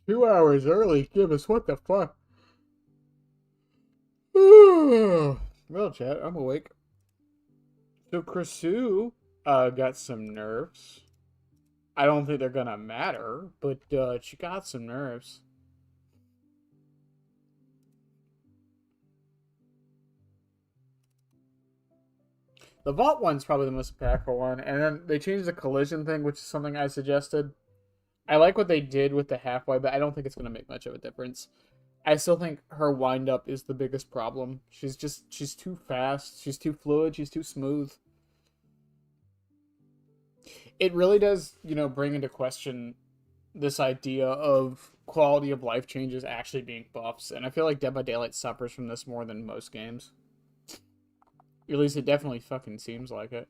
2 hours early, Gibbous, what the fuck? Well, chat, I'm awake. So Krasu got some nerfs. I don't think they're gonna matter, but she got some nerfs. The vault one's probably the most impactful one, and then they changed the collision thing, which is something I suggested. I like what they did with the halfway, but I don't think it's gonna make much of a difference. I still think her wind up is the biggest problem. She's too fast, she's too fluid, she's too smooth. It really does, bring into question this idea of quality of life changes actually being buffs, and I feel like Dead by Daylight suffers from this more than most games. At least it definitely fucking seems like it.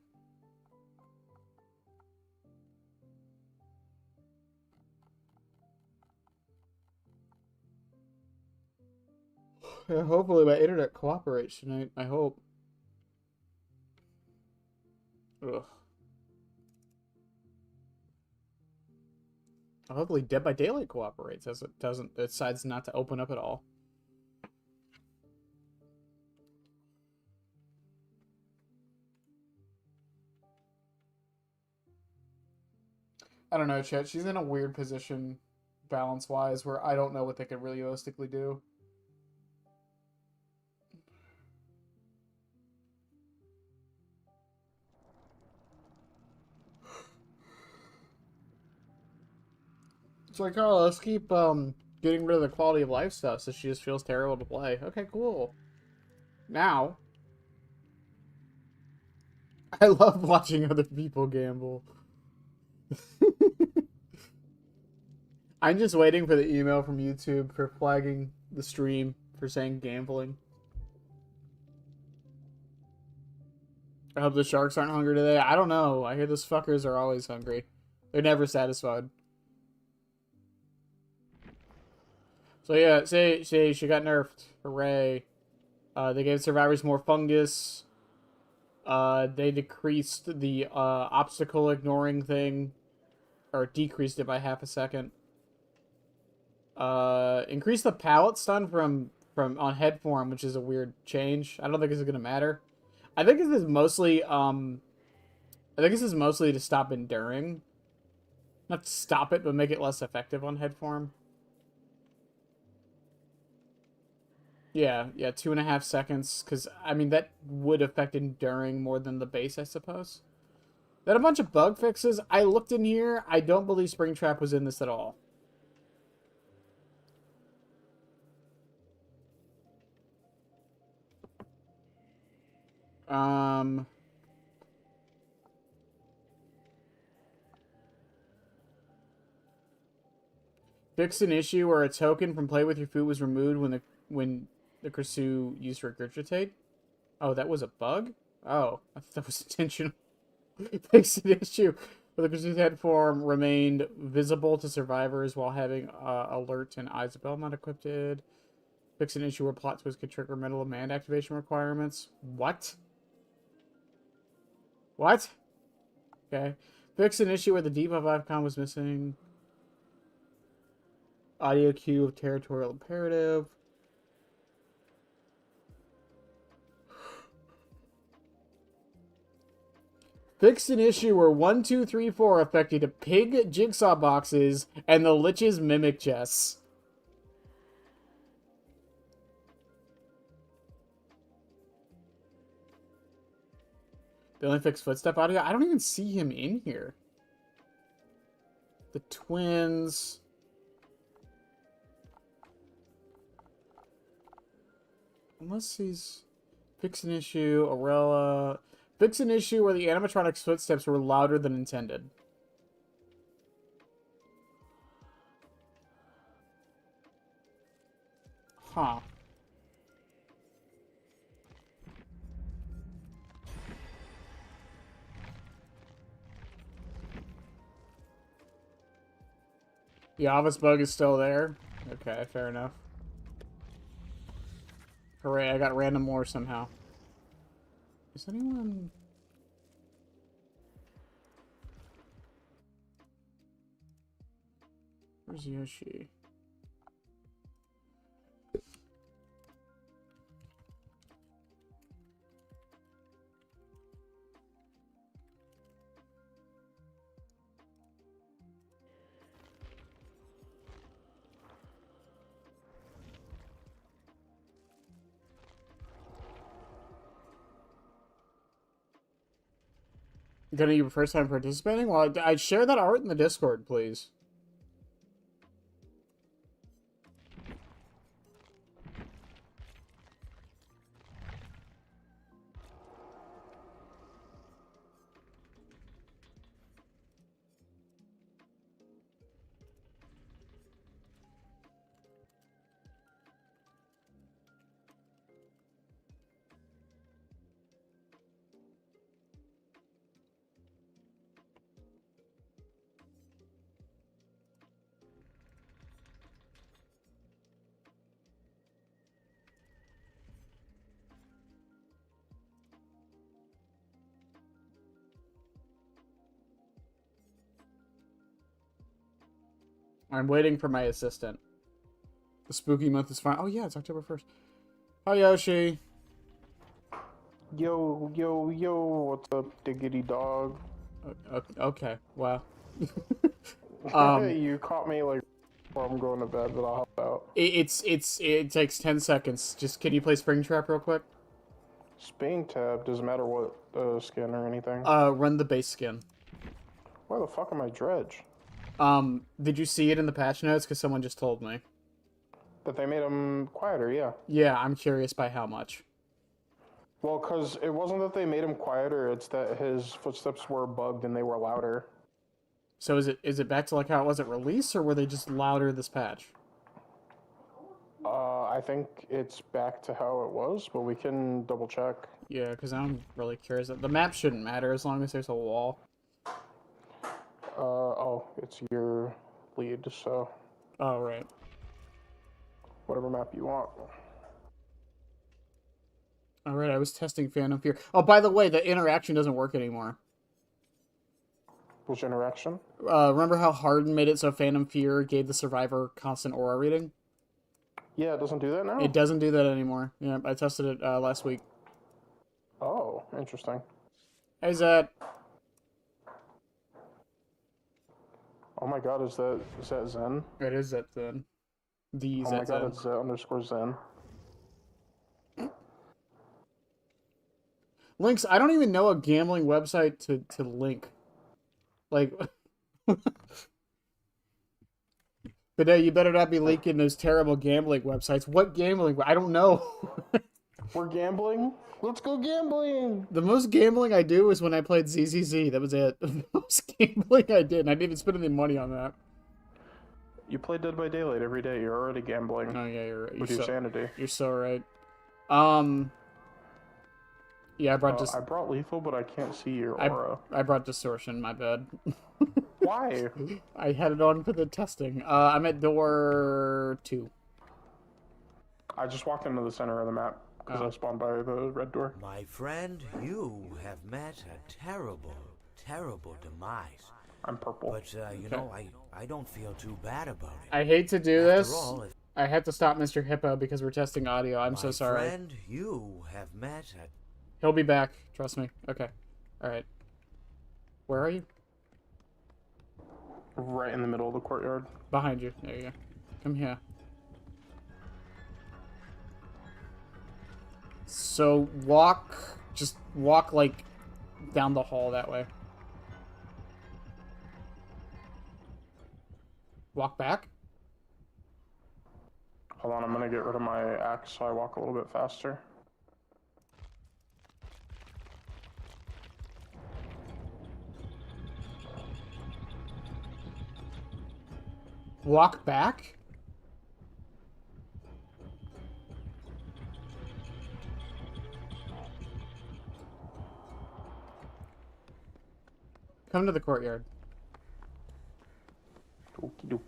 Yeah, hopefully my internet cooperates tonight. I hope. Ugh. Hopefully Dead by Daylight cooperates as it doesn't. It decides not to open up at all. I don't know, Chet. She's in a weird position, balance-wise, where I don't know what they could realistically do. It's like, oh, let's keep getting rid of the quality of life stuff, so she just feels terrible to play. Okay, cool. Now, I love watching other people gamble. I'm just waiting for the email from YouTube for flagging the stream for saying gambling. I hope the sharks aren't hungry today. I don't know. I hear those fuckers are always hungry. They're never satisfied. So yeah, say she got nerfed. Hooray. They gave survivors more fungus. They decreased the obstacle ignoring thing, or decreased it by half a second. Increased the pallet stun from on head form, which is a weird change. I don't think this is gonna matter. I think this is mostly to stop enduring, not to stop it, but make it less effective on head form. Yeah, 2.5 seconds, because I mean that would affect enduring more than the base, I suppose. Then a bunch of bug fixes. I looked in here. I don't believe Springtrap was in this at all. Um, Fixed an issue where a token from Play with Your Food was removed when the Kursu used Regurgitate. Oh, that was a bug? Oh, I thought that was intentional. Fixed an issue where the Kursu's head form remained visible to survivors while having alert and Isabel not equipped. Fix an issue where plot twists could trigger mental command activation requirements. What? What? Okay. Fix an issue where the debuff icon was missing. Audio cue of territorial imperative. Fixed an issue where 1, 2, 3, 4 affected pig jigsaw boxes and the Lich's mimic chests. They only fixed footstep audio? I don't even see him in here. The twins. Unless he's... Fix an issue, Aurella. Fix an issue where the animatronic's footsteps were louder than intended. Huh. The office bug is still there? Okay, fair enough. Hooray, I got random more somehow. Is anyone... Where's Yoshi? Gonna be your first time participating? Well, I'd share that art in the Discord, please. I'm waiting for my assistant. The spooky month is fine. Oh yeah, it's October 1st. Hi Yoshi. Yo, yo, yo, what's up, diggity dog? Okay, wow. You caught me like before I'm going to bed, but I'll help out. It takes 10 seconds. Just can you play Springtrap real quick? Springtrap, doesn't matter what skin or anything. Run the base skin. Where the fuck am I dredge? Did you see it in the patch notes? Because someone just told me. That they made him quieter, yeah. Yeah, I'm curious by how much. Well, because it wasn't that they made him quieter, it's that his footsteps were bugged and they were louder. So is it back to like how it was at release, or were they just louder this patch? I think it's back to how it was, but we can double check. Yeah, because I'm really curious. The map shouldn't matter as long as there's a wall. Oh, it's your lead, so... Oh, right. Whatever map you want. Alright, I was testing Phantom Fear. Oh, by the way, the interaction doesn't work anymore. Which interaction? Remember how Harden made it so Phantom Fear gave the survivor constant aura reading? Yeah, it doesn't do that now? It doesn't do that anymore. Yeah, I tested it last week. Oh, interesting. Hey, Zed. Oh my god, is that Zen? It is Zed Zen. The Oh Zed my god, Zen. it's Zed_Zen. Links, I don't even know a gambling website to link. Like... But you better not be linking those terrible gambling websites. What gambling? I don't know. We're gambling? Let's go gambling! The most gambling I do is when I played ZZZ. That was it. The most gambling I did. And I didn't even spend any money on that. You play Dead by Daylight every day. You're already gambling. Oh, yeah, you're right. With your sanity. You're so right. Yeah, I brought I brought Lethal, but I can't see your aura. I brought Distortion, my bad. Why? I had it on for the testing. I'm at door 2. I just walked into the center of the map because I spawned by the red door. My friend, you have met a terrible, terrible demise. I'm purple. But, you know, I don't feel too bad about it. I hate to do this. All, I had to stop Mr. Hippo because we're testing audio. I'm so sorry. My friend, you have met a... He'll be back. Trust me. Okay. Alright. Where are you? Right in the middle of the courtyard. Behind you. There you go. Come here. So just walk like down the hall that way. Walk back? Hold on, I'm gonna get rid of my axe so I walk a little bit faster. Walk back? Come to the courtyard. Okie dokie.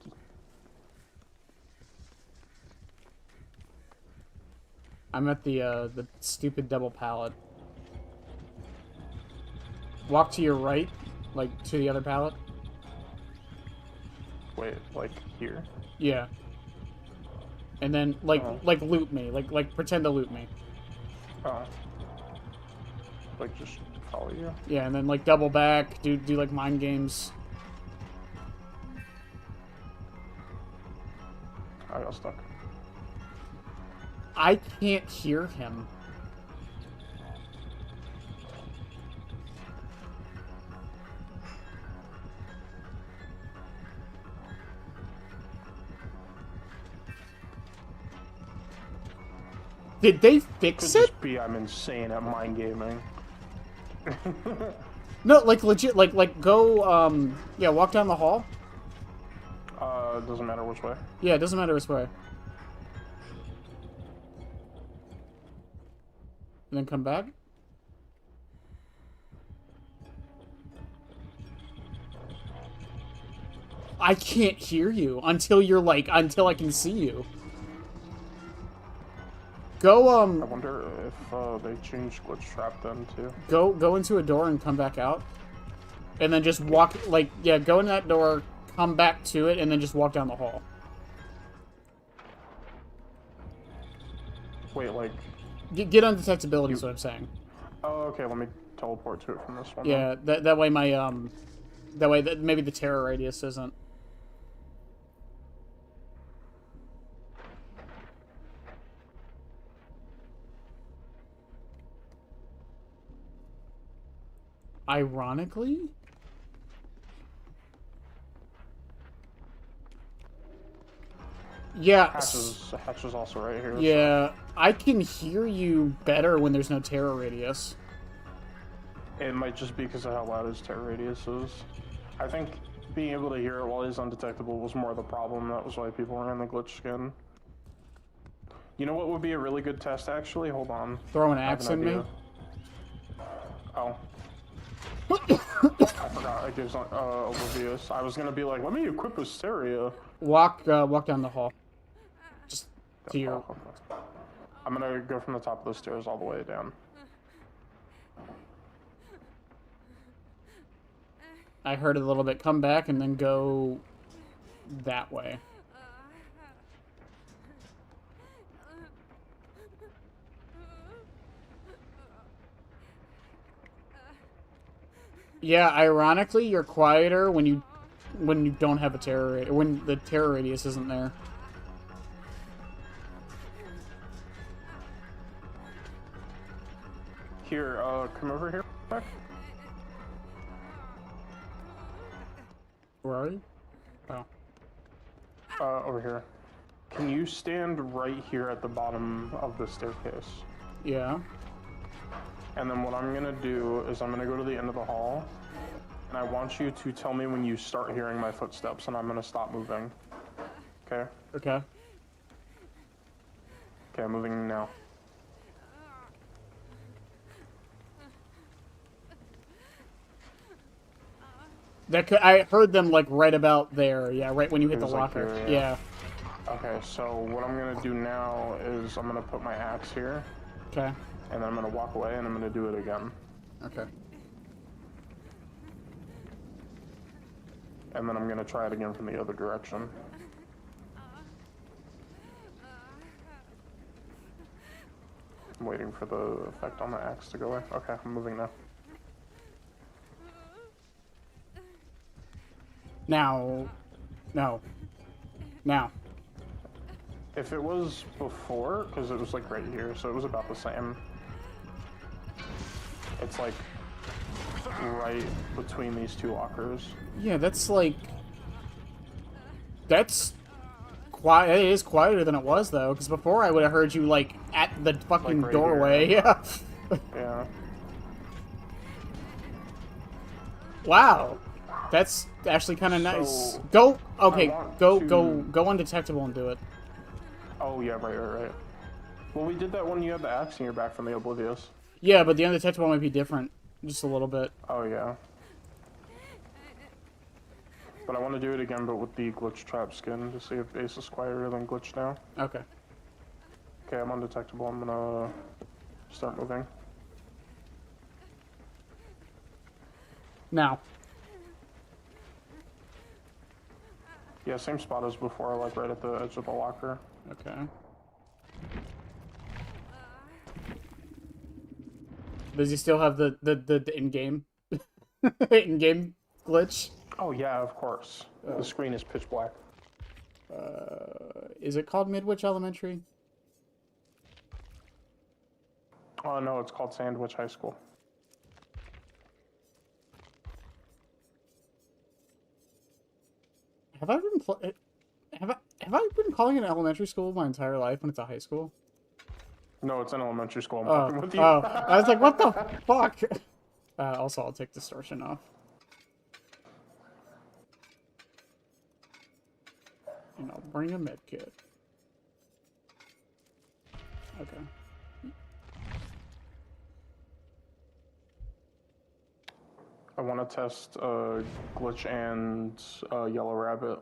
I'm at the stupid double pallet. Walk to your right, like to the other pallet. Wait, like here? Yeah. And then like loot me, like pretend to loot me. Oh. Like just follow you? Yeah, and then like double back, do like mind games. I got stuck. I can't hear him. Did they Could fix it? just be I'm insane at mind gaming. No, like legit, like go, yeah, walk down the hall. It doesn't matter which way. Yeah, it doesn't matter which way. And then come back. I can't hear you until you're like, until I can see you. Go, I wonder if they changed Glitch-Trap then, too. go into a door and come back out. And then just walk, like, yeah, go in that door, come back to it, and then just walk down the hall. Wait, like... Get undetectability is what I'm saying. Oh, okay, let me teleport to it from this one. Yeah, that way my, that way maybe the terror radius isn't. Ironically? Yeah. Hatch is also right here. Yeah, I can hear you better when there's no terror radius. So it might just be because of how loud his terror radius is. I think being able to hear it while he's undetectable was more the problem. That was why people were in the glitch skin. You know what would be a really good test, actually? Hold on. Throw an I have axe an in me? idea. Oh. I forgot. It gives oblivious. I was gonna be like, let me equip Hysteria. Walk down the hall. Just to your... I'm gonna go from the top of the stairs all the way down. I heard it a little bit. Come back and then go that way. Yeah, ironically, you're quieter when you don't have a terror when the terror radius isn't there. Here, come over here. Back. Where are you? Oh. Over here. Can you stand right here at the bottom of the staircase? Yeah. And then what I'm gonna do is I'm gonna go to the end of the hall, and I want you to tell me when you start hearing my footsteps, and I'm gonna stop moving. Okay? Okay. Okay, I'm moving now. I heard them like right about there. Yeah, right when you hit the was, like, locker. here, Yeah. Okay, so what I'm gonna do now is I'm gonna put my axe here, Okay. and then I'm gonna walk away, and I'm gonna do it again. Okay. And then I'm gonna try it again from the other direction. I'm waiting for the effect on the axe to go away. Okay, I'm moving now. Now. No. Now. If it was before, because it was like right here, so it was about the same. It's like right between these two lockers. Yeah, that's like... That's... Quiet. It is quieter than it was, though, because before I would have heard you, like, at the fucking Like right doorway. here. Yeah. Yeah. Wow. That's actually kind of nice. So, Go... Okay, want go to- undetectable and do it. Oh, yeah, right. Well, we did that when you had the axe in your back from the Oblivious. Yeah, but the undetectable might be different. Just a little bit. Oh, yeah. But I want to do it again, but with the Glitch-Trap skin, to see if Ace is quieter than Glitch now. Okay. Okay, I'm undetectable. I'm gonna start moving. Now. Yeah, same spot as before, like right at the edge of the locker. Okay. Does he still have the in-game in-game glitch? Oh yeah, of course. The screen is pitch black. Is it called Midwich Elementary? Oh no, it's called Sandwich High School. Have I been have I been calling it an elementary school my entire life when it's a high school? No, it's in elementary school. I'm Oh, fucking with you. oh. I was like, what the fuck? Also, I'll take distortion off. And I'll bring a med kit. Okay. I want to test Glitch and Yellow Rabbit.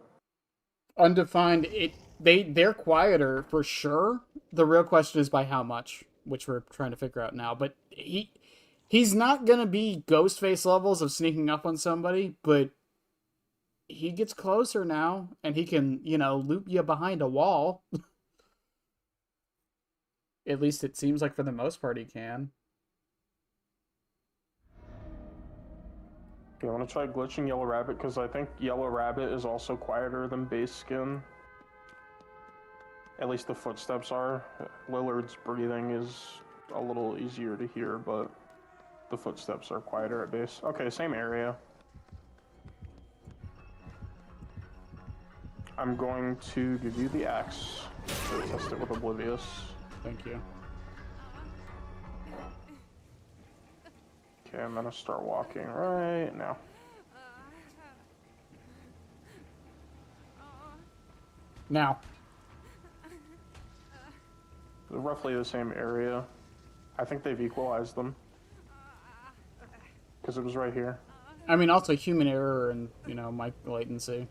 Undefined, they're quieter for sure. The real question is by how much, which we're trying to figure out now. But he's not gonna be Ghostface levels of sneaking up on somebody, but he gets closer now, and he can, you know, loop you behind a wall. At least it seems like for the most part he can. You want to try glitching Yellow Rabbit? Because I think Yellow Rabbit is also quieter than Base Skin. At least the footsteps are. Lillard's breathing is a little easier to hear, but the footsteps are quieter at base. Okay, same area. I'm going to give you the axe to test it with Oblivious. Thank you. Okay, I'm gonna start walking right now. Now. They're roughly the same area. I think they've equalized them. Because it was right here. I mean, also human error and, you know, mic latency.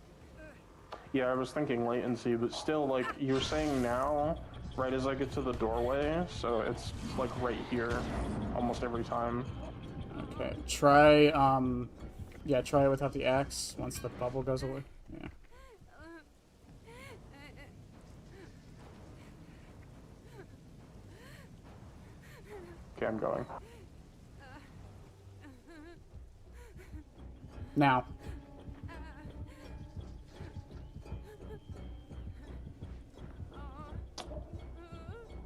Yeah, I was thinking latency, but still, like, you were saying now, right as I get to the doorway, so it's, like, right here almost every time. Okay, try, yeah, try it without the axe once the bubble goes away. Yeah. Okay, I'm going. Now.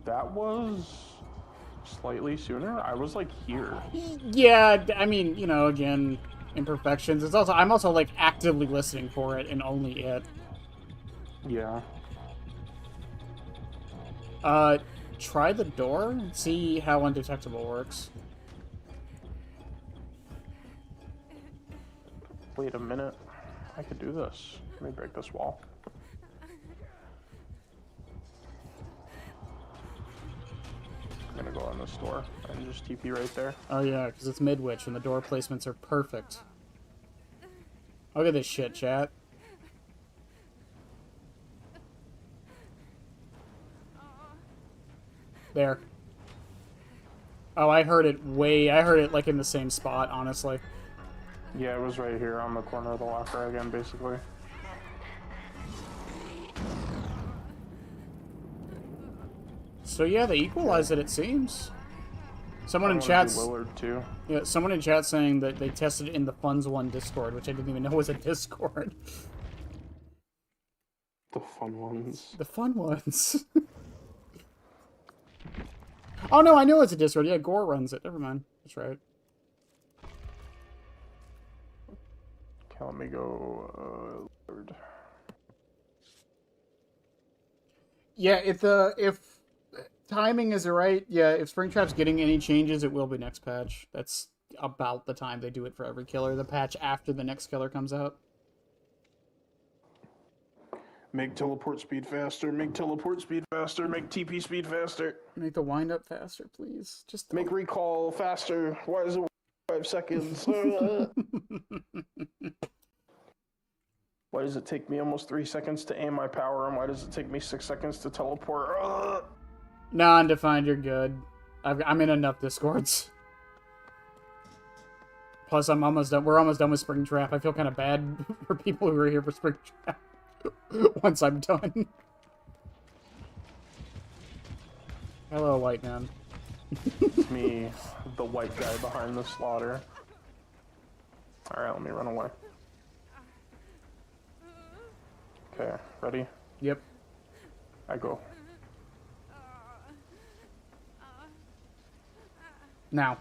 That was slightly sooner. I was, like, here. Yeah, I mean, you know, again, imperfections. It's also, I'm also, like, actively listening for it and only it. Yeah. Try the door and see how undetectable works. Wait a minute. I could do this. Let me break this wall. I'm gonna go in this door and just TP right there. Oh yeah, because it's mid-witch and the door placements are perfect. Look at this shit, chat. There. Oh, I heard it like in the same spot, honestly. Yeah, it was right here on the corner of the locker again, basically. So yeah, they equalized it seems. Someone in chat's Lillard too. yeah, someone in chat saying that they tested it in the Funds One Discord, which I didn't even know was a Discord. The fun ones. The fun ones. Oh no, I know it's a Discord. Yeah, Gore runs it. Never mind. That's right. Okay, let me go. Lillard. Yeah, if timing is right, yeah, if Springtrap's getting any changes, it will be next patch. That's about the time they do it for every killer. The patch after the next killer comes out. Make teleport speed faster. Make teleport speed faster. Make TP speed faster. Make the wind up faster, please. Just Make recall faster. Why is it 5 seconds? Why does it take me almost 3 seconds to aim my power, and why does it take me 6 seconds to teleport? Nah, undefined, you're good. I'm in enough Discords. Plus, I'm almost done. We're almost done with Springtrap. I feel kind of bad for people who are here for Springtrap. Once I'm done. Hello, white man. It's me, the white guy behind the slaughter. Alright, let me run away. Okay, ready? Yep. I go. Now.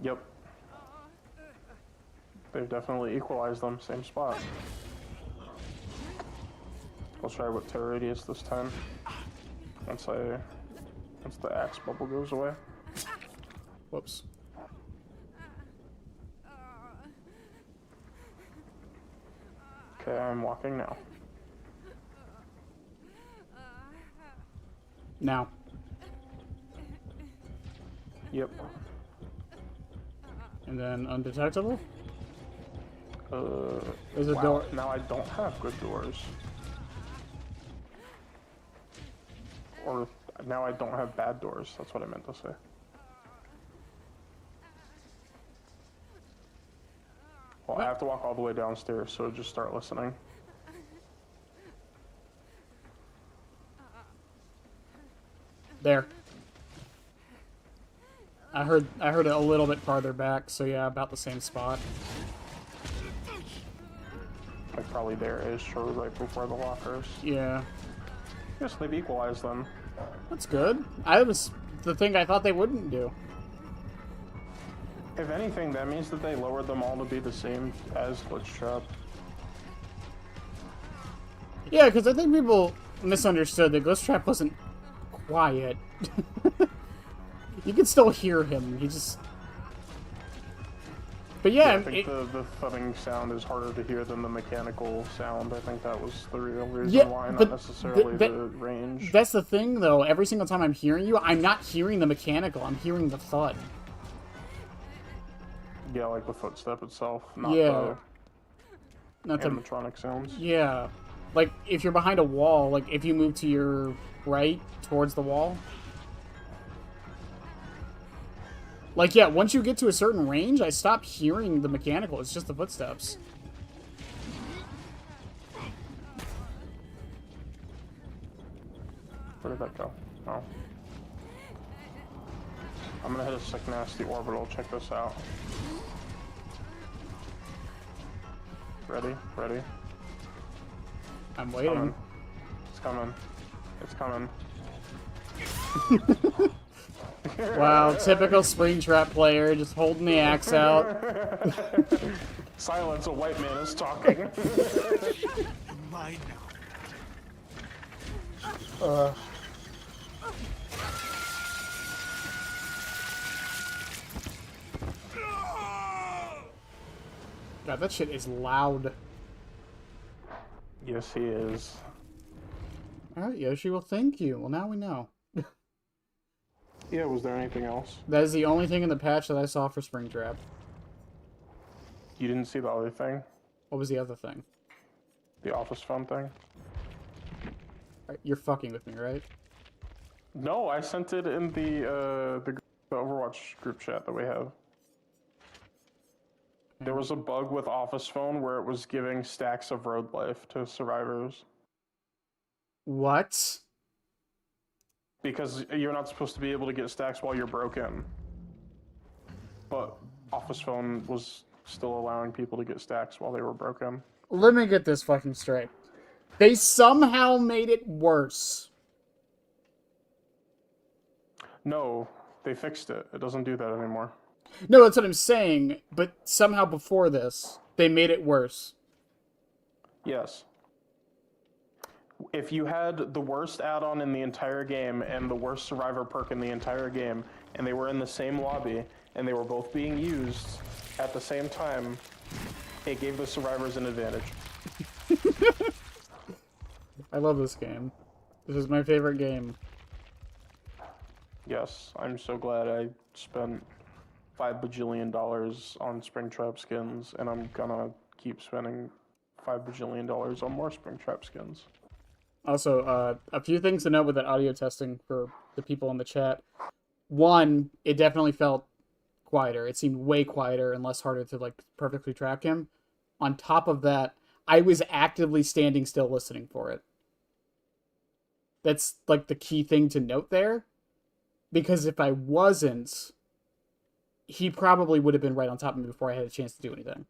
Yep. They've definitely equalized them, same spot. I'll try with Terror Radius this time. Once the axe bubble goes away. Whoops. Okay, I'm walking now. Now. Yep. And then undetectable? There's a Wow, door. now I don't have good doors. Or now I don't have bad doors. That's what I meant to say. Well, I have to walk all the way downstairs, so just start listening. There. I heard it a little bit farther back, so yeah, about the same spot. Like probably there-ish, or right before the lockers. Yeah. Yes, they've equalized them. That's good. I was the thing I thought they wouldn't do. If anything, that means that they lowered them all to be the same as Glitchtrap. Yeah, because I think people misunderstood that Glitchtrap wasn't quiet. You can still hear him. He just... But yeah, I think the thudding sound is harder to hear than the mechanical sound. I think that was the real reason why, not necessarily the range. That's the thing, though. Every single time I'm hearing you, I'm not hearing the mechanical. I'm hearing the thud. Yeah, like the footstep itself, not not the animatronic sounds. Yeah. Like, if you're behind a wall, like, if you move to your right, towards the wall... Like, yeah, once you get to a certain range, I stop hearing the mechanical. It's just the footsteps. Where did that go? Oh. I'm gonna hit a sick nasty orbital. Check this out. Ready? Ready? I'm waiting. It's coming. It's coming. Wow, typical Springtrap player, just holding the axe out. Silence, a white man is talking. Mine Uh. God, that shit is loud. Yes, he is. Alright, Yoshi, well, thank you. Well, now we know. Yeah, was there anything else? That is the only thing in the patch that I saw for Springtrap. You didn't see the other thing? What was the other thing? The office phone thing? Right, you're fucking with me, right? No, I sent it in the Overwatch group chat that we have. There was a bug with Office Phone where it was giving stacks of road life to survivors. What? Because you're not supposed to be able to get stacks while you're broken. But Office Phone was still allowing people to get stacks while they were broken. Let me get this fucking straight. They somehow made it worse. No, they fixed it. It doesn't do that anymore. No, that's what I'm saying, but somehow before this, they made it worse. Yes. If you had the worst add-on in the entire game and the worst survivor perk in the entire game, and they were in the same lobby, and they were both being used at the same time, it gave the survivors an advantage. I love this game. This is my favorite game. Yes, I'm so glad I spent $5 bajillion on Springtrap skins, and I'm gonna keep spending $5 bajillion on more Springtrap skins. Also, a few things to note with that audio testing for the people in the chat. One, it definitely felt quieter. It seemed way quieter and less harder to, like, perfectly track him. On top of that, I was actively standing still listening for it. That's, like, the key thing to note there. Because if I wasn't, he probably would have been right on top of me before I had a chance to do anything.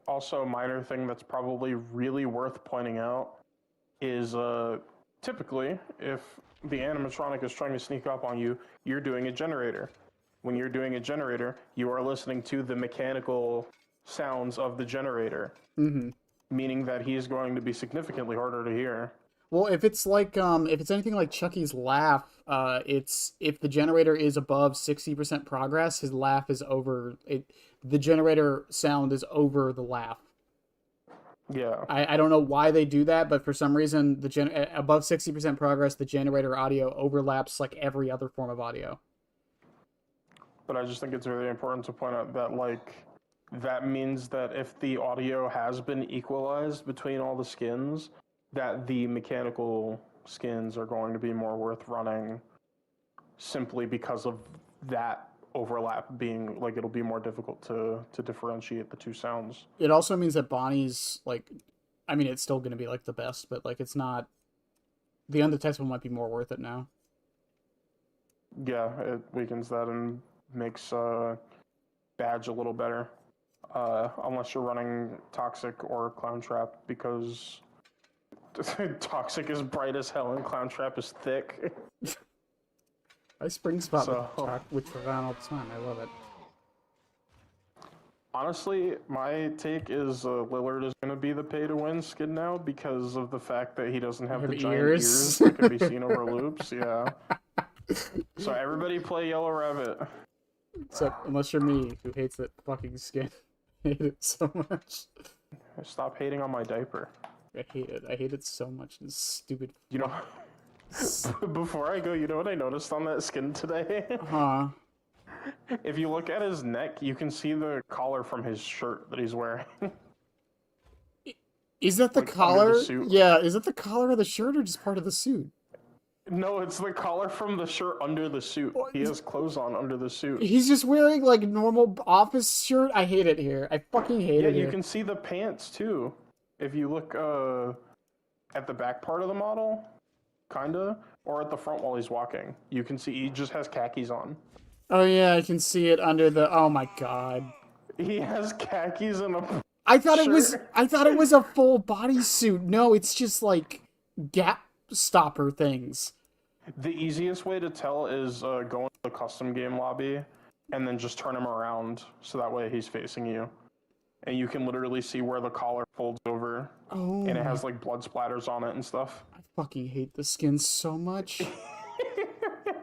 Also, a minor thing that's probably really worth pointing out is typically, if the animatronic is trying to sneak up on you, you're doing a generator. When you're doing a generator, you are listening to the mechanical sounds of the generator, meaning that he is going to be significantly harder to hear. Well, if it's like if it's anything like Chucky's laugh, it's if the generator is above 60% progress, his laugh is over it. The generator sound is over the laugh. Yeah. I don't know why they do that, but for some reason above 60% progress, the generator audio overlaps like every other form of audio. But I just think it's really important to point out that, like, that means that if the audio has been equalized between all the skins, that the mechanical skins are going to be more worth running simply because of that overlap being, like, it'll be more difficult to differentiate the two sounds. It also means that Bonnie's like, I mean, it's still going to be like the best, but like it's not. The undetectable might be more worth it now. Yeah, it weakens that and makes Badge a little better. Unless you're running Toxic or Clown Trap, because Toxic is bright as hell and Clown Trap is thick. I spring spot So- with Trevon all the time. I love it. Honestly, my take is Lillard is going to be the pay-to-win skin now because of the fact that he doesn't have the giant ears that can be seen over loops. Yeah. So everybody play Yellow Rabbit. Except unless you're me, who hates that fucking skin. I hate it so much. Stop hating on my diaper. I hate it. I hate it so much. It's stupid. You know, before I go, you know what I noticed on that skin today? Huh. If you look at his neck, you can see the collar from his shirt that he's wearing. Is that the Like, under the collar? suit. Yeah, is it the collar of the shirt or just part of the suit? No, it's the collar from the shirt under the suit. What? He has clothes on under the suit. He's just wearing like normal office shirt. I hate it here. I fucking hate Yeah, it you here. can see the pants too. If you look at the back part of the model, kinda, or at the front while he's walking, you can see he just has khakis on. Oh yeah, I can see it under the. Oh my god. He has khakis and a. I thought it was. Sure. I thought it was a full bodysuit. No, it's just like gap stopper things. The easiest way to tell is go into the custom game lobby and then just turn him around so that way he's facing you. And you can literally see where the collar folds over. Oh. And it has like blood splatters on it and stuff. I fucking hate the skin so much.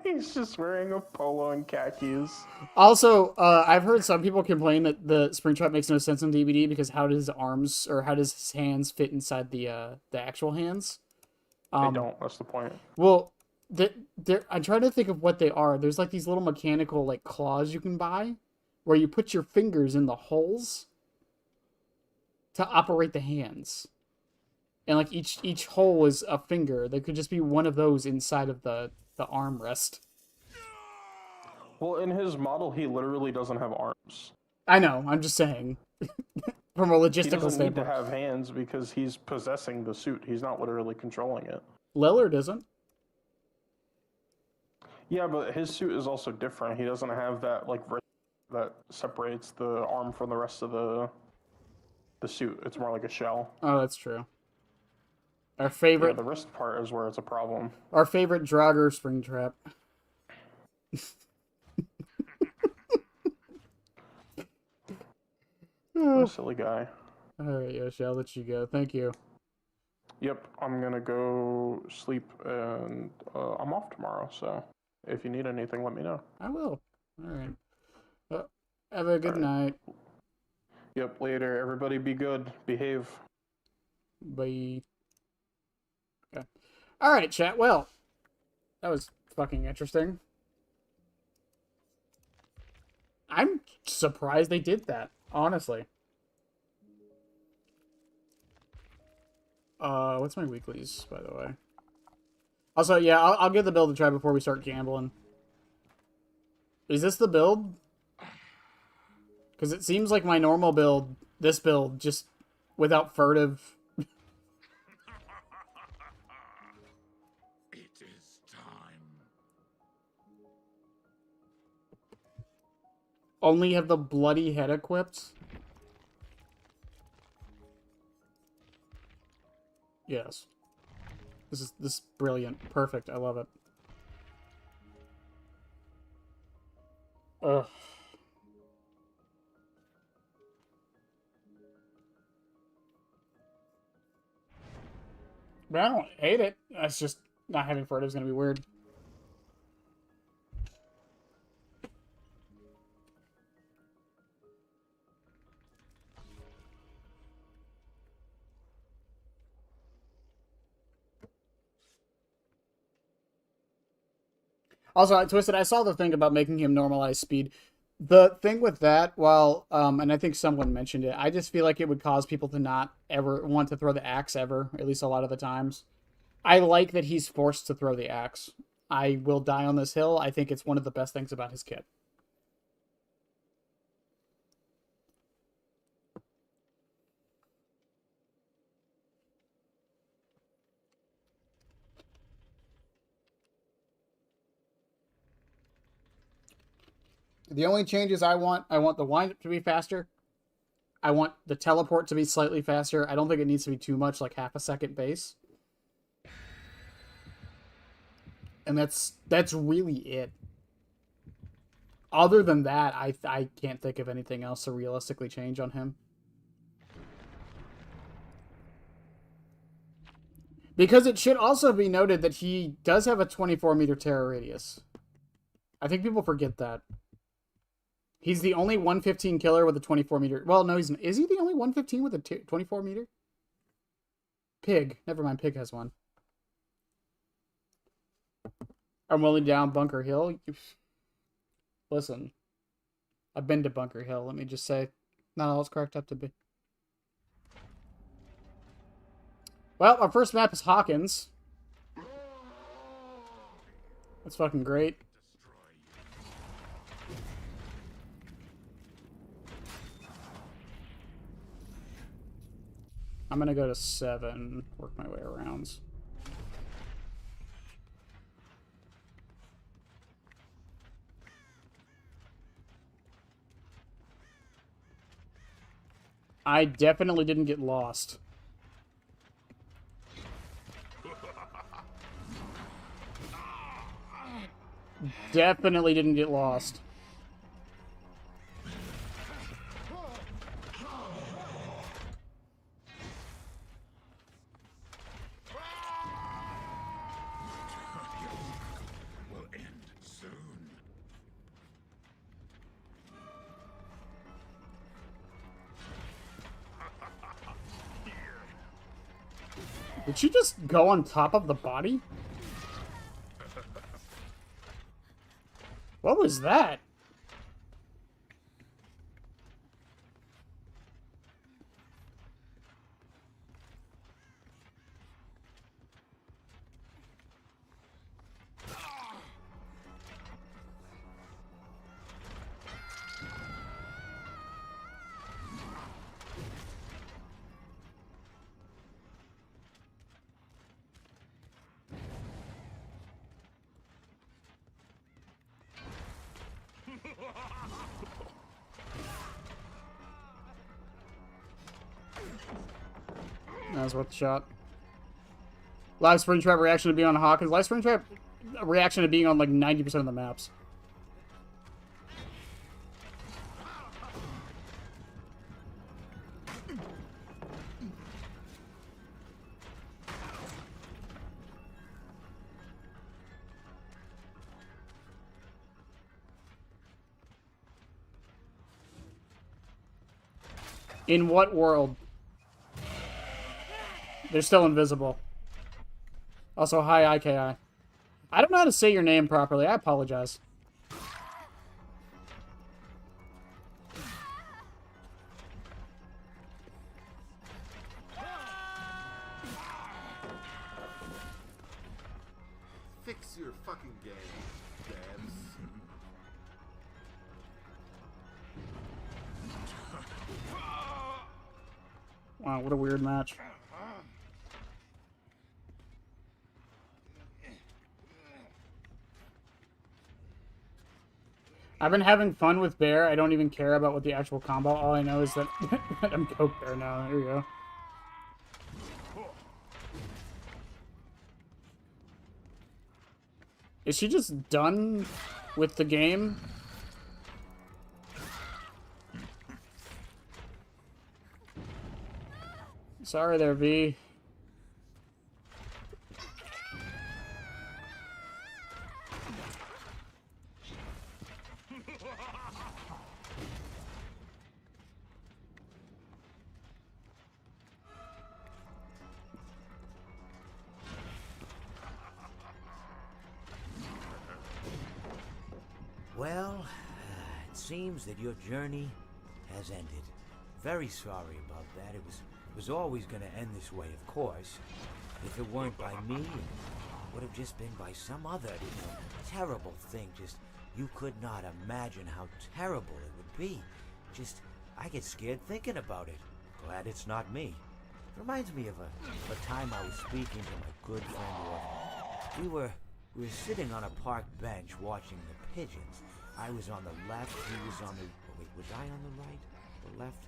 He's just wearing a polo and khakis. Also, I've heard some people complain that the Springtrap makes no sense on DVD because how does his arms or how does his hands fit inside the actual hands? They don't. That's the point. Well, I'm trying to think of what they are. There's like these little mechanical like claws you can buy, where you put your fingers in the holes to operate the hands, and like each hole is a finger. There could just be one of those inside of the armrest. Well, in his model, he literally doesn't have arms. I know. I'm just saying, from a He logistical doesn't need to standpoint. have hands because he's possessing the suit. He's not literally controlling it. Lillard isn't. Yeah, but his suit is also different. He doesn't have that like wrist that separates the arm from the rest of the suit. It's more like a shell. Oh, that's true. Our Yeah, favorite, the wrist part is where it's a problem. our favorite Draugr Springtrap. What a silly guy. All right, Yoshi, I'll let you go. Thank you. Yep, I'm gonna go sleep and I'm off tomorrow. So if you need anything, let me know. I will. All right. Well, have a good night. Yep, later. Everybody be good. Behave. Bye. Okay. All right, chat. Well, that was fucking interesting. I'm surprised they did that, honestly. What's my weeklies, by the way? Also, yeah, I'll give the build a try before we start gambling. Is this the build? Because it seems like my normal build, this build, just without furtive. It is time. Only have the bloody head equipped? Yes. This is brilliant. Perfect. I love it. Ugh. But I don't hate it. It's just not having furtive is going to be weird. Also, Twisted, I saw the thing about making him normalize speed. The thing with that, well, and I think someone mentioned it, I just feel like it would cause people to not ever want to throw the axe ever, at least a lot of the times. I like that he's forced to throw the axe. I will die on this hill. I think it's one of the best things about his kit. The only changes I want the windup to be faster. I want the teleport to be slightly faster. I don't think it needs to be too much, like half a second base. And that's really it. Other than that, I can't think of anything else to realistically change on him. Because it should also be noted that he does have a 24-meter terror radius. I think people forget that. He's the only 115 killer with a 24-meter... Well, no, he's... Is he the only 115 with a 24-meter? Pig. Never mind, Pig has one. I'm rolling down Bunker Hill. Listen. I've been to Bunker Hill. Let me just say. Not all it's cracked up to be. Well, our first map is Hawkins. That's fucking great. I'm gonna go to 7, work my way around. I definitely didn't get lost. Definitely didn't get lost. Did she just go on top of the body? What was that? That was worth the shot. Live Springtrap reaction to being on Hawkins. Live Springtrap reaction to being on like 90% of the maps. In what world? They're still invisible. Also, hi, IKI. I don't know how to say your name properly. I apologize. Fix your fucking game, devs. Wow, what a weird match. I've been having fun with Bear. I don't even care about what the actual combo. All I know is that I'm Coke Bear now. There you go. Is she just done with the game? Sorry there, V. seems that your journey has ended. Very sorry about that. It was always going to end this way, of course. If it weren't by me, it would have just been by some other, terrible thing. Just, you could not imagine how terrible it would be. Just, I get scared thinking about it. Glad it's not me. It reminds me of a time I was speaking to my good friend Orville. We were sitting on a park bench watching the pigeons. I was on the left, he was on the... Oh, wait, was I on the right? The left?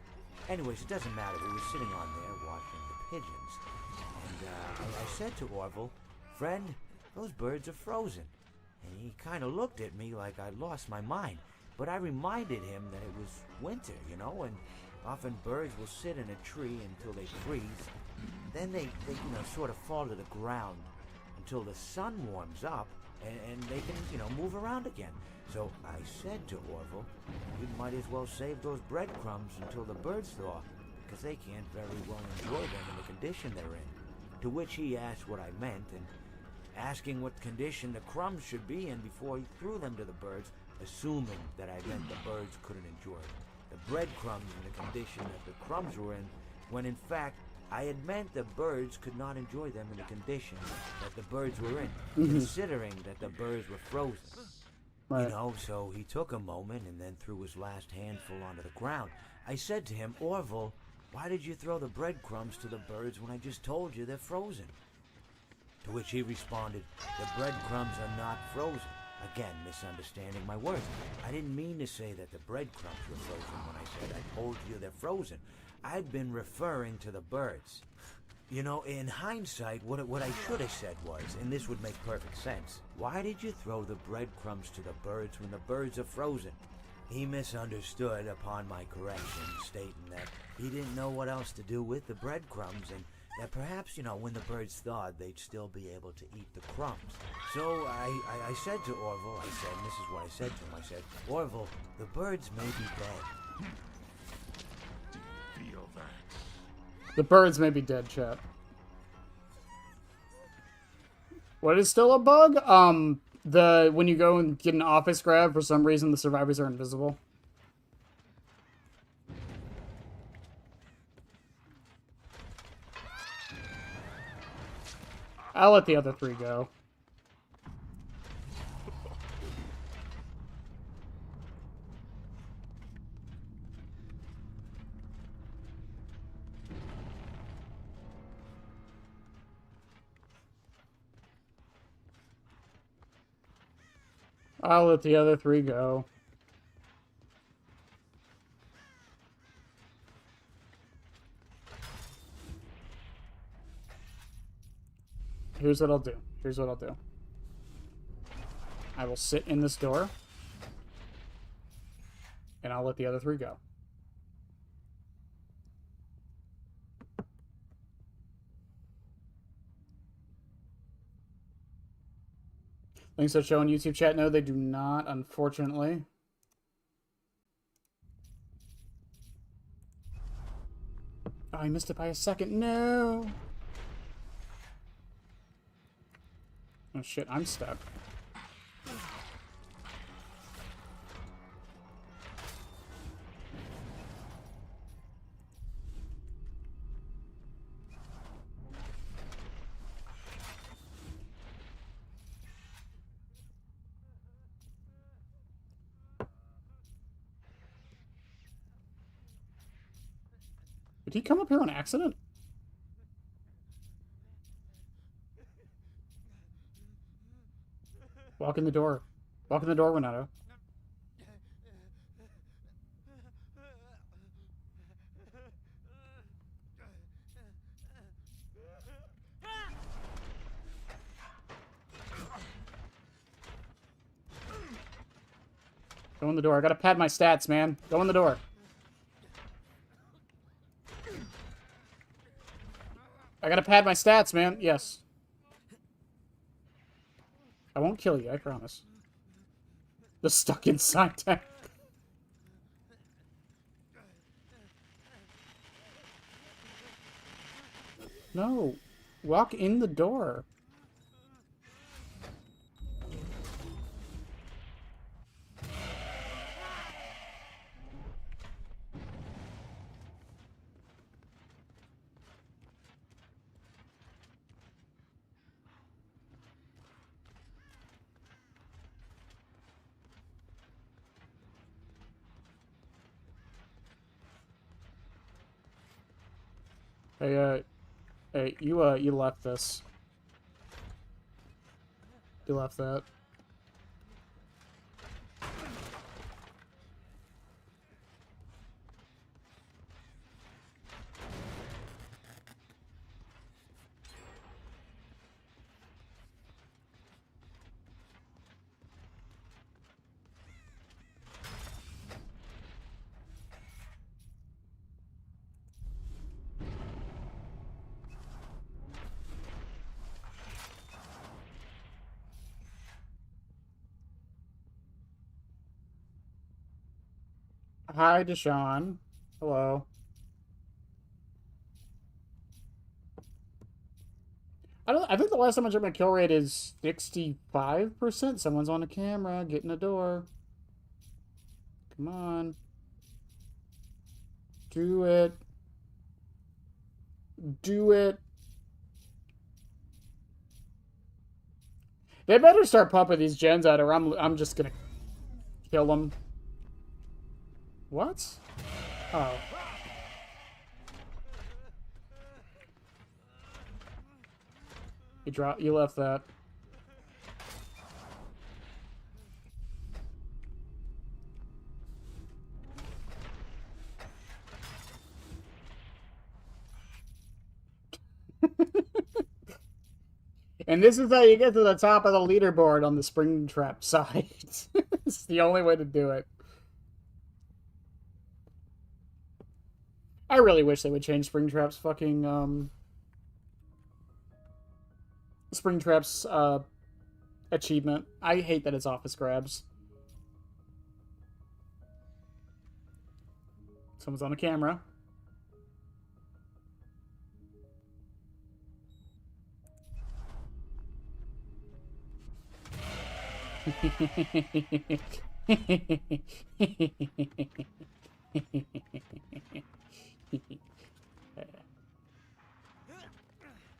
Anyways, it doesn't matter. We were sitting on there watching the pigeons. And I said to Orville, "Friend, those birds are frozen." And he kind of looked at me like I'd lost my mind. But I reminded him that it was winter, and often birds will sit in a tree until they freeze. Then they sort of fall to the ground until the sun warms up and they can, move around again. So I said to Orville, "We might as well save those breadcrumbs until the birds thaw, because they can't very well enjoy them in the condition they're in." To which he asked what I meant, and asking what condition the crumbs should be in before he threw them to the birds, assuming that I meant the birds couldn't enjoy the breadcrumbs in the condition that the crumbs were in, when in fact I had meant the birds could not enjoy them in the condition that the birds were in, considering that the birds were frozen. Right. So he took a moment and then threw his last handful onto the ground. I said to him, "Orville, why did you throw the breadcrumbs to the birds when I just told you they're frozen?" To which he responded, "The breadcrumbs are not frozen." Again, misunderstanding my words. I didn't mean to say that the breadcrumbs were frozen when I said I told you they're frozen. I'd been referring to the birds. In hindsight, what I should have said was, and this would make perfect sense, "Why did you throw the breadcrumbs to the birds when the birds are frozen?" He misunderstood upon my correction, stating that he didn't know what else to do with the breadcrumbs, and that perhaps, when the birds thawed, they'd still be able to eat the crumbs. So I said to Orville, and this is what I said to him, I said, "Orville, the birds may be dead." Feel that. The birds may be dead, chat. What is still a bug? When you go and get an office grab, for some reason the survivors are invisible. I'll let the other three go. I'll let the other three go. Here's what I'll do. I will sit in this door. And I'll let the other three go. Links that show in YouTube chat. No, they do not, unfortunately. Oh, I missed it by a second. No! Oh shit, I'm stuck. Did he come up here on accident? Walk in the door. Walk in the door, Renato. Go in the door. I gotta pad my stats, man. Go in the door. I gotta pad my stats, man. Yes. I won't kill you, I promise. The stuck inside tank. No. Walk in the door. Hey, you left this. You left that. Hi, Deshaun. Hello. I think the last time I checked my kill rate is 65%. Someone's on the camera, get in the door. Come on. Do it. Do it. They better start pumping these gens out or I'm just gonna kill them. What? Oh. You left that. And this is how you get to the top of the leaderboard on the Springtrap site. It's the only way to do it. I really wish they would change Springtrap's fucking, Springtrap's, achievement. I hate that it's office grabs. Someone's on the camera.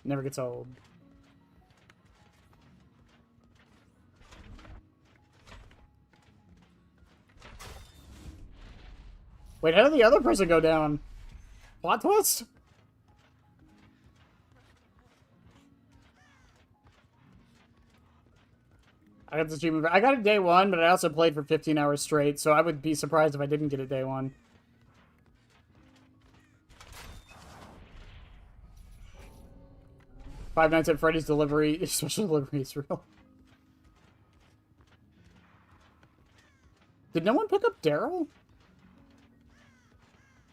Never gets old. Wait, how did the other person go down? Plot twist? I got this achievement. I got it day one, but I also played for 15 hours straight, so I would be surprised if I didn't get it day one. Five Nights at Freddy's delivery, special delivery is real. Did no one pick up Daryl?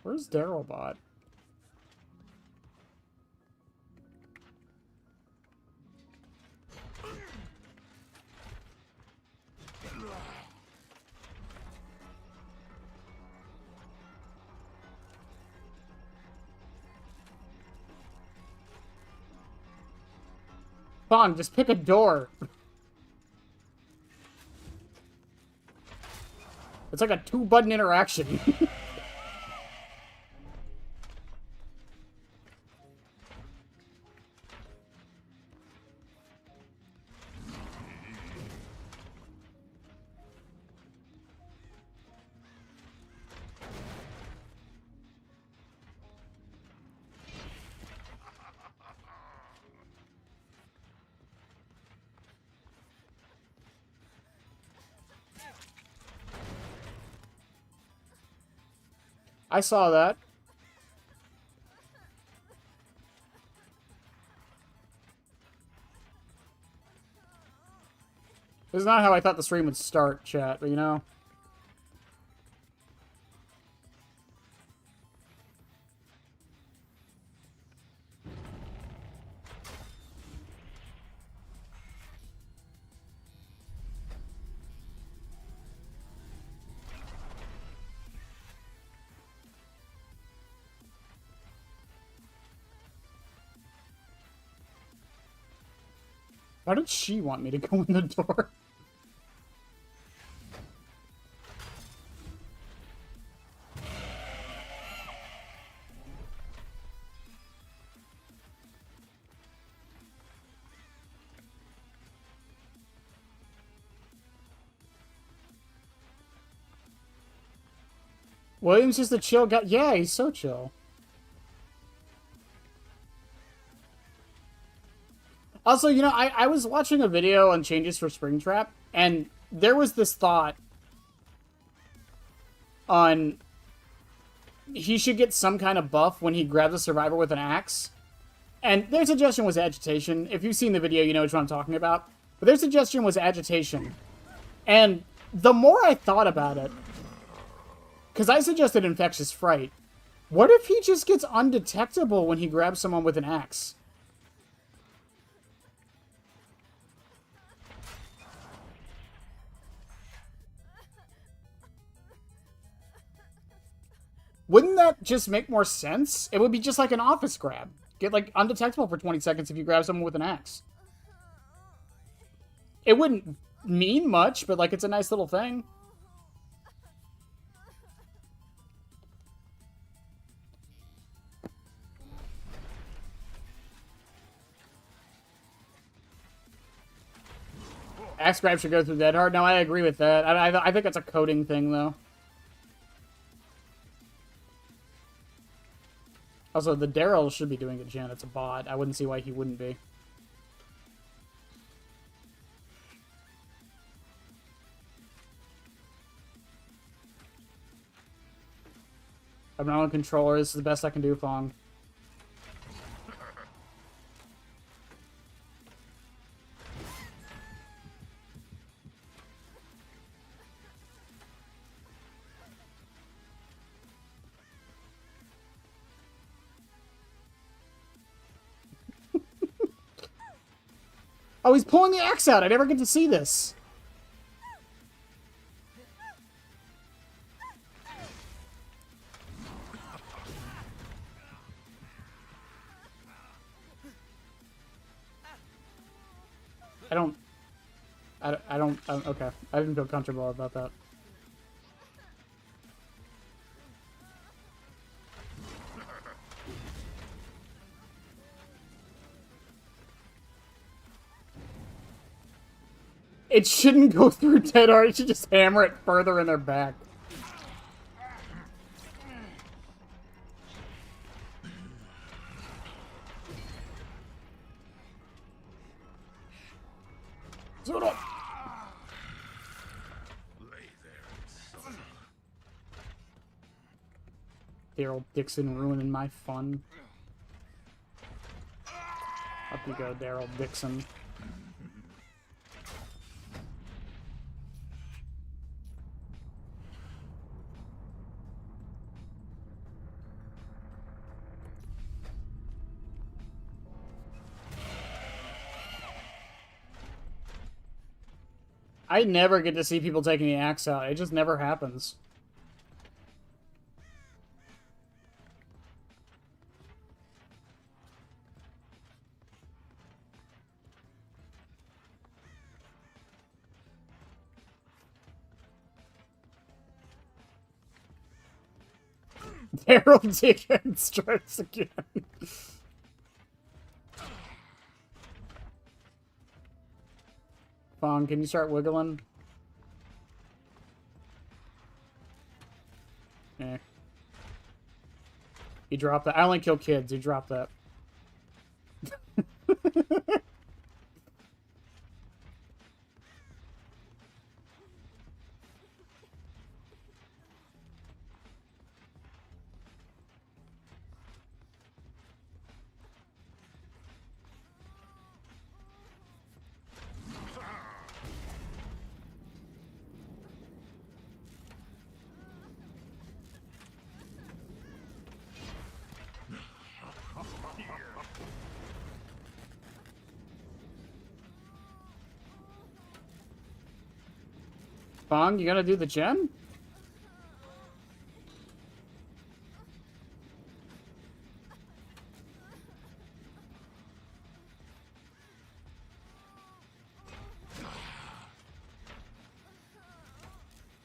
Where's Daryl bot? Come on, just pick a door. It's like a 2-button interaction. I saw that. This is not how I thought the stream would start, chat, but you know. Why did she want me to go in the door? William's just a chill guy. Yeah, he's so chill. Also, you know, I was watching a video on changes for Springtrap, and there was this thought on he should get some kind of buff when he grabs a survivor with an axe. And their suggestion was agitation. If you've seen the video, you know what I'm talking about. But their suggestion was agitation. And the more I thought about it, because I suggested infectious fright, what if he just gets undetectable when he grabs someone with an axe? Wouldn't that just make more sense? It would be just like an office grab. Get, like, undetectable for 20 seconds if you grab someone with an axe. It wouldn't mean much, but, like, it's a nice little thing. Axe grab should go through Dead Hard. No, I agree with that. I think that's a coding thing, though. Also, the Daryl should be doing it, Jen. It's a bot. I wouldn't see why he wouldn't be. I'm not on controller. This is the best I can do, Fong. Oh, he's pulling the axe out. I never get to see this. Okay. I didn't feel comfortable about that. It shouldn't go through Dead Hard. It should just hammer it further in their back. Daryl Dixon ruining my fun. Up you go, Daryl Dixon. I never get to see people taking the axe out. It just never happens. Daryl Dickens strikes again. Fong, can you start wiggling? Eh. He dropped that. I only kill kids. He dropped that. Fong, you gonna do the gen?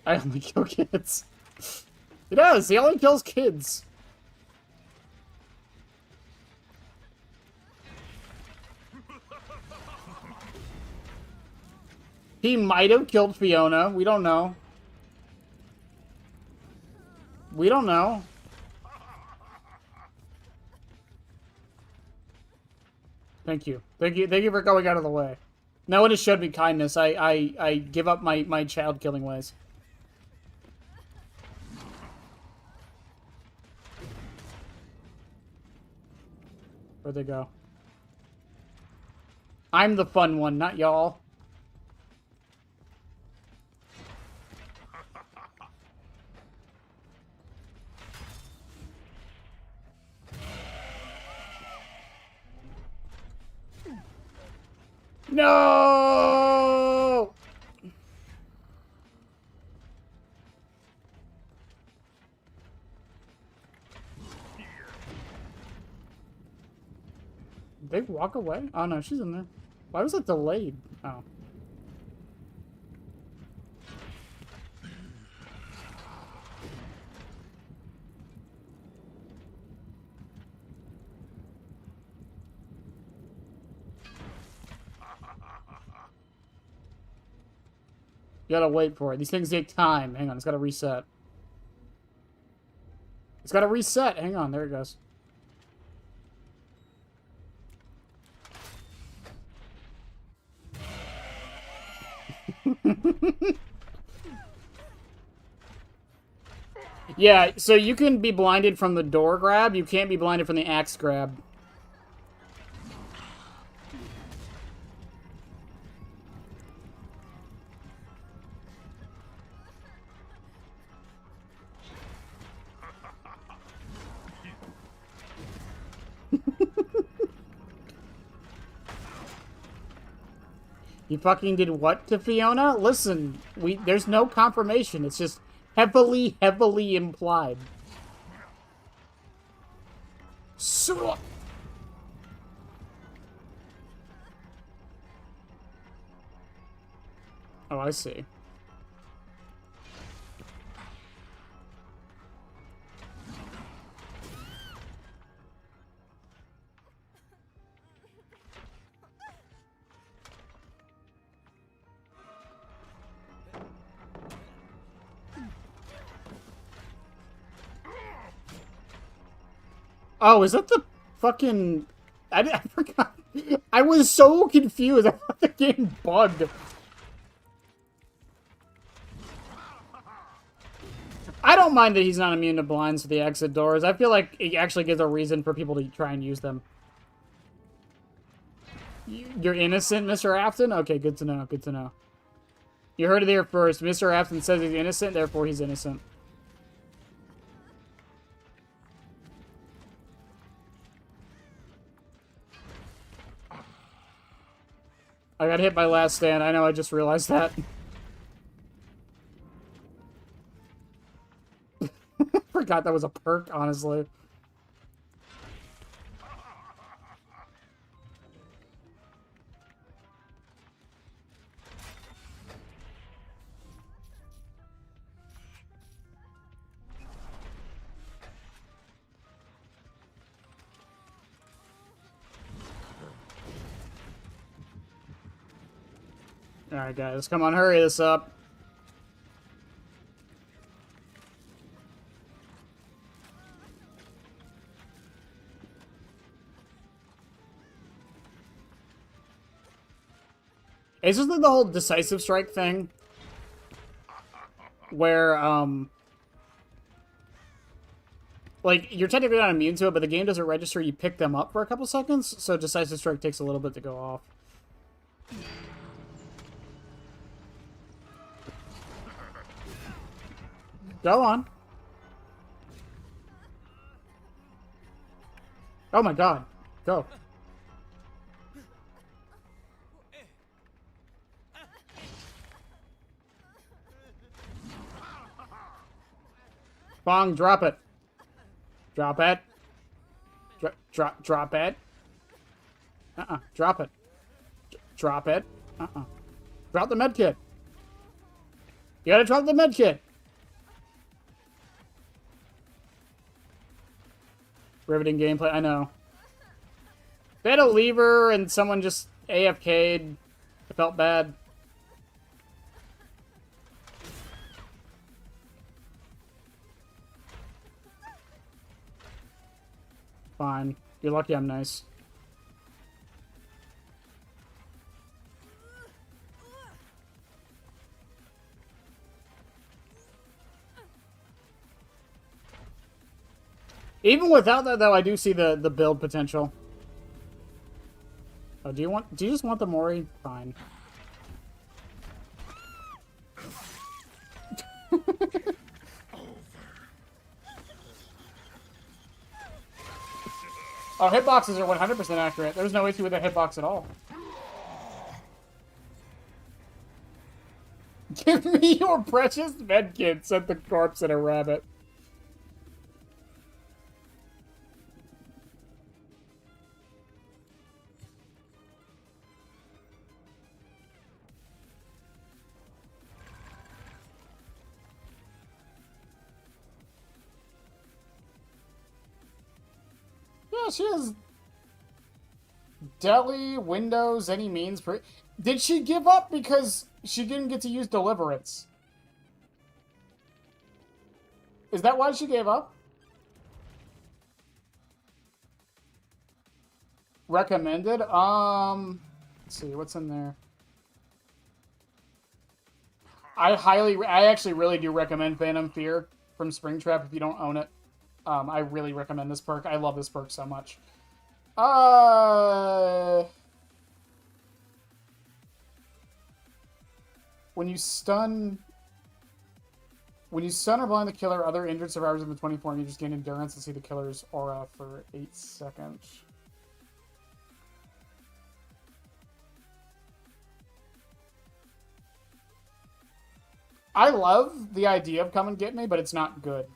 I only kill kids. He does. He only kills kids. He might have killed Fiona. We don't know. We don't know. Thank you. Thank you. Thank you for going out of the way. No one has showed me kindness. I give up my child killing ways. Where'd they go? I'm the fun one, not y'all. No! Did they walk away? Oh no, she's in there. Why was it delayed? Oh. You gotta wait for it. These things take time. Hang on, it's gotta reset. It's gotta reset. Hang on, there it goes. Yeah, so you can be blinded from the door grab. You can't be blinded from the axe grab. You fucking did what to Fiona? Listen, there's no confirmation. It's just heavily implied. So oh, I see. Oh, is that the fucking... I forgot. I was so confused. I thought the game bugged. I don't mind that he's not immune to blinds for the exit doors. I feel like it actually gives a reason for people to try and use them. You're innocent, Mr. Afton? Okay, good to know, good to know. You heard it here first. Mr. Afton says he's innocent, therefore he's innocent. I got hit by last stand. I know, I just realized that. Forgot that was a perk, honestly. Alright, guys, come on, hurry this up. It's just like the whole decisive strike thing. Where, like, you're technically not immune to it, but the game doesn't register you pick them up for a couple seconds, so decisive strike takes a little bit to go off. Go on. Oh my god. Go. Bong, drop it. Drop it. Drop it. Drop it. Drop it. Drop the medkit. You gotta drop the medkit. Riveting gameplay, I know. They had a lever and someone just AFK'd. I felt bad. Fine. You're lucky I'm nice. Even without that, though, I do see the build potential. Oh, do you just want the Mori? Fine. Oh, hitboxes are 100% accurate. There's no issue with a hitbox at all. Give me your precious medkit, said the corpse and a rabbit. Yeah, she has deli, windows, any means. Did she give up because she didn't get to use Deliverance? Is that why she gave up? Recommended? Let's see, what's in there? I actually really do recommend Phantom Fear from Springtrap if you don't own it. I really recommend this perk. I love this perk so much. When you stun or blind the killer, other injured survivors in the 24, and you just gain endurance and see the killer's aura for 8 seconds. I love the idea of come and get me, but it's not good.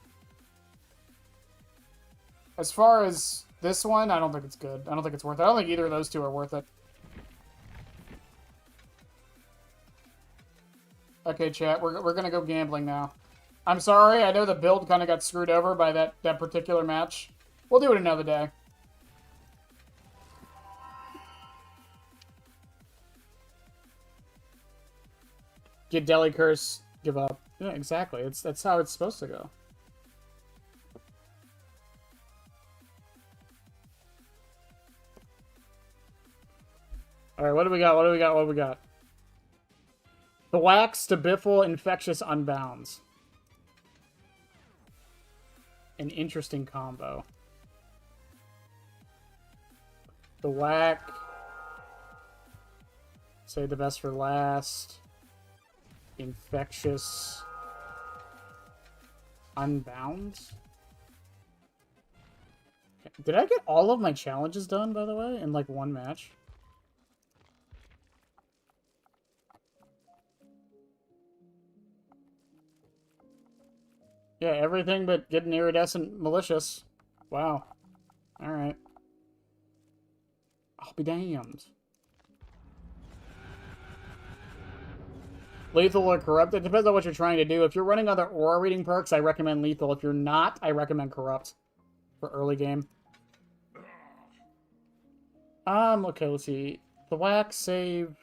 As far as this one, I don't think it's good. I don't think it's worth it. I don't think either of those two are worth it. Okay, chat, we're gonna go gambling now. I'm sorry, I know the build kind of got screwed over by that particular match. We'll do it another day. Get Deli Curse, give up. Yeah, exactly. That's how it's supposed to go. Alright, what do we got? What do we got? What do we got? The Wax to Biffle Infectious Unbounds. An interesting combo. The Whack. Save the best for last. Infectious Unbounds. Did I get all of my challenges done, by the way, in like one match? Yeah, everything but getting iridescent malicious. Wow. Alright. I'll be damned. Lethal or Corrupt? It depends on what you're trying to do. If you're running other aura reading perks, I recommend Lethal. If you're not, I recommend Corrupt for early game. Okay, let's see. The Whack, save.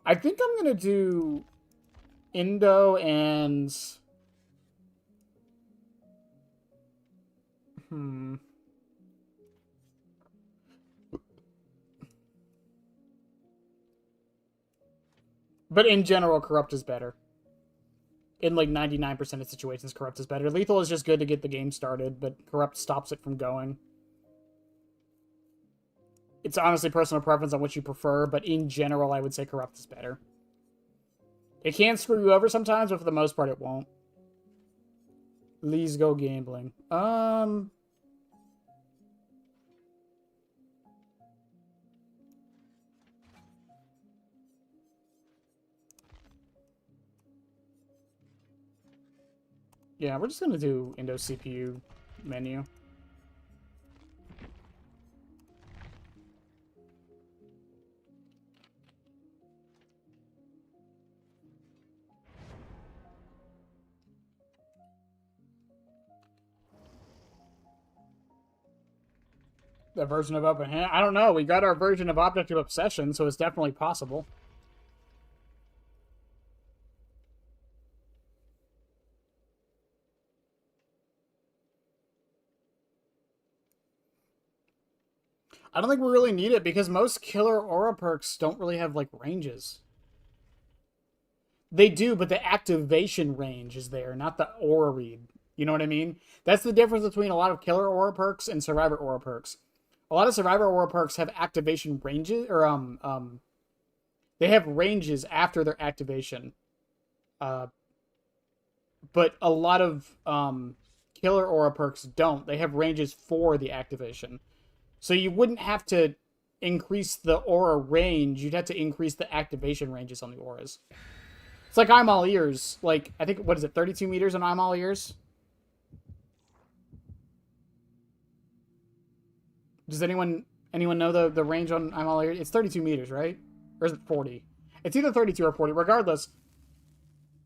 I think I'm gonna do Indo and... But in general, Corrupt is better. In like 99% of situations, Corrupt is better. Lethal is just good to get the game started, but Corrupt stops it from going. It's honestly personal preference on what you prefer, but in general, I would say Corrupt is better. It can screw you over sometimes, but for the most part, it won't. Please go gambling. Yeah, we're just gonna do Indo CPU menu. That version of Open Hand? I don't know. We got our version of Object of Obsession, so it's definitely possible. I don't think we really need it because most killer aura perks don't really have like ranges. They do, but the activation range is there, not the aura read. You know what I mean? That's the difference between a lot of killer aura perks and survivor aura perks. A lot of survivor aura perks have activation ranges, or they have ranges after their activation. But a lot of killer aura perks don't. They have ranges for the activation. So you wouldn't have to increase the aura range. You'd have to increase the activation ranges on the auras. It's like I'm all ears. Like, I think, what is it, 32 meters on I'm all ears? Does anyone know the range on I'm all ears? It's 32 meters, right? Or is it 40? It's either 32 or 40. Regardless,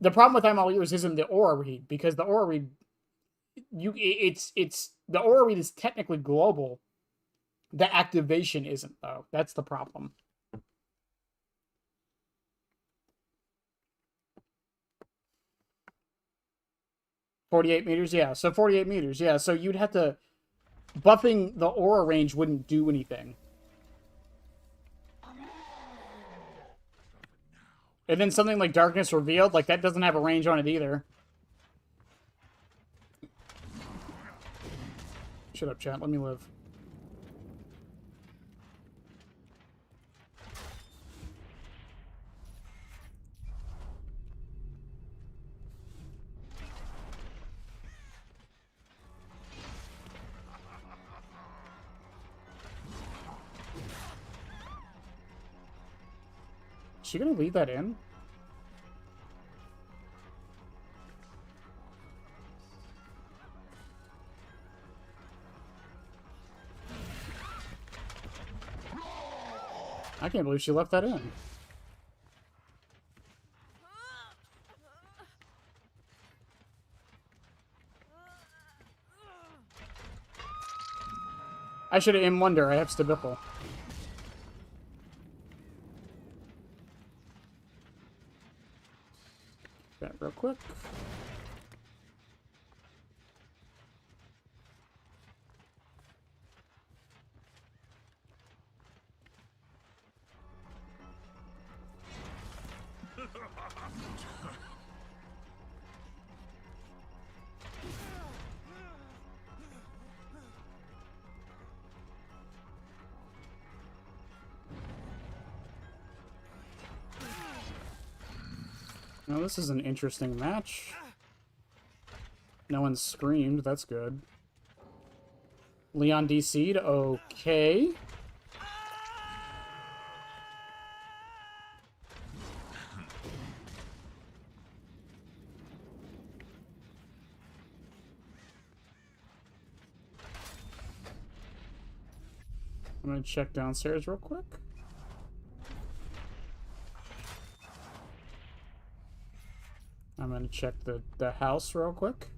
the problem with I'm all ears isn't the aura read, because the aura read, the aura read is technically global. The activation isn't, though. That's the problem. $48 meters, yeah. So 48 meters, yeah. So you'd have to... Buffing the aura range wouldn't do anything. And then something like Darkness Revealed, like, that doesn't have a range on it either. Shut up, chat. Let me live. Is she gonna leave that in? I can't believe she left that in. I should have in Wonder. I have Stabiffle. That real quick. Now this is an interesting match. No one screamed, that's good. Leon DC'd, okay. I'm gonna check downstairs real quick. I'm gonna check the house real quick.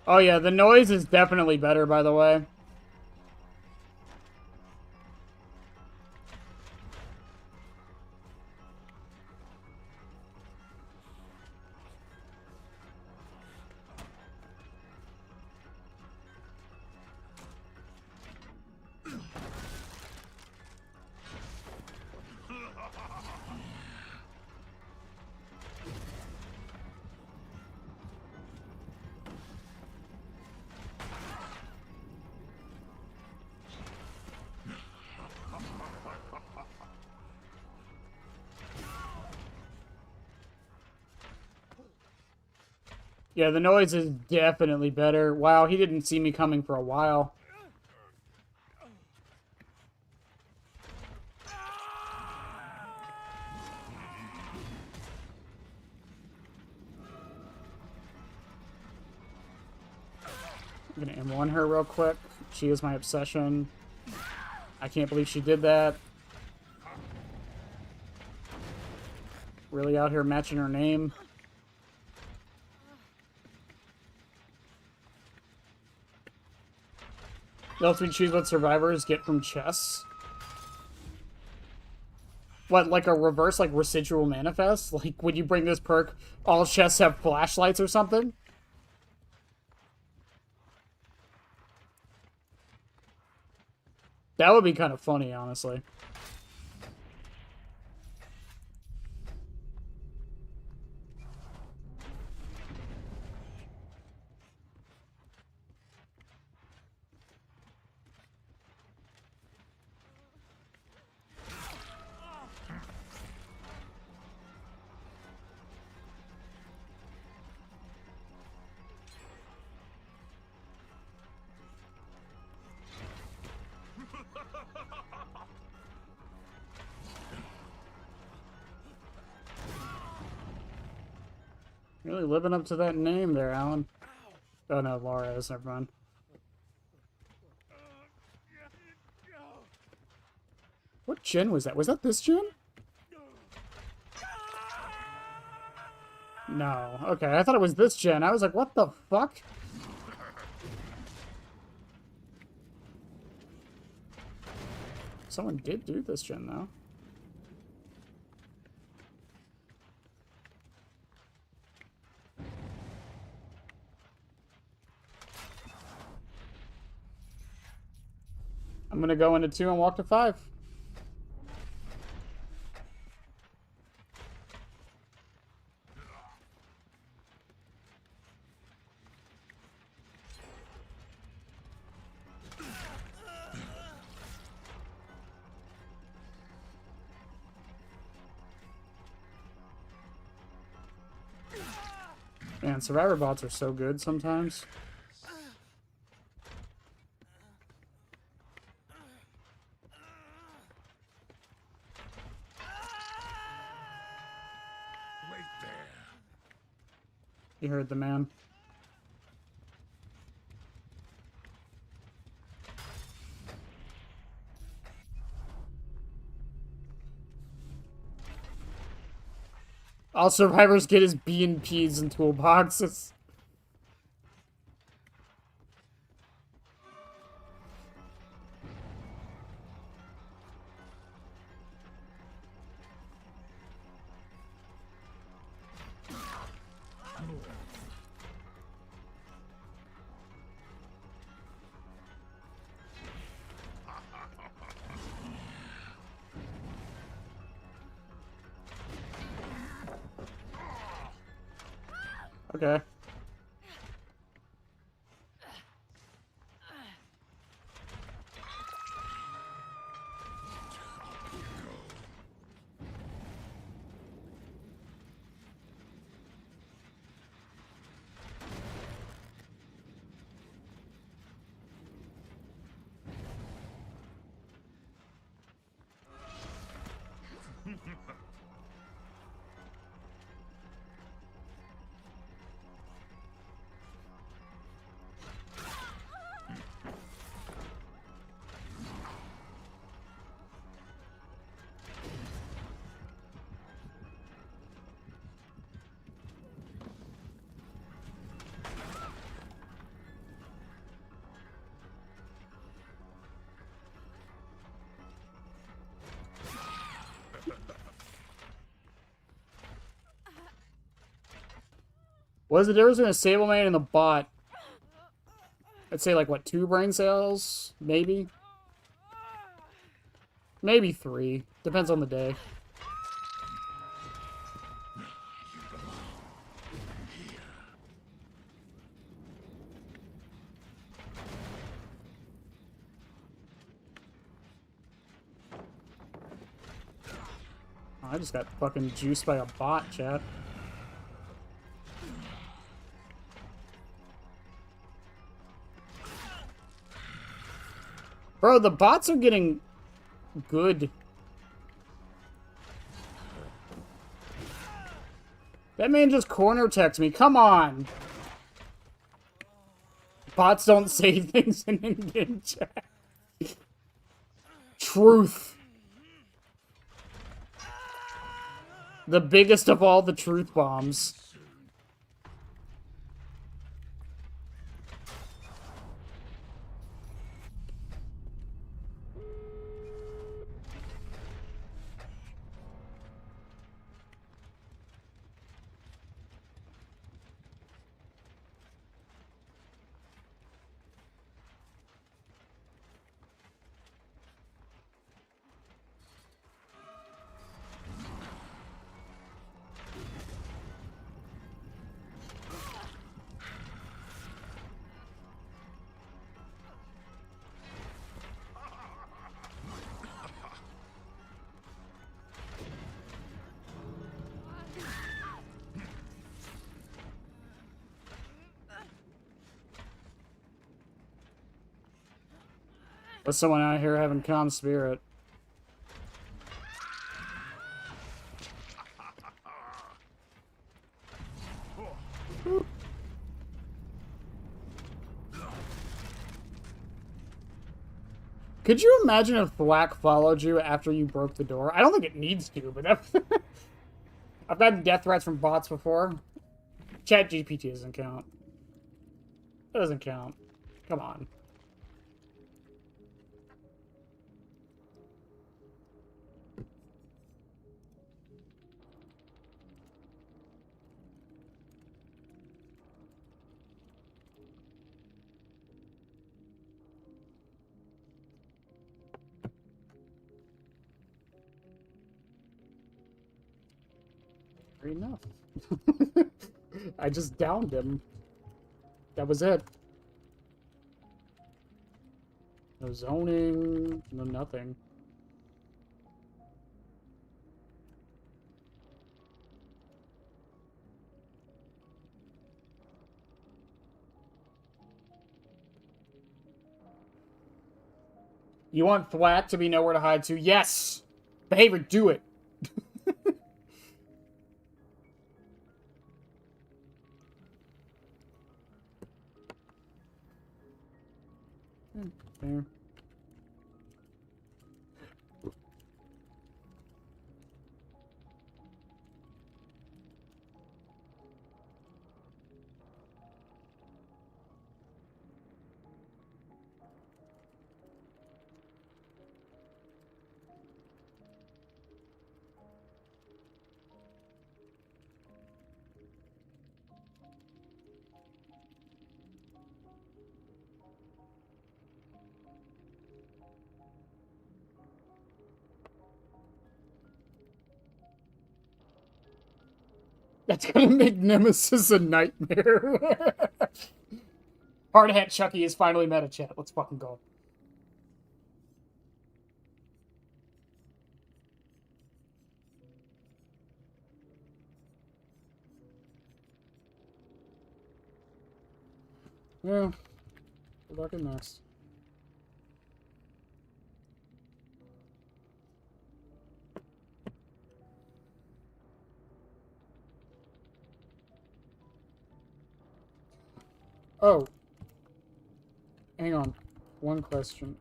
Oh yeah, the noise is definitely better, by the way. Yeah, the noise is definitely better. Wow, he didn't see me coming for a while. I'm gonna M1 her real quick. She is my obsession. I can't believe she did that. Really out here matching her name. Lets me choose what survivors get from chess. What, like a reverse, like, residual manifest? Like, when you bring this perk, all chests have flashlights or something? That would be kind of funny, honestly. Really living up to that name there, Alan. Oh no, Laura is, never mind. What gen was that? Was that this gen? No. Okay, I thought it was this gen. I was like, what the fuck? Someone did do this gen, though. I'm gonna go into 2 and walk to 5. Man, survivor bots are so good sometimes. You heard the man. All survivors get his B and P's and toolboxes. Okay. What is the difference between a stablemate and a bot? I'd say, like, what, 2 brain cells? Maybe? Maybe 3. Depends on the day. Oh, I just got fucking juiced by a bot, chat. Bro, the bots are getting good. That man just corner text me. Come on. Bots don't say things in in-game chat. Truth. The biggest of all the truth bombs. There's someone out here having calm spirit. Could you imagine if Thwack followed you after you broke the door? I don't think it needs to, but I've gotten death threats from bots before. Chat GPT doesn't count. It doesn't count. Come on. Fair enough. I just downed him. That was it. No zoning, no nothing. You want Thwack to be nowhere to hide to? Yes! Behavior, do it! There. That's gonna make Nemesis a nightmare. Hard hat Chucky has finally met a chat. Let's fucking go. Yeah. Good luck in next. Oh. Hang on. One question.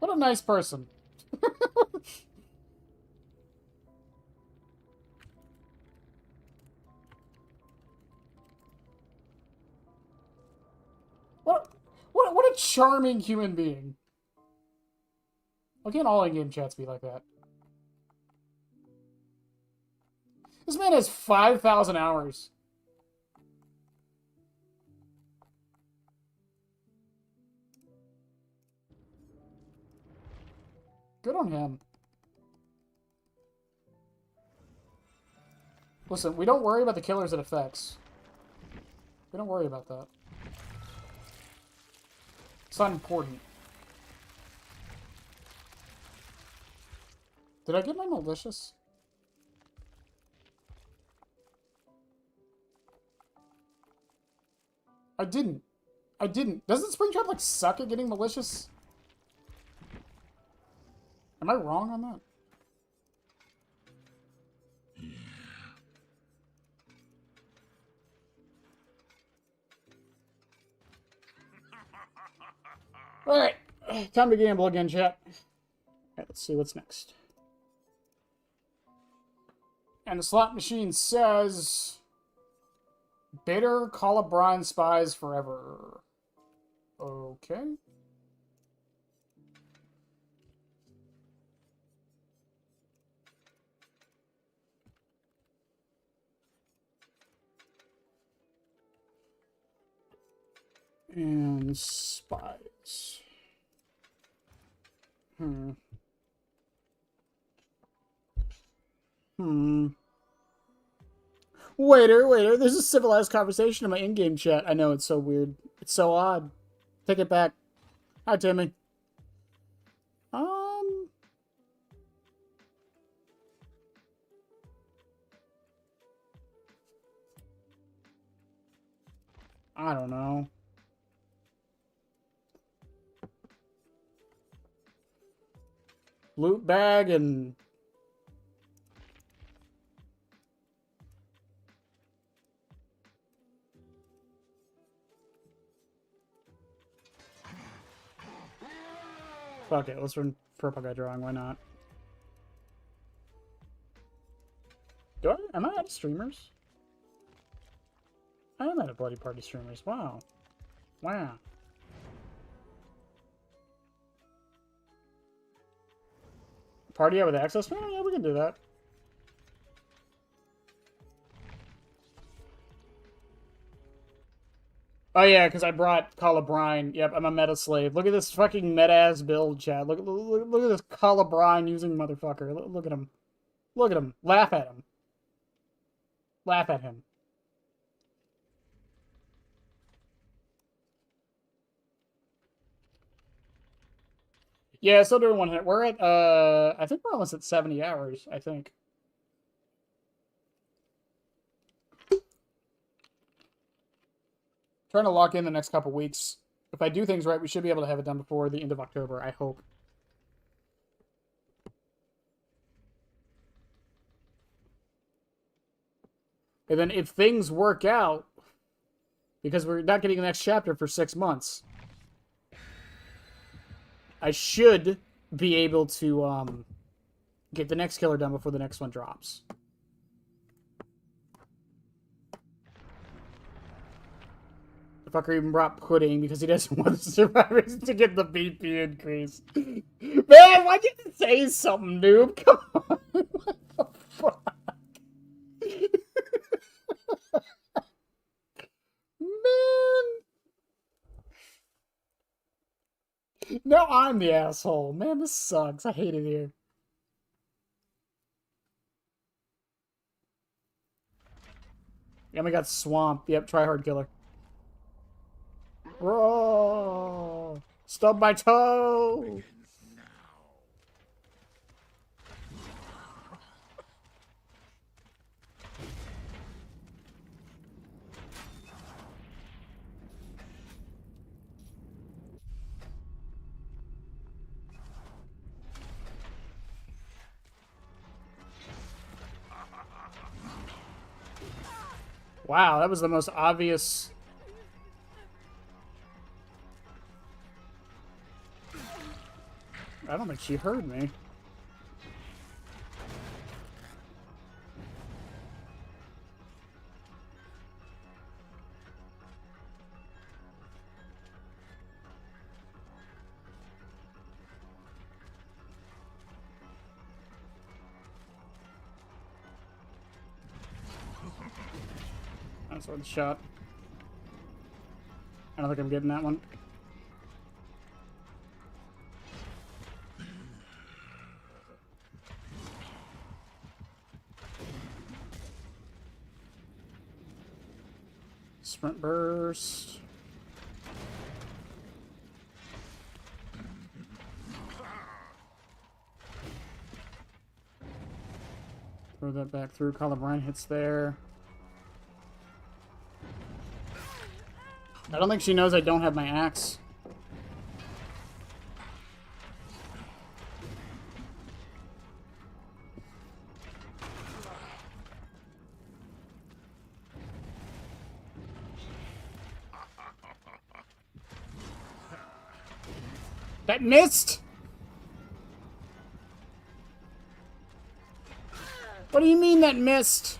What a nice person. What a charming human being. Why can't all in-game chats be like that? This man has 5,000 hours. Good on him. Listen, we don't worry about the killers it affects. We don't worry about that. It's not important. Did I get my malicious? I didn't. I didn't. Doesn't Springtrap, like, suck at getting malicious? Am I wrong on that? Alright. Time to gamble again, chat. Alright, let's see what's next. And the slot machine says... Bitter Colubrine Spies Forever. Okay. And spies. Waiter, there's a civilized conversation in my in-game chat. I know, it's so weird. It's so odd. Take it back. Hi, Timmy. I don't know. Loot bag and... Fuck it, let's run purple guy drawing, why not? Am I out of streamers? I am out of Bloody Party streamers, wow. Wow. Party out with access? Oh, yeah, we can do that. Oh yeah, because I brought Colubrine. Yep, I'm a meta slave. Look at this fucking meta-ass build, Chad. Look at this Colubrine using motherfucker. Look at him. Look at him. Laugh at him. Laugh at him. Yeah, still doing 100. We're at, I think we're almost at 70 hours, I think. Trying to lock in the next couple weeks. If I do things right, we should be able to have it done before the end of October, I hope. And then if things work out, because we're not getting the next chapter for 6 months, I should be able to get the next killer done before the next one drops. The fucker even brought pudding because he doesn't want the survivors to get the BP increase. Man, why'd you say something, noob? Come on. What the fuck? Man. Now I'm the asshole. Man, this sucks. I hate it here. And we got Swamp. Yep, try hard killer. Bro, stub my toe. Wow, that was the most obvious. I don't think she heard me. That's worth a shot. I don't think I'm getting that one. Sprint burst. Throw that back through. Colubrine hits there. I don't think she knows I don't have my axe. That missed! What do you mean that missed?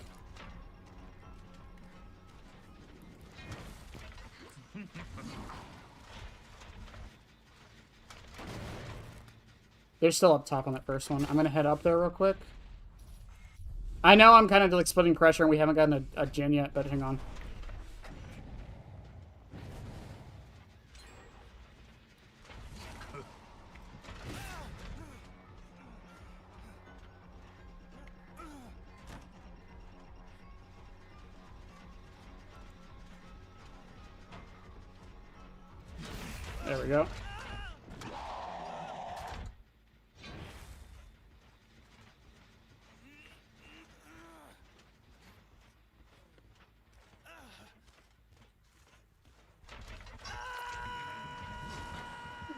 They're still up top on that first one. I'm gonna head up there real quick. I know I'm kind of like splitting pressure and we haven't gotten a gen yet, but hang on. There we go.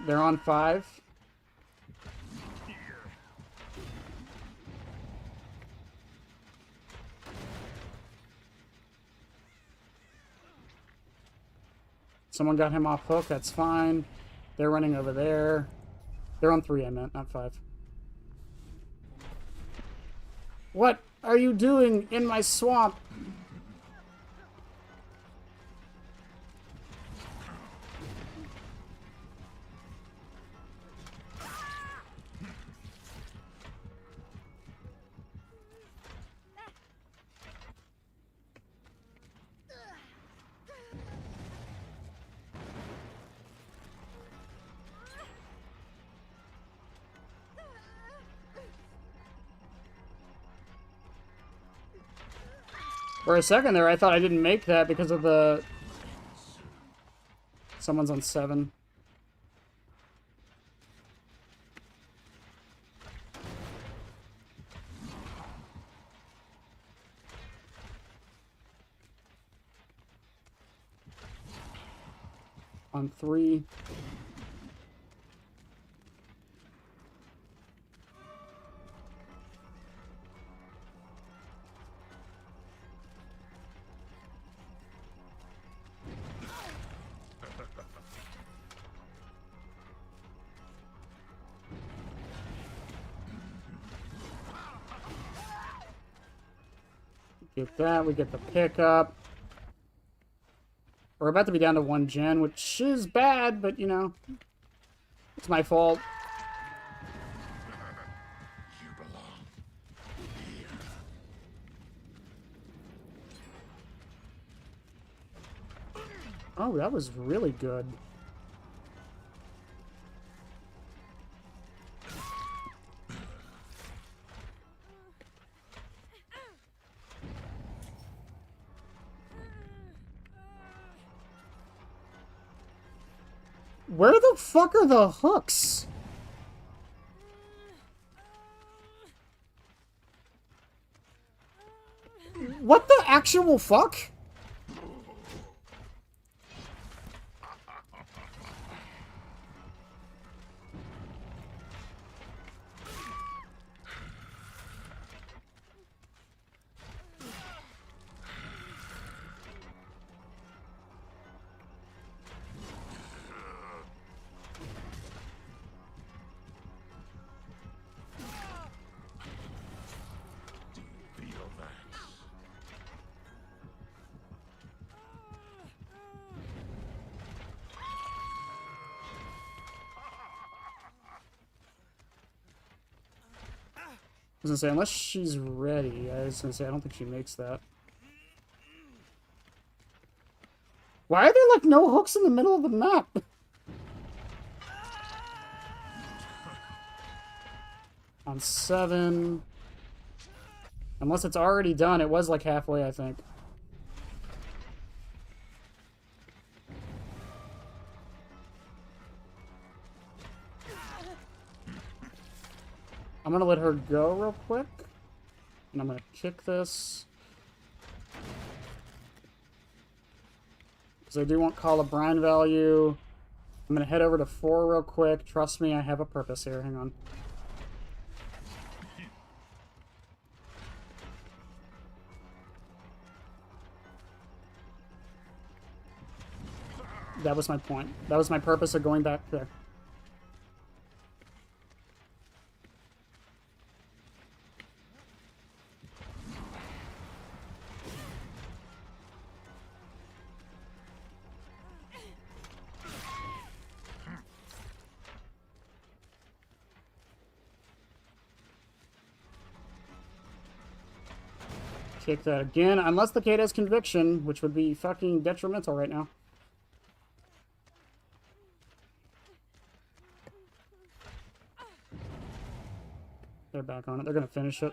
They're on 5. Someone got him off hook, that's fine. They're running over there. They're on 3, I meant, not 5. What are you doing in my swamp? For a second there, I thought I didn't make that because of the... Someone's on 7. On 3. Get that, we get the pickup. We're about to be down to 1 gen, which is bad, but you know, it's my fault. You belong here. Oh, that was really good. Where the fuck are the hooks? What the actual fuck? I was gonna say, unless she's ready, I was gonna say, I don't think she makes that. Why are there, like, no hooks in the middle of the map? On 7. Unless it's already done. It was, like, halfway, I think. I'm gonna let her go real quick. And I'm gonna kick this. Because I do want Call of Brine value. I'm gonna head over to 4 real quick. Trust me, I have a purpose here. Hang on. That was my point. That was my purpose of going back there. Kick that again, unless the kid has conviction, which would be fucking detrimental right now. They're back on it. They're gonna finish it.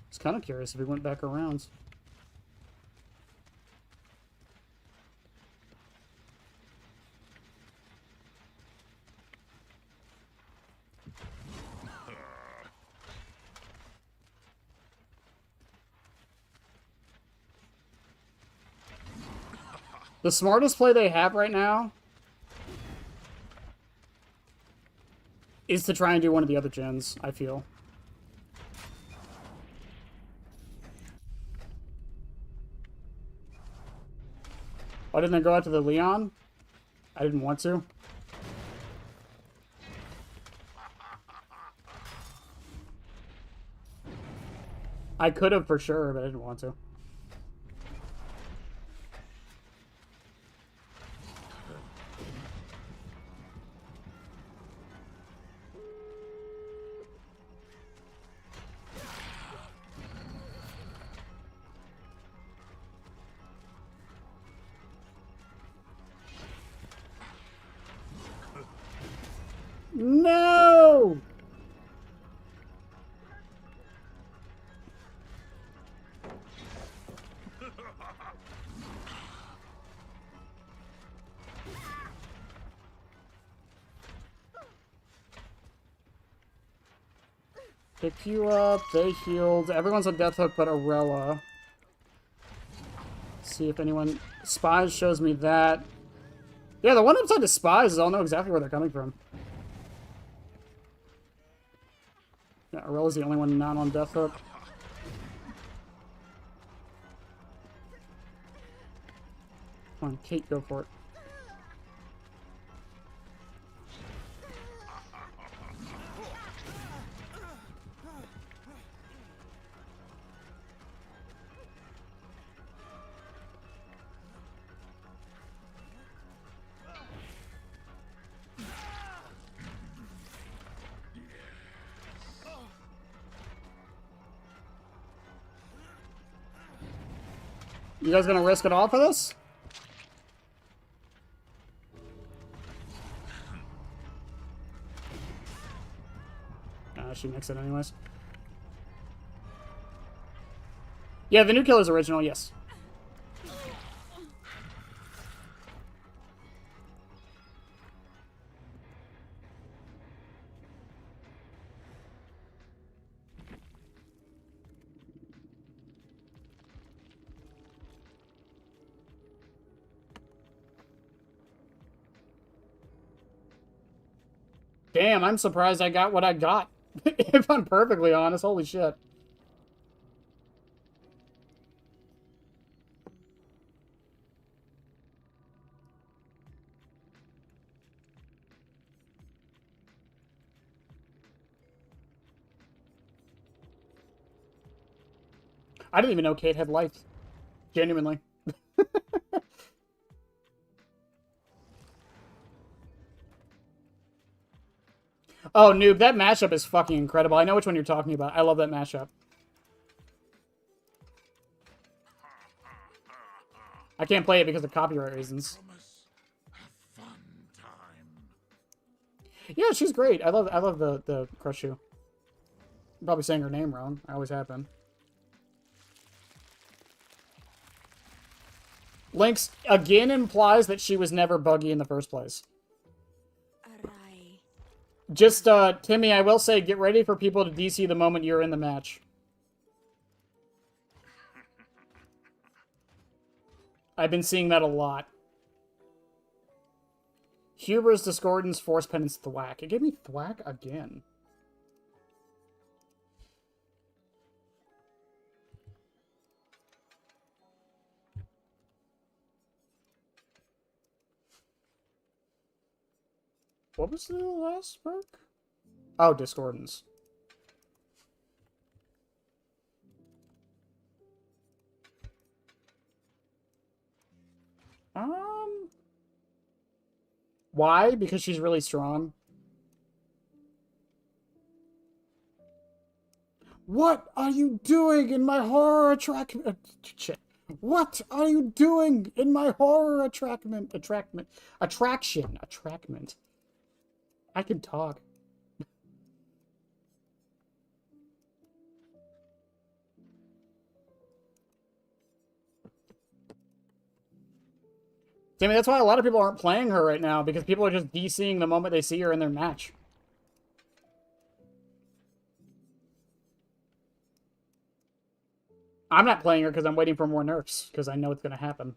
I was kind of curious if we went back around. The smartest play they have right now is to try and do one of the other gens, I feel. Why didn't I go out to the Leon? I didn't want to. I could have for sure, but I didn't want to. No! Pick you up. They healed. Everyone's on death hook but Arella. See if anyone... Spies shows me that. Yeah, the one upside to Spies is I'll know exactly where they're coming from. Yeah, Arella's the only one not on death hook. Come on, Kate, go for it. You guys gonna risk it all for this? She makes it anyways. Yeah, the new killer's original, yes. Damn, I'm surprised I got what I got. If I'm perfectly honest, holy shit. I didn't even know Kate had life. Genuinely. Oh, noob, that mashup is fucking incredible. I know which one you're talking about. I love that mashup. I can't play it because of copyright reasons. Promise a fun time. Yeah, she's great. I love the Crush Shoe. I'm probably saying her name wrong. I always have been. Lynx again implies that she was never buggy in the first place. Aray. Just, Timmy, I will say, get ready for people to DC the moment you're in the match. I've been seeing that a lot. Hubris Discordance Force Penance Thwack. It gave me Thwack again. What was the last perk? Oh, Discordance. Why? Because she's really strong. What are you doing in my horror attraction? What are you doing in my horror attraction? I can talk. Timmy, that's why a lot of people aren't playing her right now, because people are just DCing the moment they see her in their match. I'm not playing her because I'm waiting for more nerfs, because I know it's going to happen.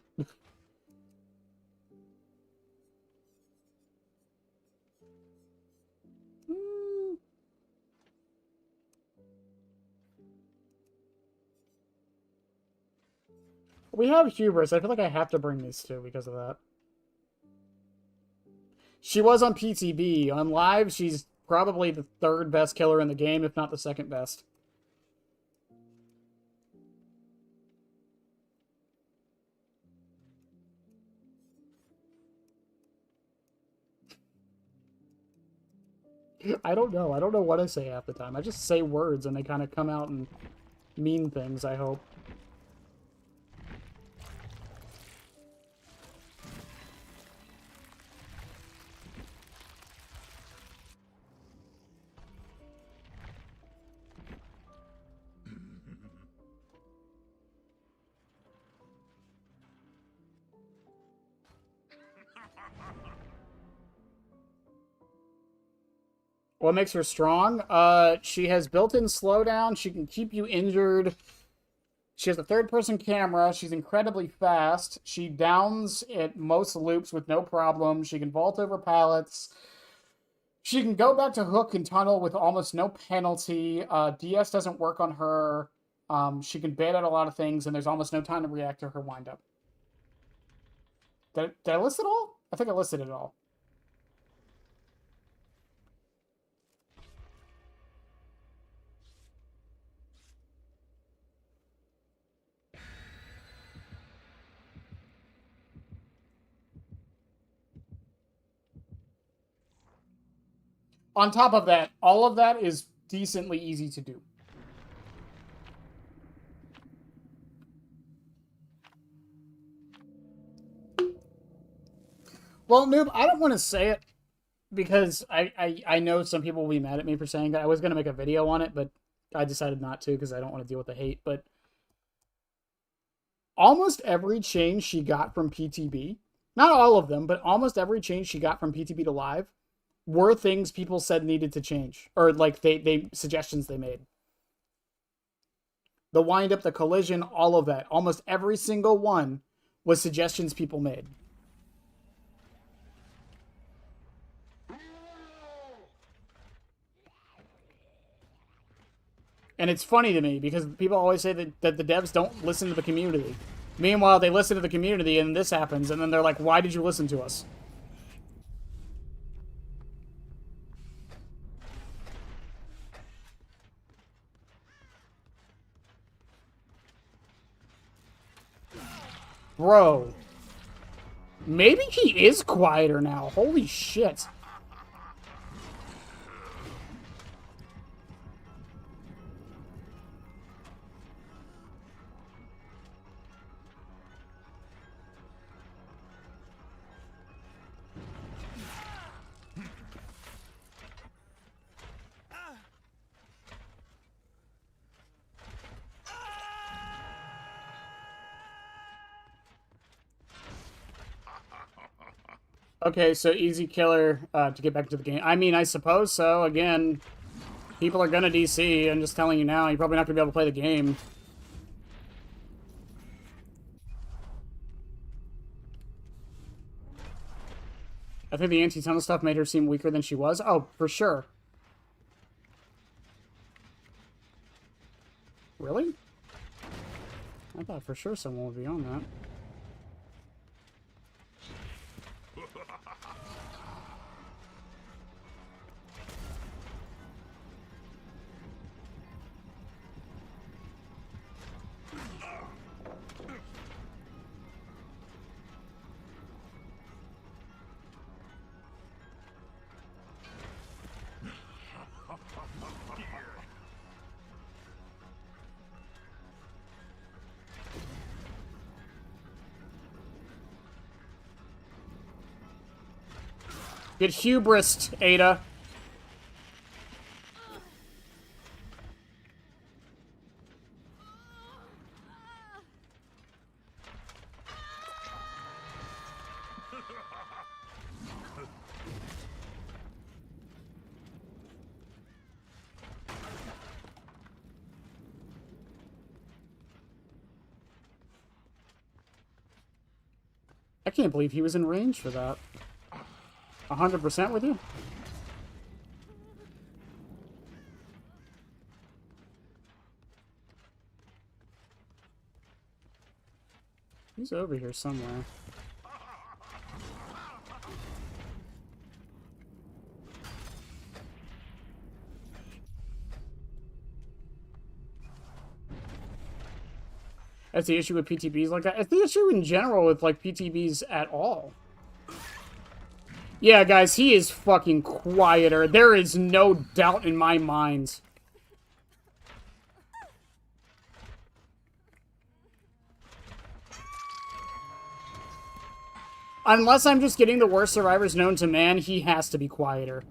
We have Hubris. I feel like I have to bring these two because of that. She was on PTB. On live, she's probably the third best killer in the game, if not the second best. I don't know. I don't know what I say half the time. I just say words and they kind of come out and mean things, I hope. What makes her strong? She has built-in slowdown. She can keep you injured. She has a third-person camera. She's incredibly fast. She downs at most loops with no problem. She can vault over pallets. She can go back to hook and tunnel with almost no penalty. DS doesn't work on her. She can bait out a lot of things, and there's almost no time to react to her windup. Did I list it all? I think I listed it all. On top of that, all of that is decently easy to do. Well, Noob, I don't want to say it because I know some people will be mad at me for saying that. I was going to make a video on it, but I decided not to because I don't want to deal with the hate. But almost every change she got from PTB, not all of them, but almost every change she got from PTB to live were things people said needed to change, or like they suggestions they made. The wind up, the collision, all of that, almost every single one was suggestions people made. And it's funny to me because people always say that the devs don't listen to the community. Meanwhile, they listen to the community and this happens, and then they're like, why did you listen to us? Bro. Maybe he is quieter now. Holy shit. Okay, so easy killer to get back into the game. I mean, I suppose so. Again, people are gonna DC. I'm just telling you now. You're probably not gonna be able to play the game. I think the anti-tunnel stuff made her seem weaker than she was. Oh, for sure. Really? I thought for sure someone would be on that. Get hubris, Ada. I can't believe he was in range for that. 100% with you? He's over here somewhere. That's the issue with PTBs like that. It's the issue in general with, like, PTBs at all. Yeah, guys, he is fucking quieter. There is no doubt in my mind. Unless I'm just getting the worst survivors known to man, he has to be quieter.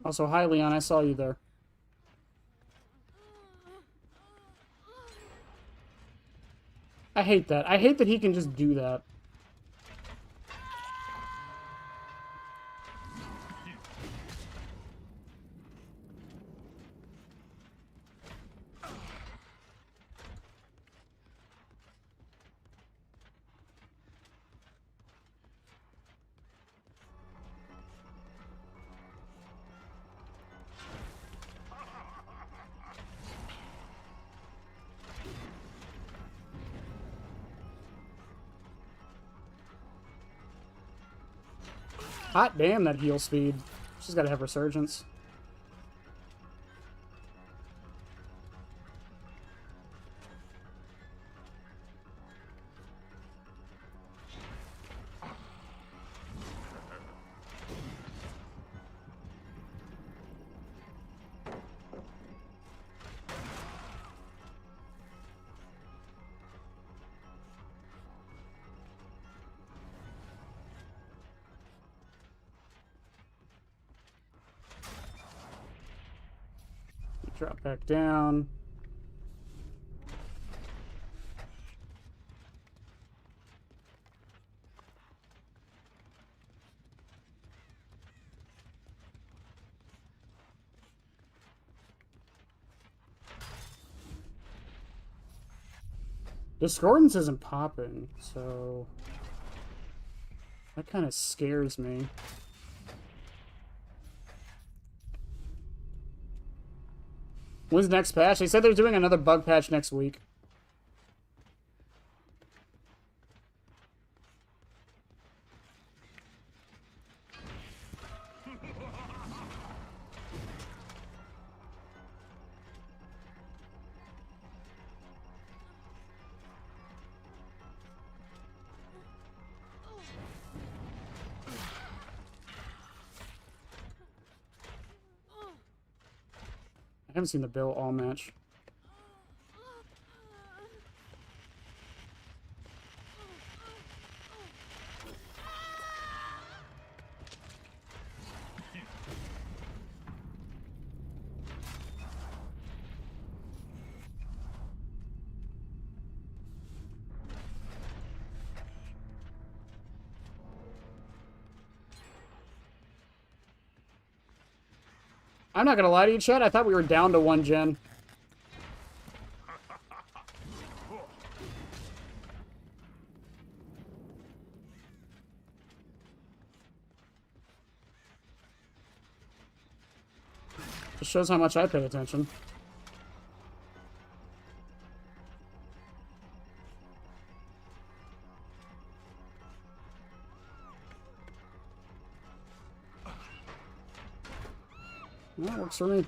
Also, hi, Leon. I saw you there. I hate that. I hate that he can just do that. Hot damn, that heal speed. She's gotta have resurgence. Drop back down. Discordance isn't popping, so that kind of scares me. When's the next patch? They said they're doing another bug patch next week. I haven't seen the Bill all match. I'm not gonna lie to you, Chad. I thought we were down to 1 gen. Just shows how much I pay attention. That works for me.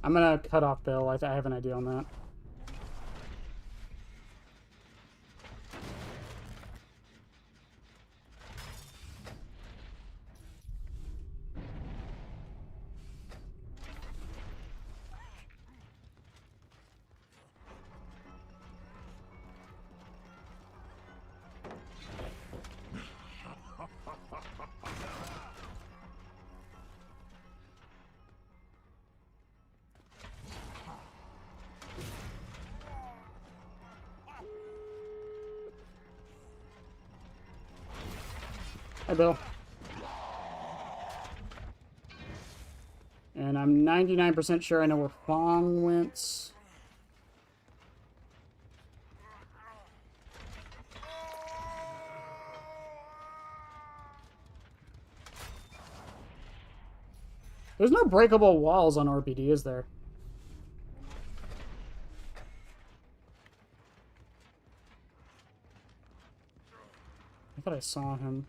I'm gonna cut off Bill. I have an idea on that. Hi, Bill. And I'm 99% sure I know where Fong went. There's no breakable walls on RPD, is there? I thought I saw him.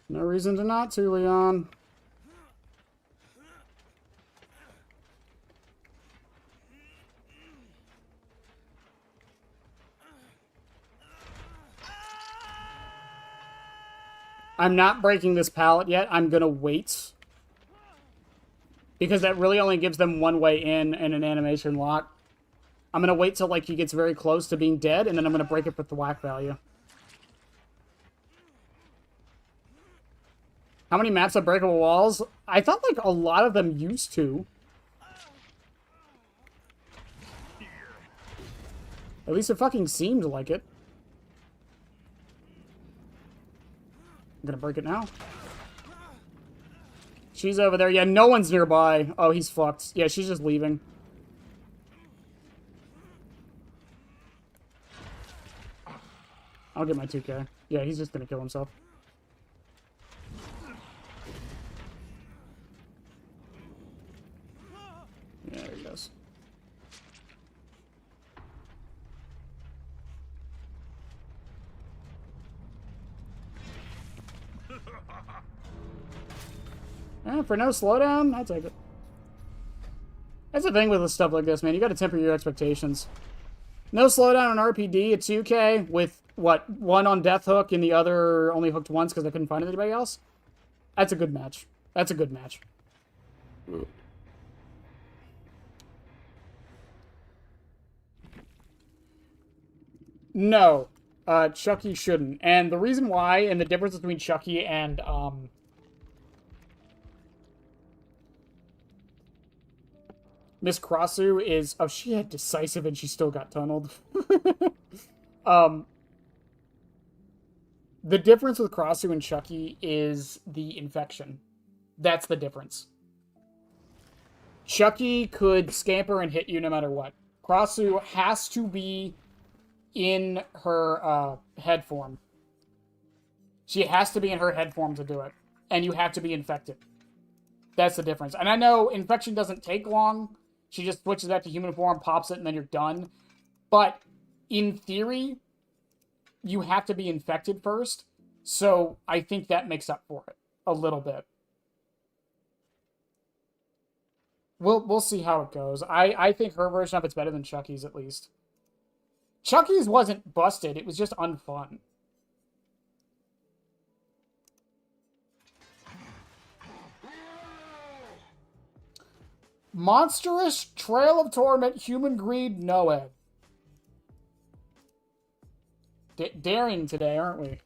No reason to not to, Leon. I'm not breaking this pallet yet. I'm gonna wait. Because that really only gives them one way in and an animation lock. I'm gonna wait till, like, he gets very close to being dead, and then I'm gonna break it with the whack value. How many maps have breakable walls? I thought, like, a lot of them used to. At least it fucking seemed like it. I'm gonna break it now. She's over there. Yeah, no one's nearby. Oh, he's fucked. Yeah, she's just leaving. I'll get my 2K. Yeah, he's just gonna kill himself. Yeah, there he goes. For no slowdown, I'll take it. That's the thing with stuff like this, man. You gotta temper your expectations. No slowdown on RPD at 2K with, what, one on Death Hook and the other only hooked once because I couldn't find anybody else? That's a good match. That's a good match. No. Chucky shouldn't. And the reason why, and the difference between Chucky and, Miss Krasue is... Oh, she had Decisive and she still got tunneled. The difference with Krasue and Chucky is the infection. That's the difference. Chucky could scamper and hit you no matter what. Krasue has to be in her head form. She has to be in her head form to do it. And you have to be infected. That's the difference. And I know infection doesn't take long. She just switches that to human form, pops it, and then you're done. But in theory, you have to be infected first. So I think that makes up for it a little bit. We'll see how it goes. I think her version of it's better than Chucky's, at least. Chucky's wasn't busted. It was just unfun. Monstrous Trail of Torment, Human Greed, Noed. Daring today, aren't we?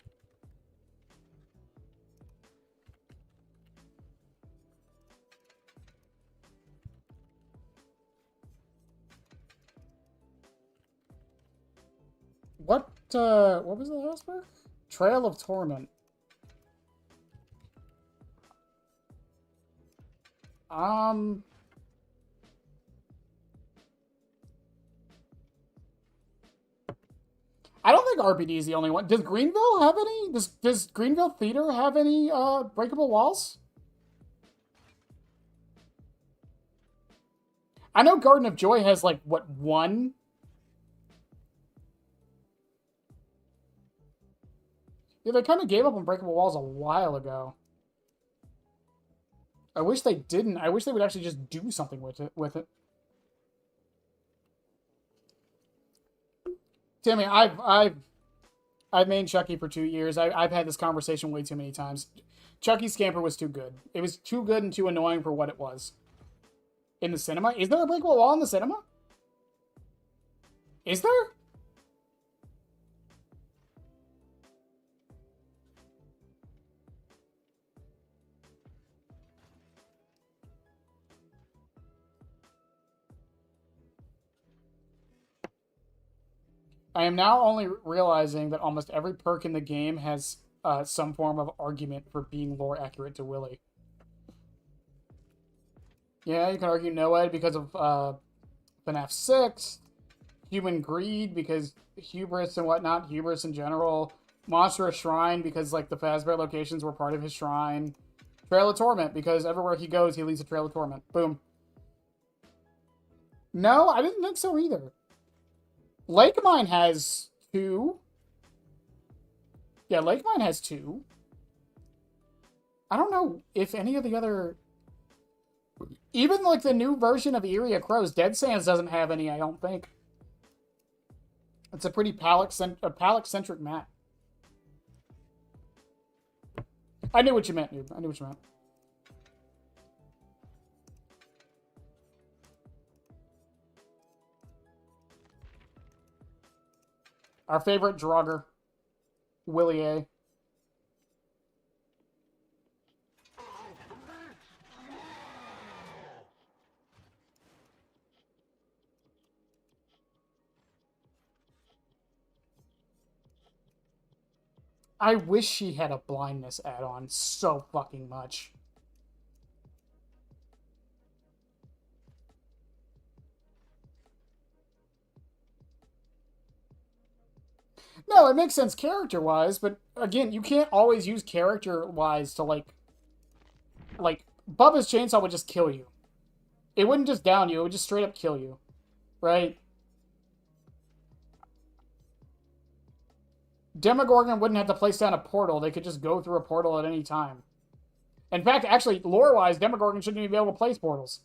What was the last word? Trail of Torment. I don't think RPD is the only one. Does Greenville have any? Does Greenville Theater have any breakable walls? I know Garden of Joy has, like, what, one? Yeah, they kind of gave up on breakable walls a while ago. I wish they didn't. I wish they would actually just do something with it. Timmy, I've mained Chucky for 2 years. I've had this conversation way too many times. Chucky's Scamper was too good. It was too good and too annoying for what it was. In the cinema? Is there a breakable wall in the cinema? Is there? I am now only realizing that almost every perk in the game has some form of argument for being lore accurate to Willy. Yeah, you can argue Noed because of FNAF 6, Human Greed because hubris and whatnot, hubris in general, Monstrous Shrine because, like, the Fazbear locations were part of his shrine, Trail of Torment because everywhere he goes, he leaves a Trail of Torment. Boom. No, I didn't think so either. Lake Mine has 2. Yeah, Lake Mine has 2. I don't know if any of the other... Even, like, the new version of Area Crows, Dead Sands doesn't have any, I don't think. It's a pretty palette-centric map. I knew what you meant, dude. I knew what you meant. Our favorite Draugr, Willie A. I wish she had a blindness add-on so fucking much. No, it makes sense character-wise, but again, you can't always use character-wise to, like, Bubba's Chainsaw would just kill you. It wouldn't just down you, it would just straight up kill you. Right? Demogorgon wouldn't have to place down a portal, they could just go through a portal at any time. In fact, actually, lore-wise, Demogorgon shouldn't even be able to place portals.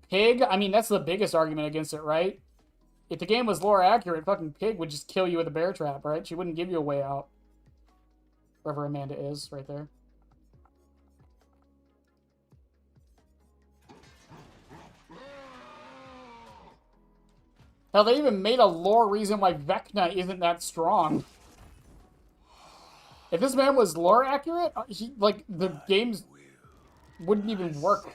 Pig, I mean, that's the biggest argument against it, right? If the game was lore accurate, fucking Pig would just kill you with a bear trap, right? She wouldn't give you a way out. Wherever Amanda is, right there. Hell, they even made a lore reason why Vecna isn't that strong. If this man was lore accurate, he, like, the games wouldn't even work.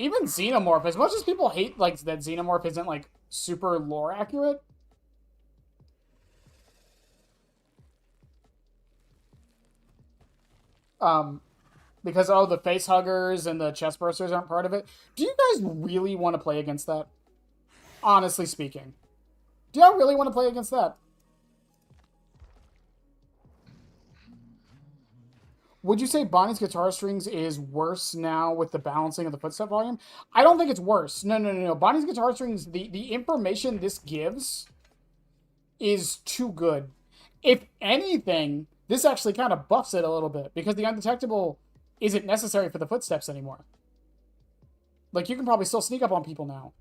Even Xenomorph, as much as people hate, like, that Xenomorph isn't, like, super lore accurate. Because, oh, the face huggers and the chest bursters aren't part of it. Do you guys really want to play against that? Honestly speaking. Do y'all really want to play against that? Would you say Bonnie's guitar strings is worse now with the balancing of the footstep volume? I don't think it's worse. No. Bonnie's guitar strings, the information this gives is too good. If anything, this actually kind of buffs it a little bit because the undetectable isn't necessary for the footsteps anymore. Like, you can probably still sneak up on people now.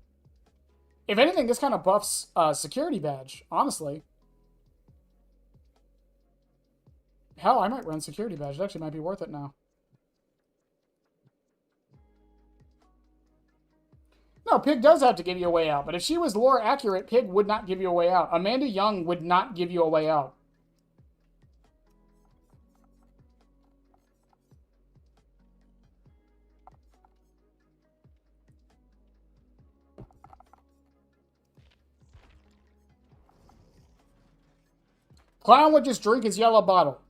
If anything, this kind of buffs security badge, honestly. Hell, I might run security badge. It actually might be worth it now. No, Pig does have to give you a way out, but if she was lore accurate, Pig would not give you a way out. Amanda Young would not give you a way out. Clown would just drink his yellow bottle.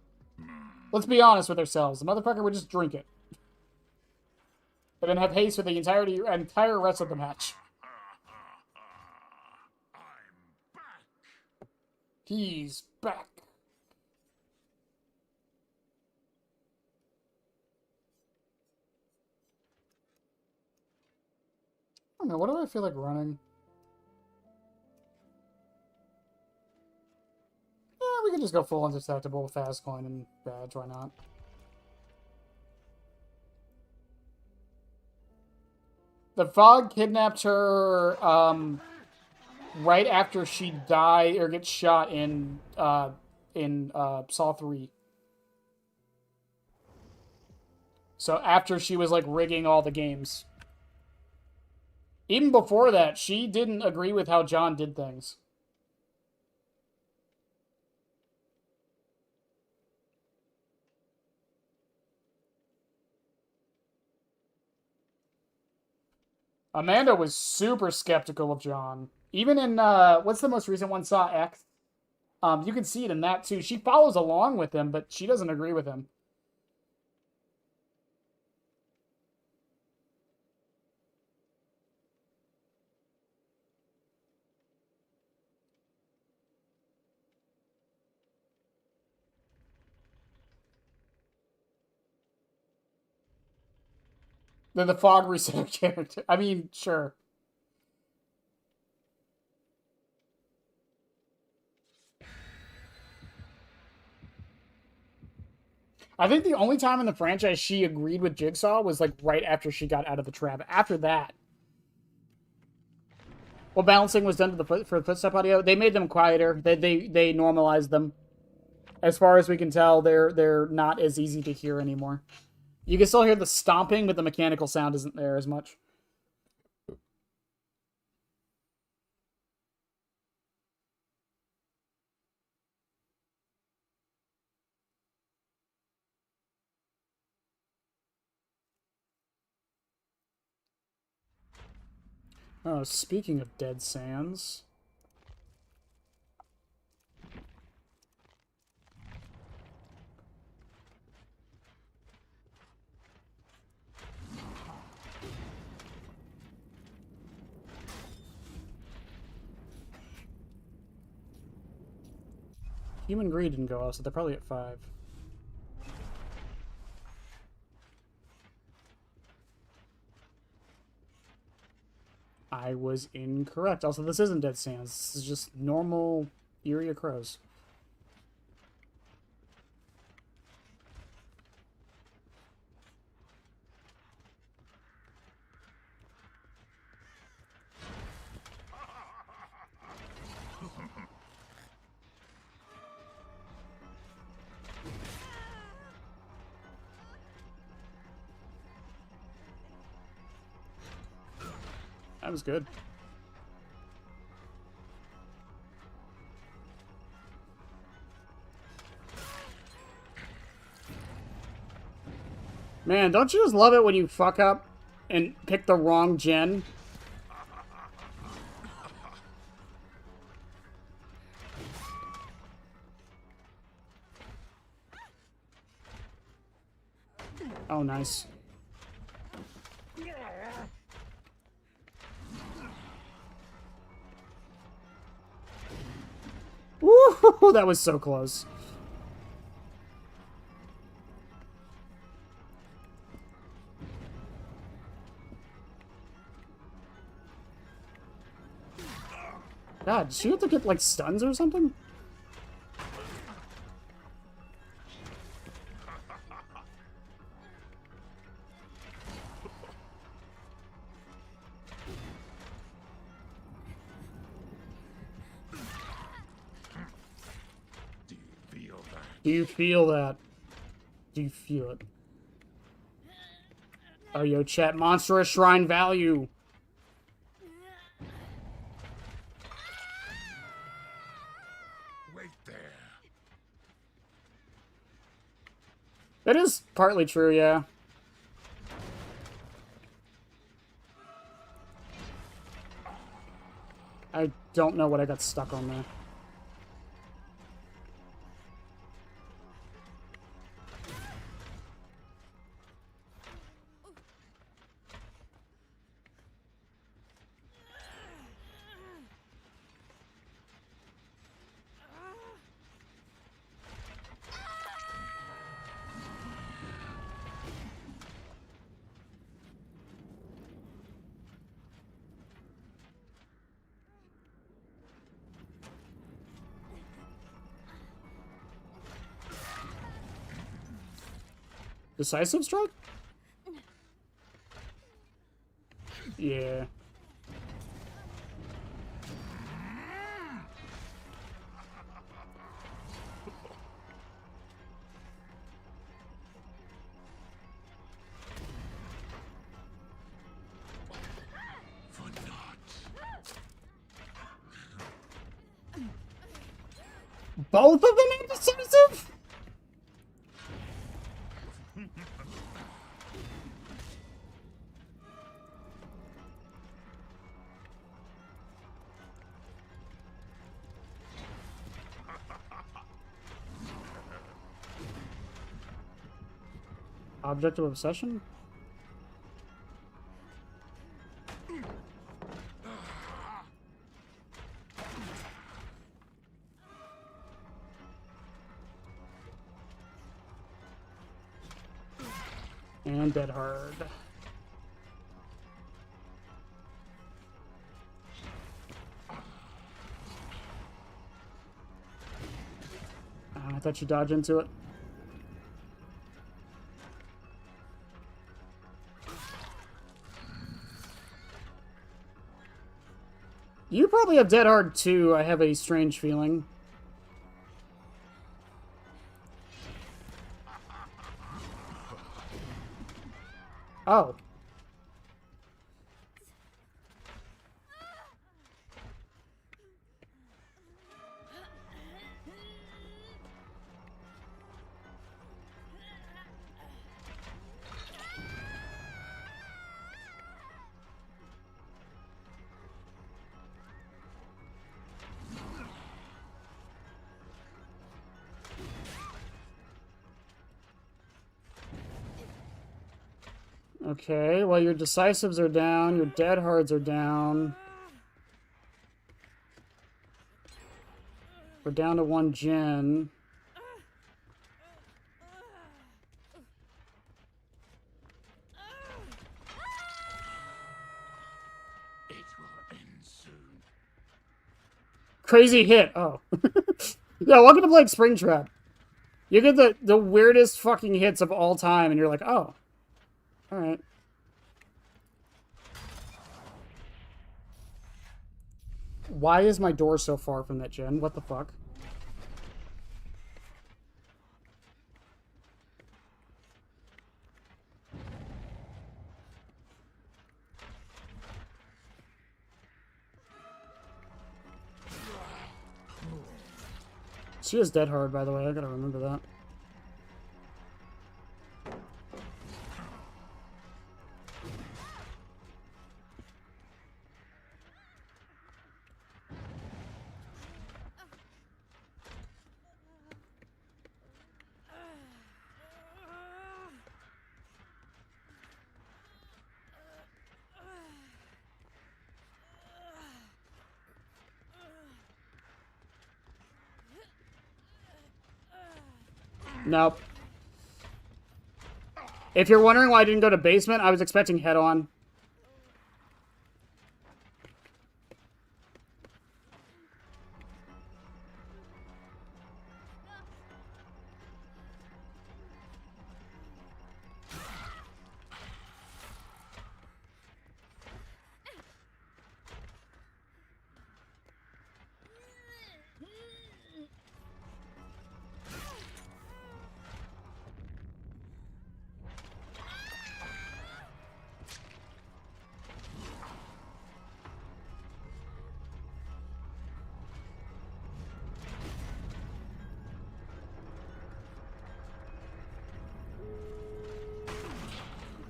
Let's be honest with ourselves. The motherfucker would just drink it. And then have haste for the entire rest of the match. He's back. I don't know, what do I feel like running? We can just go full undetectable, fast coin, and badge, why not? The Fog kidnapped her right after she died or gets shot in Saw 3. So after she was like rigging all the games. Even before that, she didn't agree with how John did things. Amanda was super skeptical of John. Even in, what's the most recent one? Saw X? You can see it in that, too. She follows along with him, but she doesn't agree with him. Then the Fog reset character. I mean, sure. I think the only time in the franchise she agreed with Jigsaw was like right after she got out of the trap. After that, well, balancing was done to for the footstep audio. They made them quieter. They normalized them. As far as we can tell, they're not as easy to hear anymore. You can still hear the stomping, but the mechanical sound isn't there as much. Oh, speaking of Dead Sands. Human Greed didn't go out, so they're probably at 5. I was incorrect. Also, this isn't Dead Sands. This is just normal area crows. That was good. Man, don't you just love it when you fuck up and pick the wrong gen? Oh, nice. Woo! That was so close. God, did she have to get, like, stuns or something? Do you feel that? Do you feel that? Do you feel it? Oh, yo, chat. Monstrous Shrine value. Wait there. That is partly true, yeah. I don't know what I got stuck on there. Decisive strike? Yeah. For naught. Both of them indecisive? Object of obsession? And dead hard. I thought you dodged into it. You probably have dead hard too, I have a strange feeling. Oh. Okay, well your decisives are down, your dead hards are down. We're down to one gen. It will Crazy hit. Oh. Yeah, welcome to playing Springtrap. You get the weirdest fucking hits of all time, and you're like, oh. Alright. Why is my door so far from that gen? What the fuck? She is dead hard, by the way. I gotta remember that. Nope. If you're wondering why I didn't go to basement, I was expecting head on.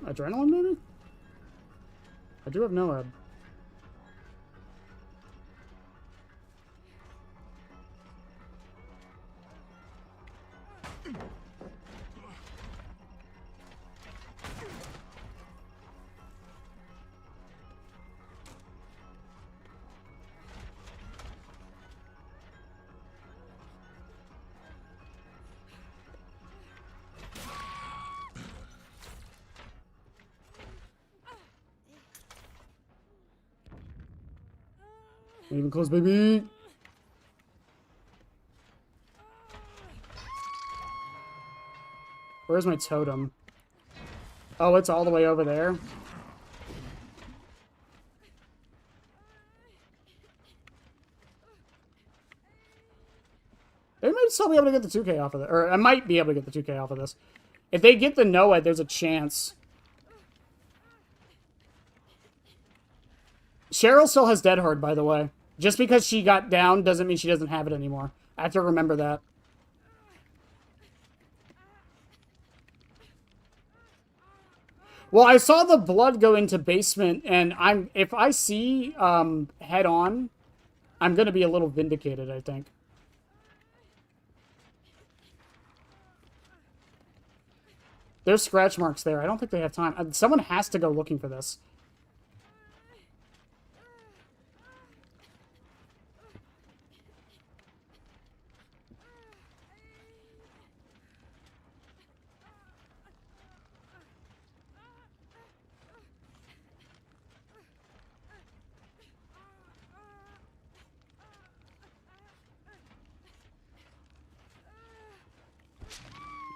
Adrenaline, maybe? I do have no ebb. Even close, baby. Where's my totem? Oh, it's all the way over there. They might still be able to get the 2K off of it. Or I might be able to get the 2K off of this. If they get the Noah, there's a chance. Cheryl still has Dead Hard, by the way. Just because she got down doesn't mean she doesn't have it anymore. I have to remember that. Well, I saw the blood go into basement, and if I see head on, I'm gonna be a little vindicated, I think. There's scratch marks there. I don't think they have time. Someone has to go looking for this.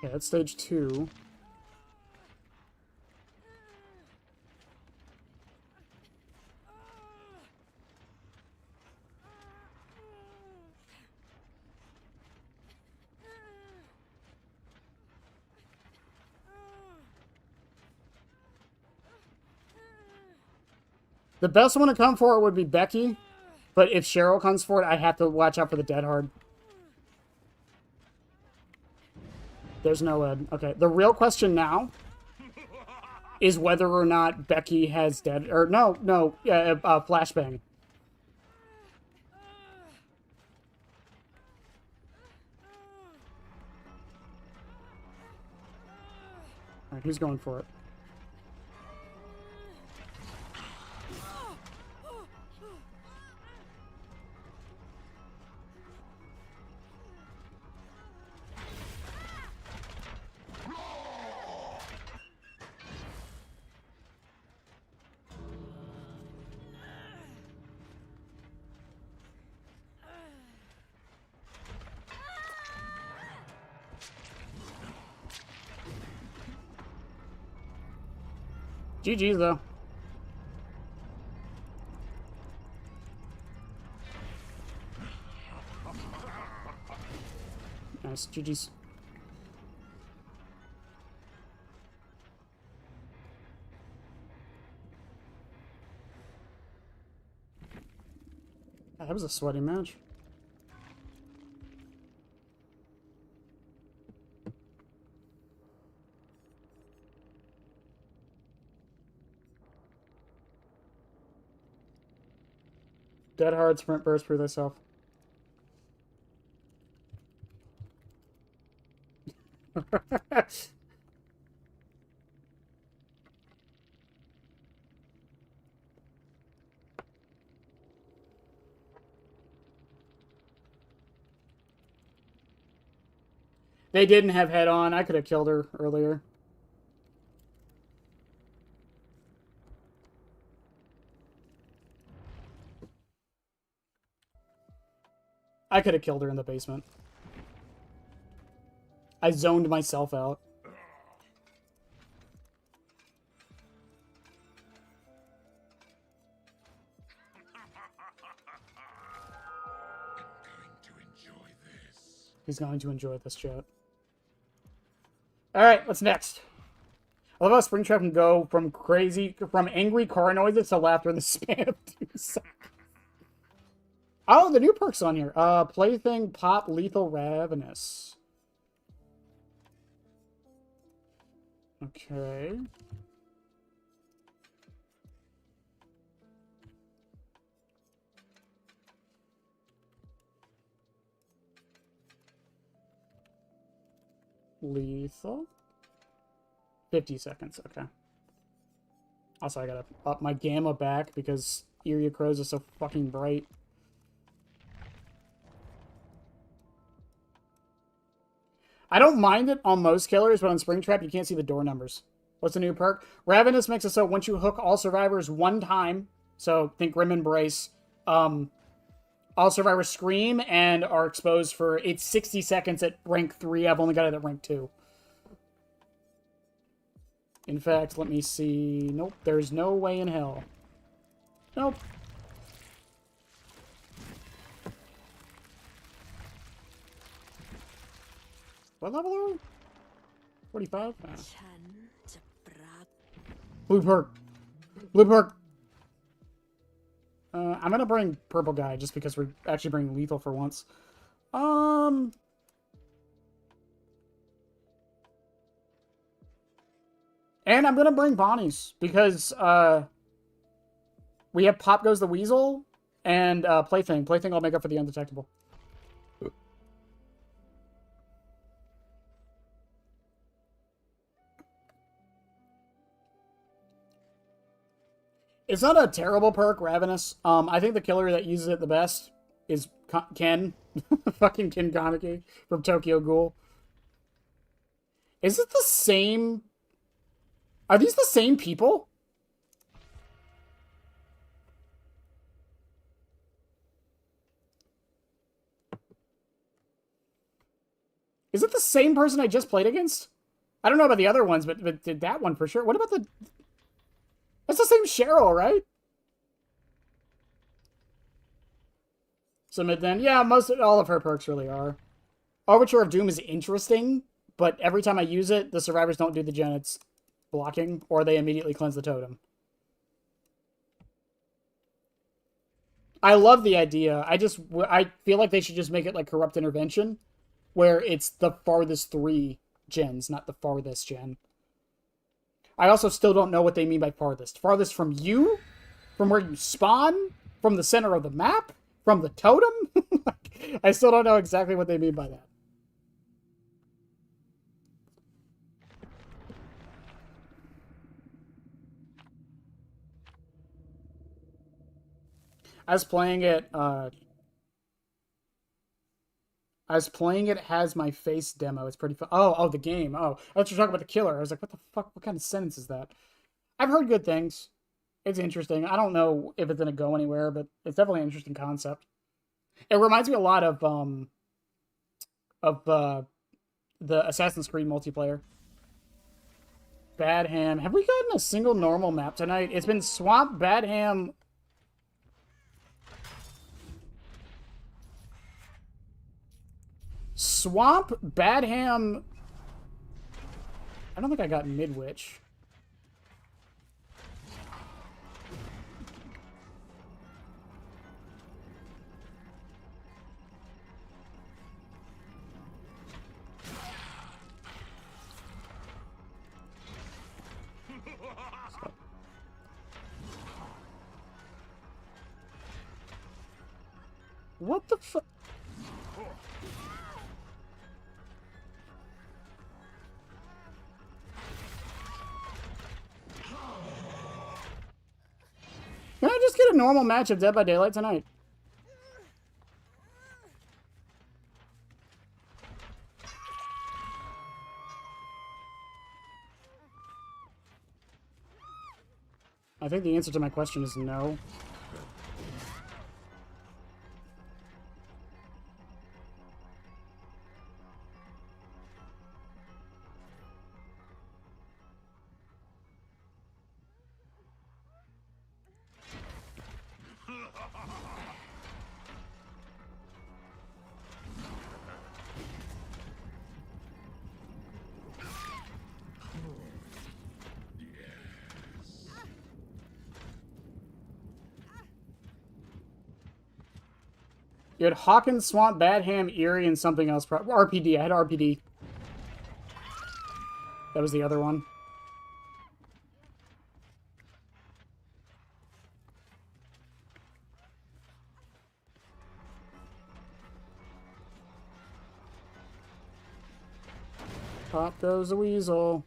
Yeah, that's stage 2. The best one to come for it would be Becky, but if Cheryl comes for it, I have to watch out for the Dead Hard. There's no Ed. Okay, the real question now is whether or not Becky has dead... Or, no, flashbang. Alright, who's going for it? GG's, though. Nice. GG's. That was a sweaty match. Dead hard sprint burst, prove thyself. They didn't have head on. I could have killed her earlier. I could have killed her in the basement. I zoned myself out. He's going to enjoy this, chat. Alright, what's next? I love how Springtrap can go from angry car noises to laughter in the span of 2 seconds. Oh, the new perk's on here. Plaything, Pop, Lethal, Ravenous. Okay. Lethal. 50 seconds, okay. Also, I gotta up my gamma back because Area Crows is so fucking bright. I don't mind it on most killers, but on Springtrap, you can't see the door numbers. What's the new perk? Ravenous makes it so once you hook all survivors 1 time, so think Grim Embrace, all survivors scream and are exposed for, it's 60 seconds at rank 3. I've only got it at rank 2. In fact, let me see. Nope, there's no way in hell. Nope. What level are we? 45? Ah. Blue perk. Blue perk. I'm gonna bring purple guy just because we're actually bringing lethal for once. And I'm gonna bring Bonnie's because we have Pop Goes the Weasel and Plaything. Plaything I'll make up for the undetectable. It's not a terrible perk, Ravenous. I think the killer that uses it the best is Ken. Fucking Ken Kaneki from Tokyo Ghoul. Is it the same? Are these the same people? Is it the same person I just played against? I don't know about the other ones, but that one for sure. What about the... That's the same Cheryl, right? Submit then. Yeah, all of her perks really are. Overture of Doom is interesting, but every time I use it, the survivors don't do the gen. It's blocking, or they immediately cleanse the totem. I love the idea. I feel like they should just make it like Corrupt Intervention, where it's the farthest 3 gens, not the farthest gen. I also still don't know what they mean by farthest. Farthest from you? From where you spawn? From the center of the map? From the totem? I still don't know exactly what they mean by that. As playing it has my face demo. It's pretty fun. Oh, the game. Oh, I thought you were talking about the killer. I was like, what the fuck? What kind of sentence is that? I've heard good things. It's interesting. I don't know if it's going to go anywhere, but it's definitely an interesting concept. It reminds me a lot of the Assassin's Creed multiplayer. Bad Ham. Have we gotten a single normal map tonight? It's been Swamp, Bad Ham. Swamp, Bad Ham. I don't think I got Midwich. What the fuck? Can I just get a normal match of Dead by Daylight tonight? I think the answer to my question is no. You had Hawkins, Swamp, Bad Ham, Erie, and something else. RPD. I had RPD. That was the other one. Pop goes the weasel.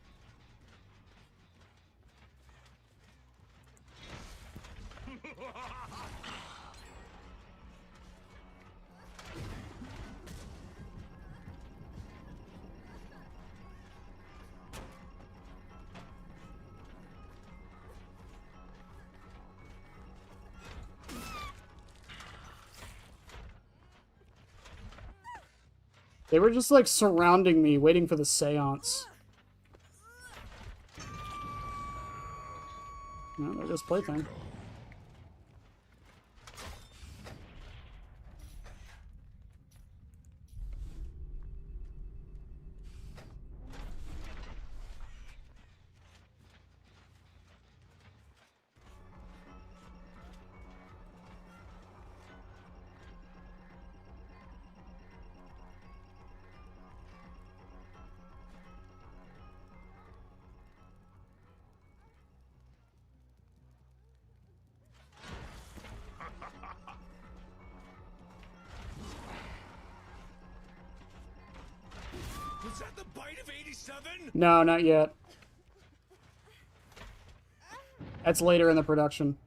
They were just, like, surrounding me, waiting for the seance. No, they're just plaything. Was that the bite of 87? No, not yet. That's later in the production.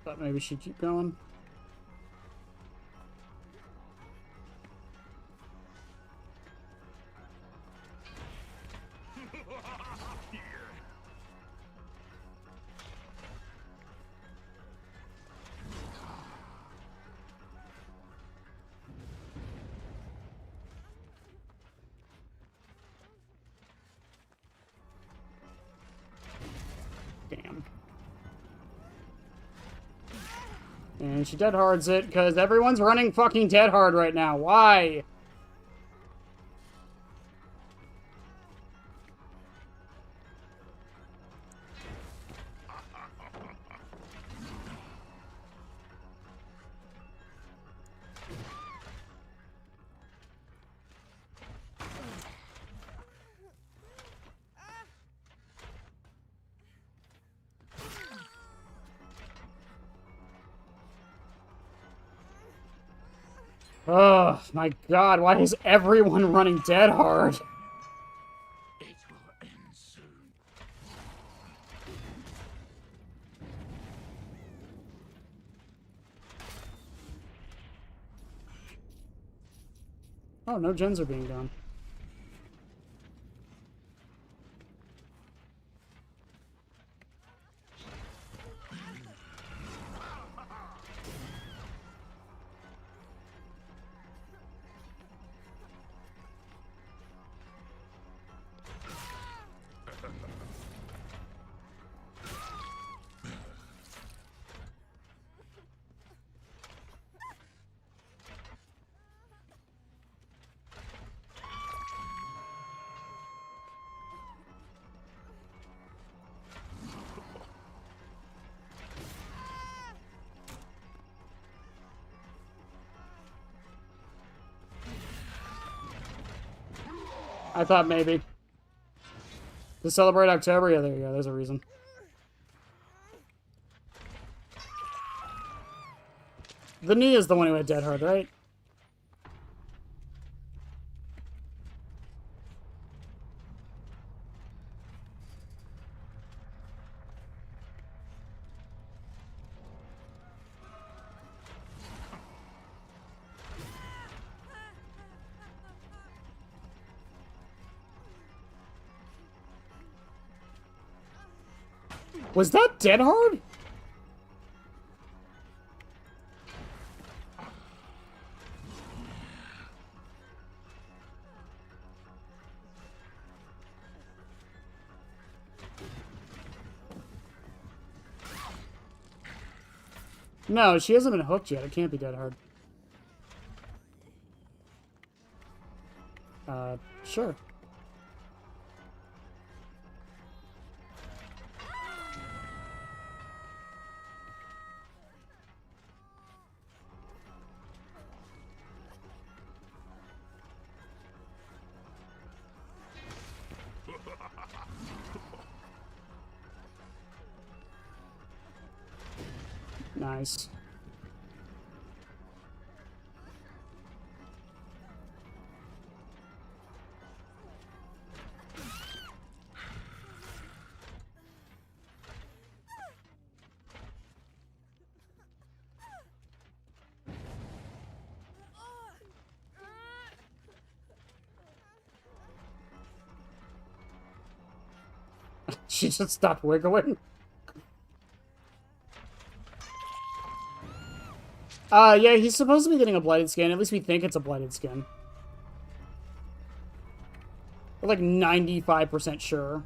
Thought maybe she'd keep going. Damn. And she dead hards it because everyone's running fucking dead hard right now. Why? Oh my god, why is everyone running dead hard? It will end soon. Oh, no gens are being done. I thought maybe. To celebrate October? Yeah, there you go. There's a reason. The knee is the one who had dead hard, right? Was that dead hard? No, she hasn't been hooked yet. It can't be dead hard. Sure. Nice. She just stopped wiggling. Yeah, he's supposed to be getting a blighted skin. At least we think it's a blighted skin. We're like 95% sure.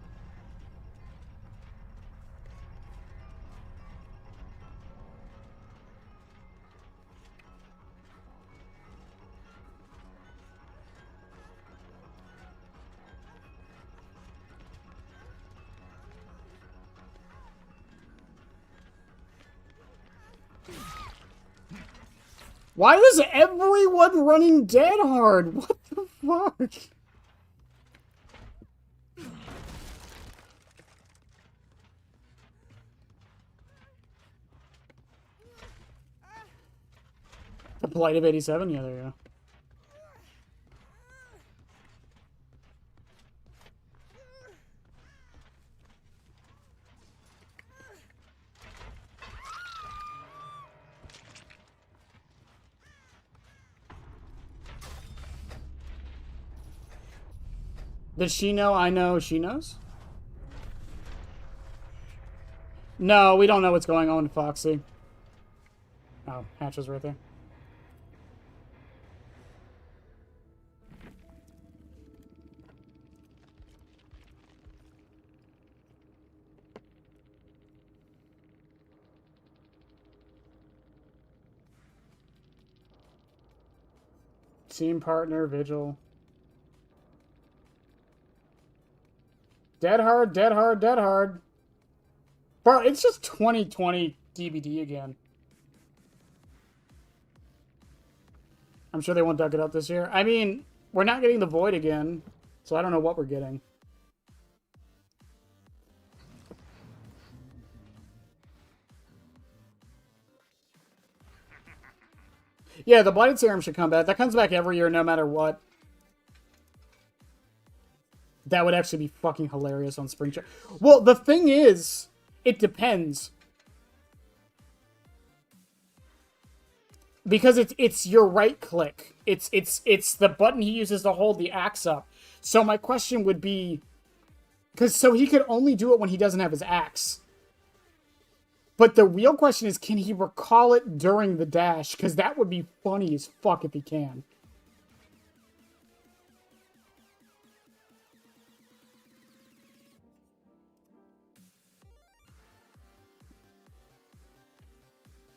Why is everyone running dead hard? What the fuck? The Blight of 87? Yeah, there you go. Does she know I know she knows? No, we don't know what's going on with Foxy. Oh, Hatch was right there. Team partner, Vigil. Dead hard, dead hard, dead hard. Bro, it's just 2020 DBD again. I'm sure they won't duck it up this year. I mean, we're not getting the Void again, so I don't know what we're getting. Yeah, the Blighted Serum should come back. That comes back every year, no matter what. That would actually be fucking hilarious on Springtrap. Well, the thing is, it depends. Because it's your right click. It's the button he uses to hold the axe up. So my question would be, so he could only do it when he doesn't have his axe. But the real question is, can he recall it during the dash? Because that would be funny as fuck if he can.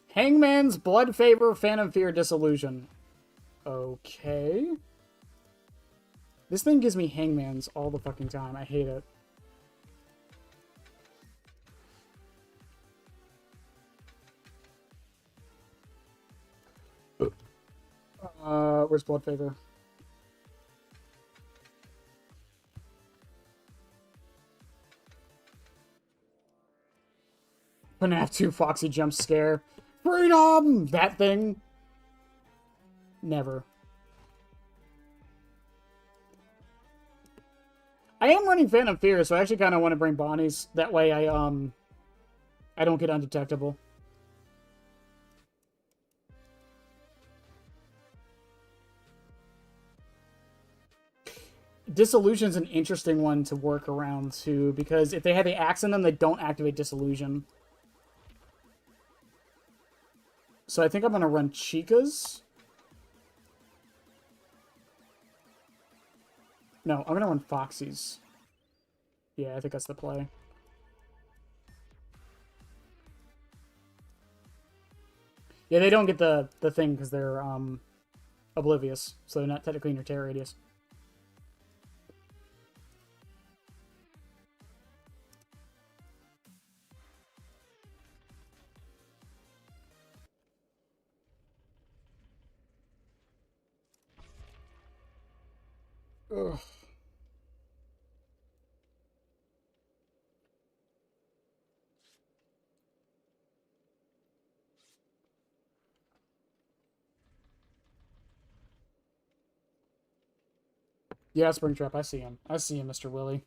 Hangman's Blood Favor, Phantom Fear, Disillusion. Okay. This thing gives me Hangman's all the fucking time. I hate it. Where's Blood Favor? FNAF 2 Foxy jump scare. Freedom! That thing. Never. I am running Phantom Fear, so I actually kind of want to bring Bonnie's. That way I don't get undetectable. Disillusion's an interesting one to work around, too, because if they have the axe in them, they don't activate Disillusion. So I think I'm going to run Chica's. No, I'm going to run Foxy's. Yeah, I think that's the play. Yeah, they don't get the thing because they're oblivious, so they're not technically in your terror radius. Ugh. Yeah, Springtrap, I see him. I see him, Mr. Willie.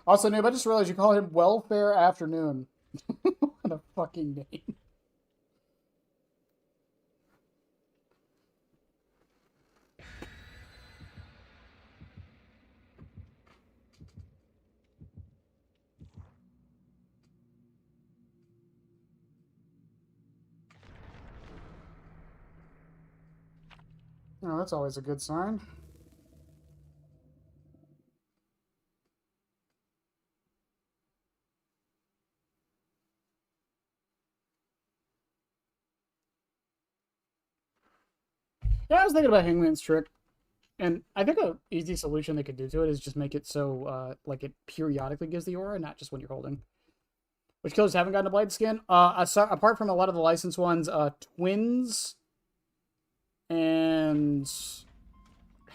Also, Noob, I just realized you call him Welfare Afternoon. What a fucking name. Oh, that's always a good sign. Yeah, I was thinking about Hangman's Trick. And I think a easy solution they could do to it is just make it so, like, it periodically gives the aura, not just when you're holding. Which killers haven't gotten a Blade Skin? Apart from a lot of the licensed ones, Twins and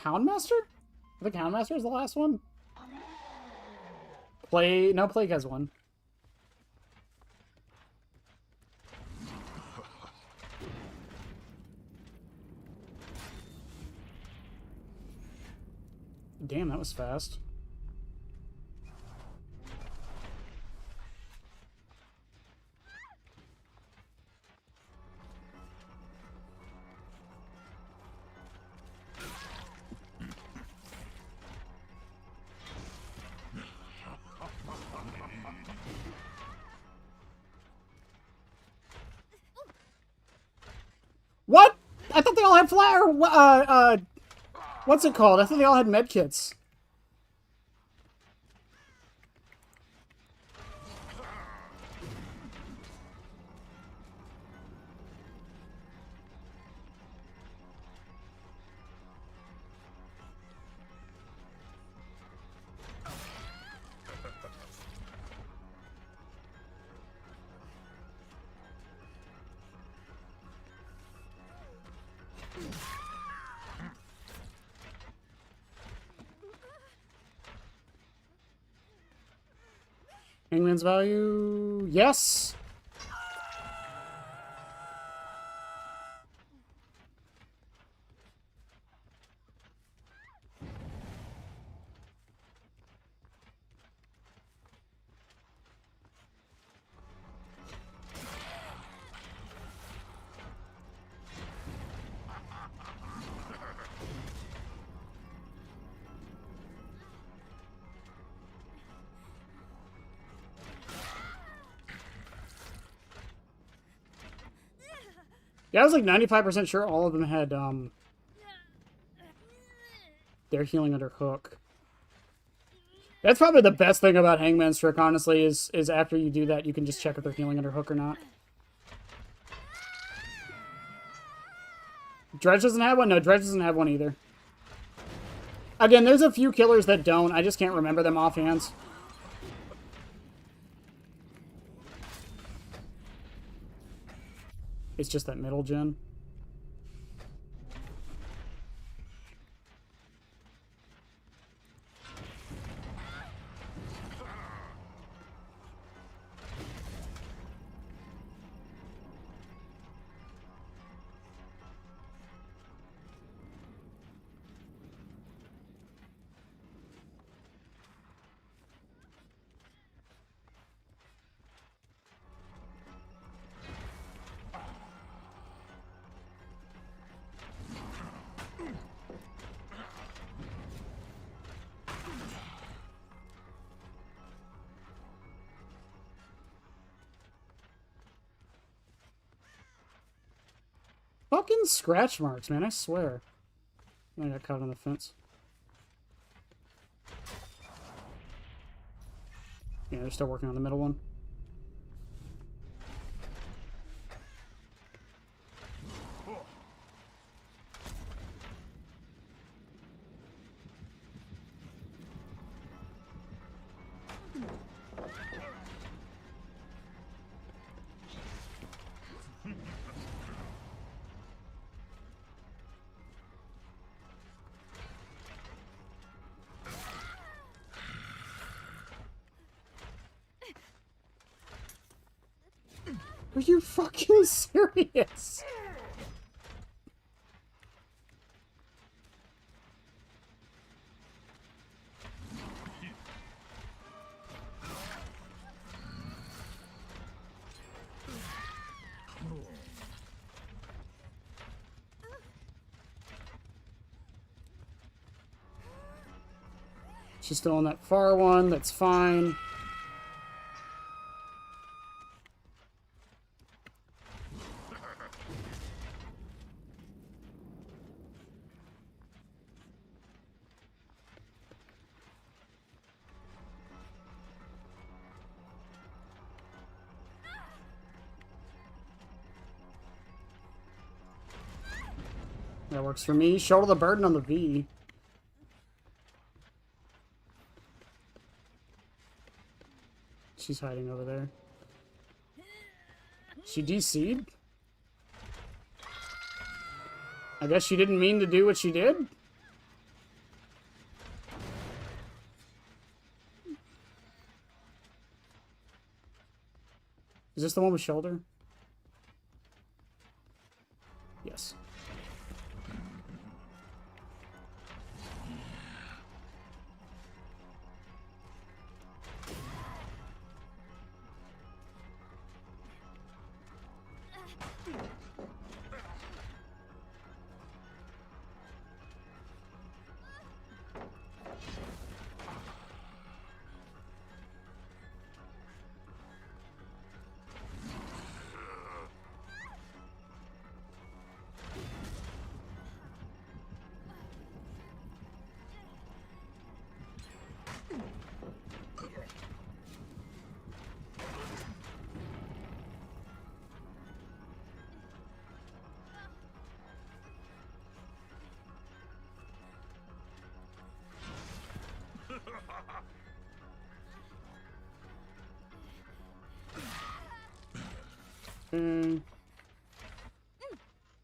Houndmaster? I think Houndmaster is the last one. Plague has one. Damn, that was fast. What? I thought they all had flare. What's it called? I thought they all had medkits. Hangman's value, yes. Yeah, I was like 95% sure all of them had, their healing under hook. That's probably the best thing about Hangman's Trick, honestly, is after you do that, you can just check if they're healing under hook or not. Dredge doesn't have one? No, Dredge doesn't have one either. Again, there's a few killers that don't. I just can't remember them offhand. It's just that middle gen. Fucking scratch marks, man, I swear. I got caught on the fence. Yeah, they're still working on the middle one. Are you fucking serious? She's still on that far one, that's fine. That works for me. Shoulder the burden on the V. She's hiding over there. She DC'd? I guess she didn't mean to do what she did? Is this the one with shoulder? Yes.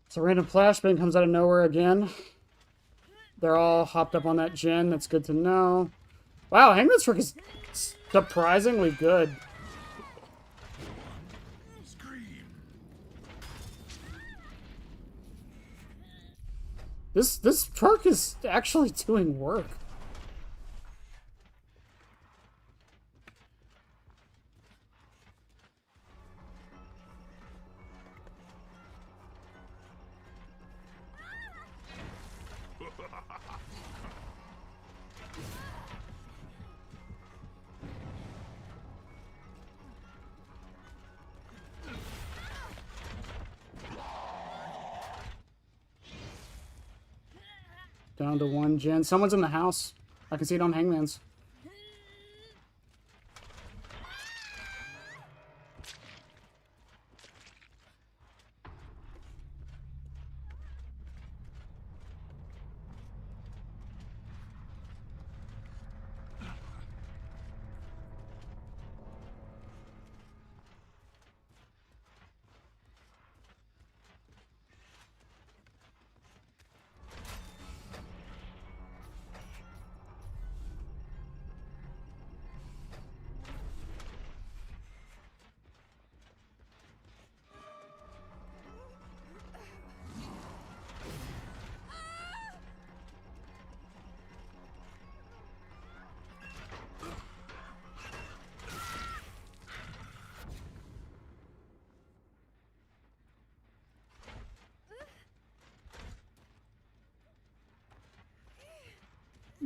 So random flashbang comes out of nowhere again. They're all hopped up on that gen. That's good to know. Wow, Hangman's Trick is Surprisingly good. Scream. This truck is actually doing work. Down to 1 gen. Someone's in the house. I can see it on Hangman's.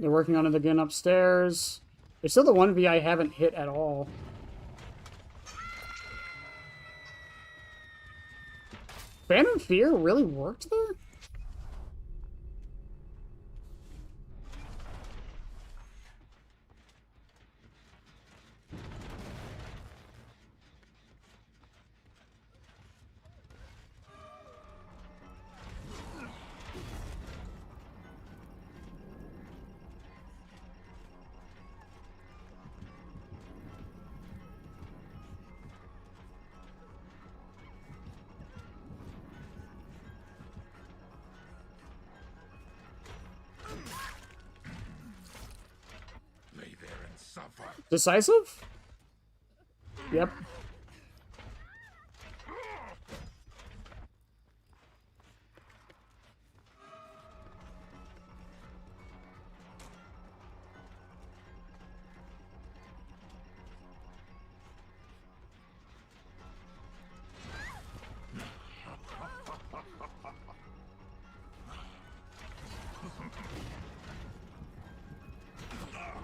They're working on it again upstairs. There's still the 1v I haven't hit at all. Phantom Fear really worked there? Lay there and suffer. Decisive? Yep.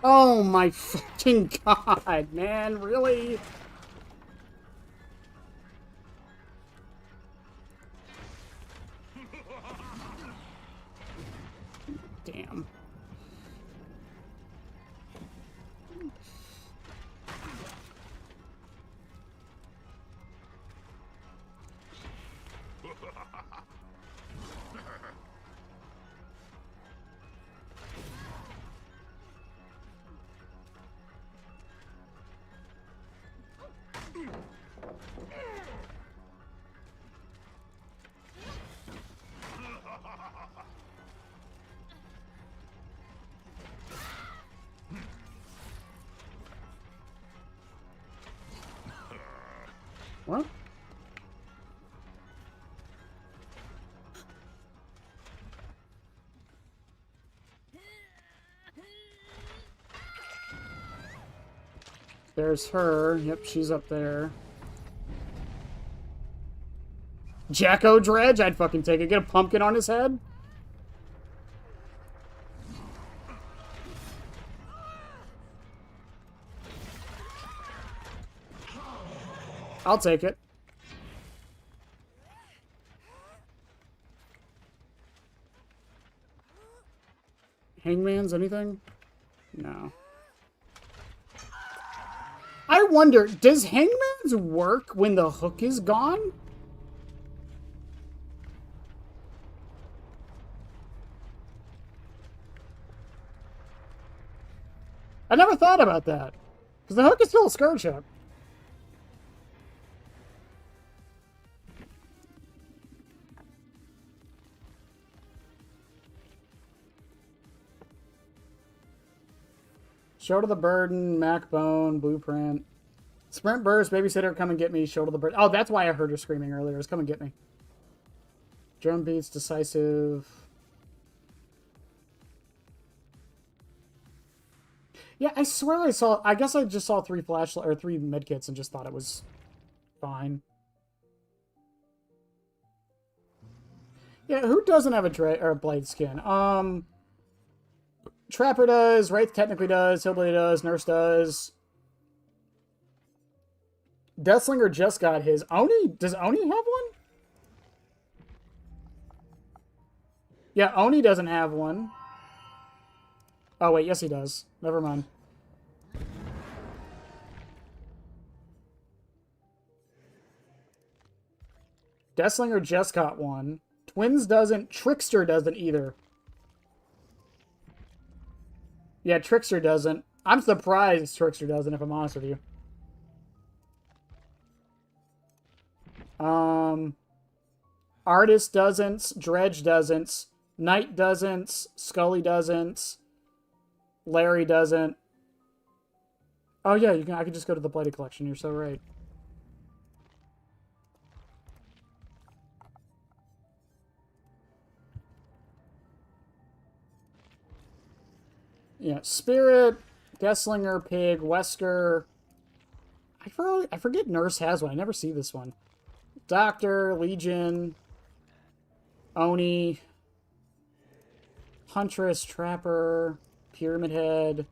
Oh my fucking god, man, really? Damn. What? There's her. Yep, she's up there. Jacko Dredge? I'd fucking take it. Get a pumpkin on his head? I'll take it. Hangman's anything? No. I wonder, does Hangman's work when the hook is gone? I never thought about that. Because the hook is still a scourge hook. Shoulder the burden, Macbone, blueprint. Sprint burst, babysitter, come and get me. Shoulder the burden. Oh, that's why I heard her screaming earlier. It's come and get me. Drum beats, decisive. Yeah, I swear I saw. I guess I just saw 3 flashlight or 3 medkits and just thought it was fine. Yeah, who doesn't have a blade skin? Trapper does, Wraith technically does, Hillbilly does, Nurse does. Deathslinger just got his. Does Oni have one? Yeah, Oni doesn't have one. Oh, wait, yes he does. Never mind. Deathslinger just got one. Twins doesn't. Trickster doesn't either. Yeah, Trickster doesn't. I'm surprised Trickster doesn't, if I'm honest with you. Artist doesn't. Dredge doesn't. Knight doesn't. Scully doesn't. Larry doesn't. Oh yeah, I can just go to the Blighted Collection. You're so right. Yeah, Spirit, Deathslinger, Pig, Wesker. I forget Nurse has one. I never see this one. Doctor, Legion, Oni, Huntress, Trapper, Pyramid Head,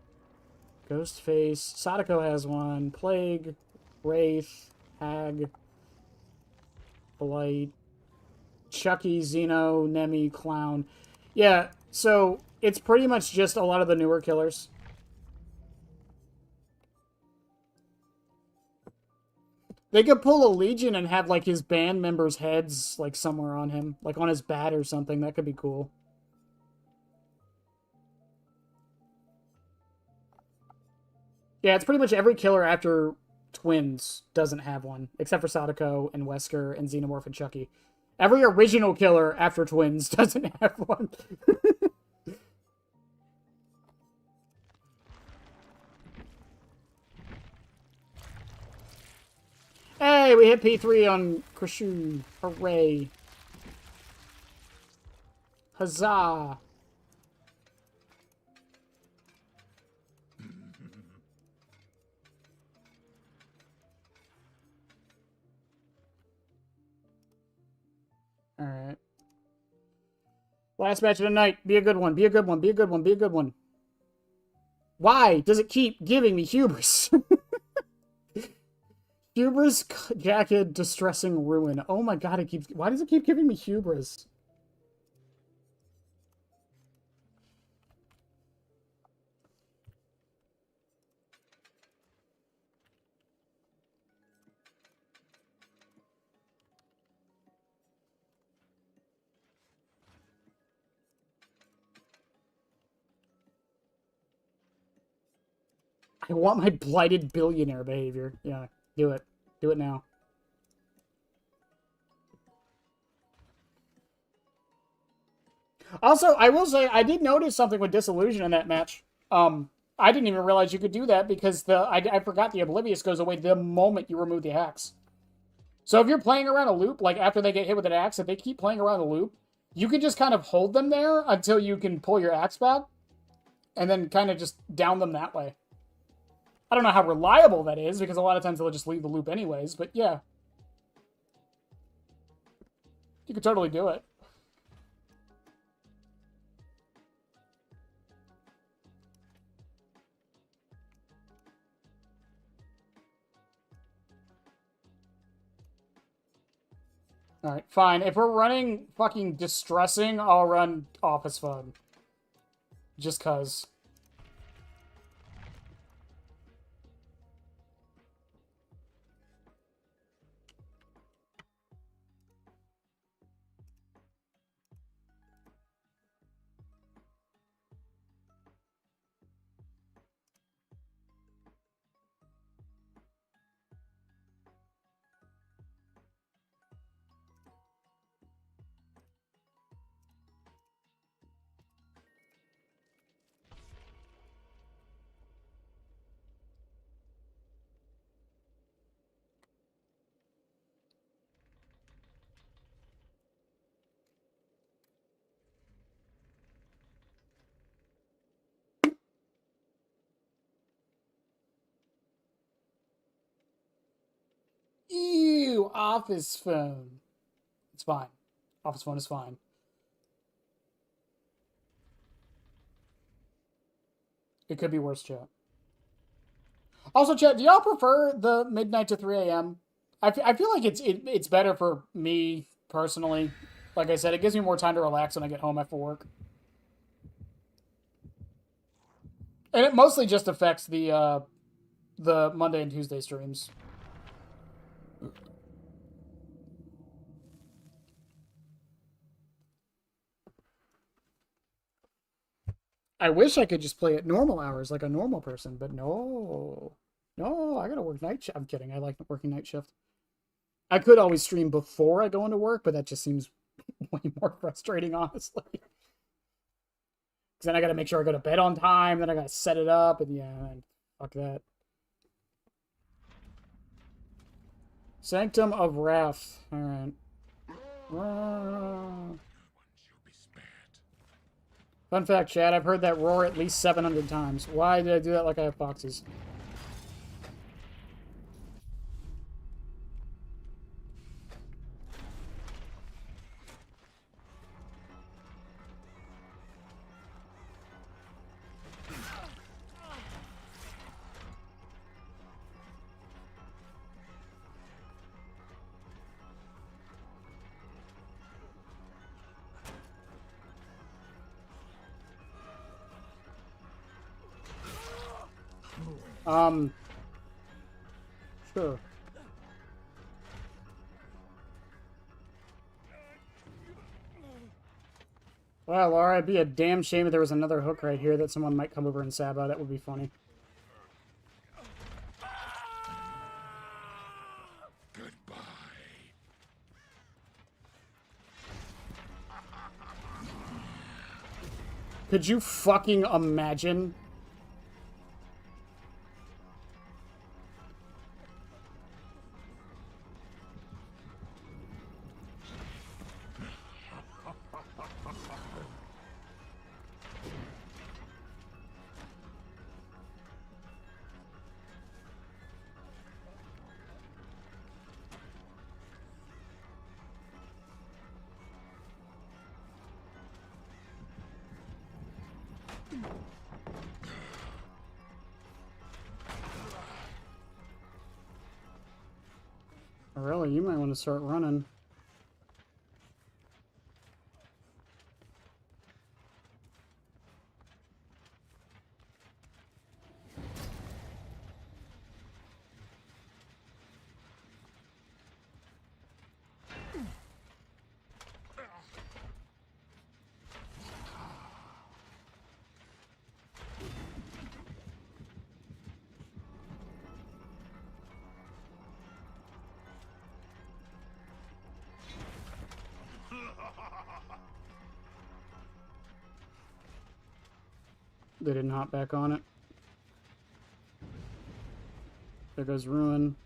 Ghostface. Sadako has one. Plague, Wraith, Hag, Blight, Chucky, Xeno, Nemi, Clown. Yeah, so it's pretty much just a lot of the newer killers. They could pull a Legion and have, like, his band members' heads, like, somewhere on him. Like, on his bat or something. That could be cool. Yeah, it's pretty much every killer after Twins doesn't have one. Except for Sadako and Wesker and Xenomorph and Chucky. Every original killer after Twins doesn't have one. Hey, we hit P3 on Krishu. Hooray. Huzzah. Alright. Last match of the night. Be a good one. Be a good one. Be a good one. Be a good one. Why does it keep giving me hubris? Hubris jacket, distressing ruin. Oh my god, why does it keep giving me hubris? I want my blighted billionaire behavior. Yeah, do it. Do it now. Also, I will say, I did notice something with Disillusion in that match. I didn't even realize you could do that because I forgot the Oblivious goes away the moment you remove the axe. So if you're playing around a loop, like after they get hit with an axe, if they keep playing around a loop, you can just kind of hold them there until you can pull your axe back and then kind of just down them that way. I don't know how reliable that is, because a lot of times they'll just leave the loop anyways, but yeah. You could totally do it. Alright, fine. If we're running fucking Distressing, I'll run Office Phone. Just cuz. office phone. It's fine. Office phone is fine. It could be worse, chat. Also, chat, do y'all prefer the midnight to 3 a.m.? I feel like it's better for me personally. Like I said, it gives me more time to relax when I get home after work. And it mostly just affects the Monday and Tuesday streams. I wish I could just play at normal hours like a normal person, but no. No, I gotta work night shift. I'm kidding. I like working night shift. I could always stream before I go into work, but that just seems way more frustrating, honestly. Because then I gotta make sure I go to bed on time, then I gotta set it up, and yeah, fuck that. Sanctum of Wrath. Alright. Fun fact, Chad, I've heard that roar at least 700 times. Why did I do that like I have foxes? Sure. Well, Laura, it'd be a damn shame if there was another hook right here that someone might come over and sabo. That would be funny. Goodbye. Could you fucking imagine? Really, you might want to start running. They didn't hop back on it. There goes Ruin.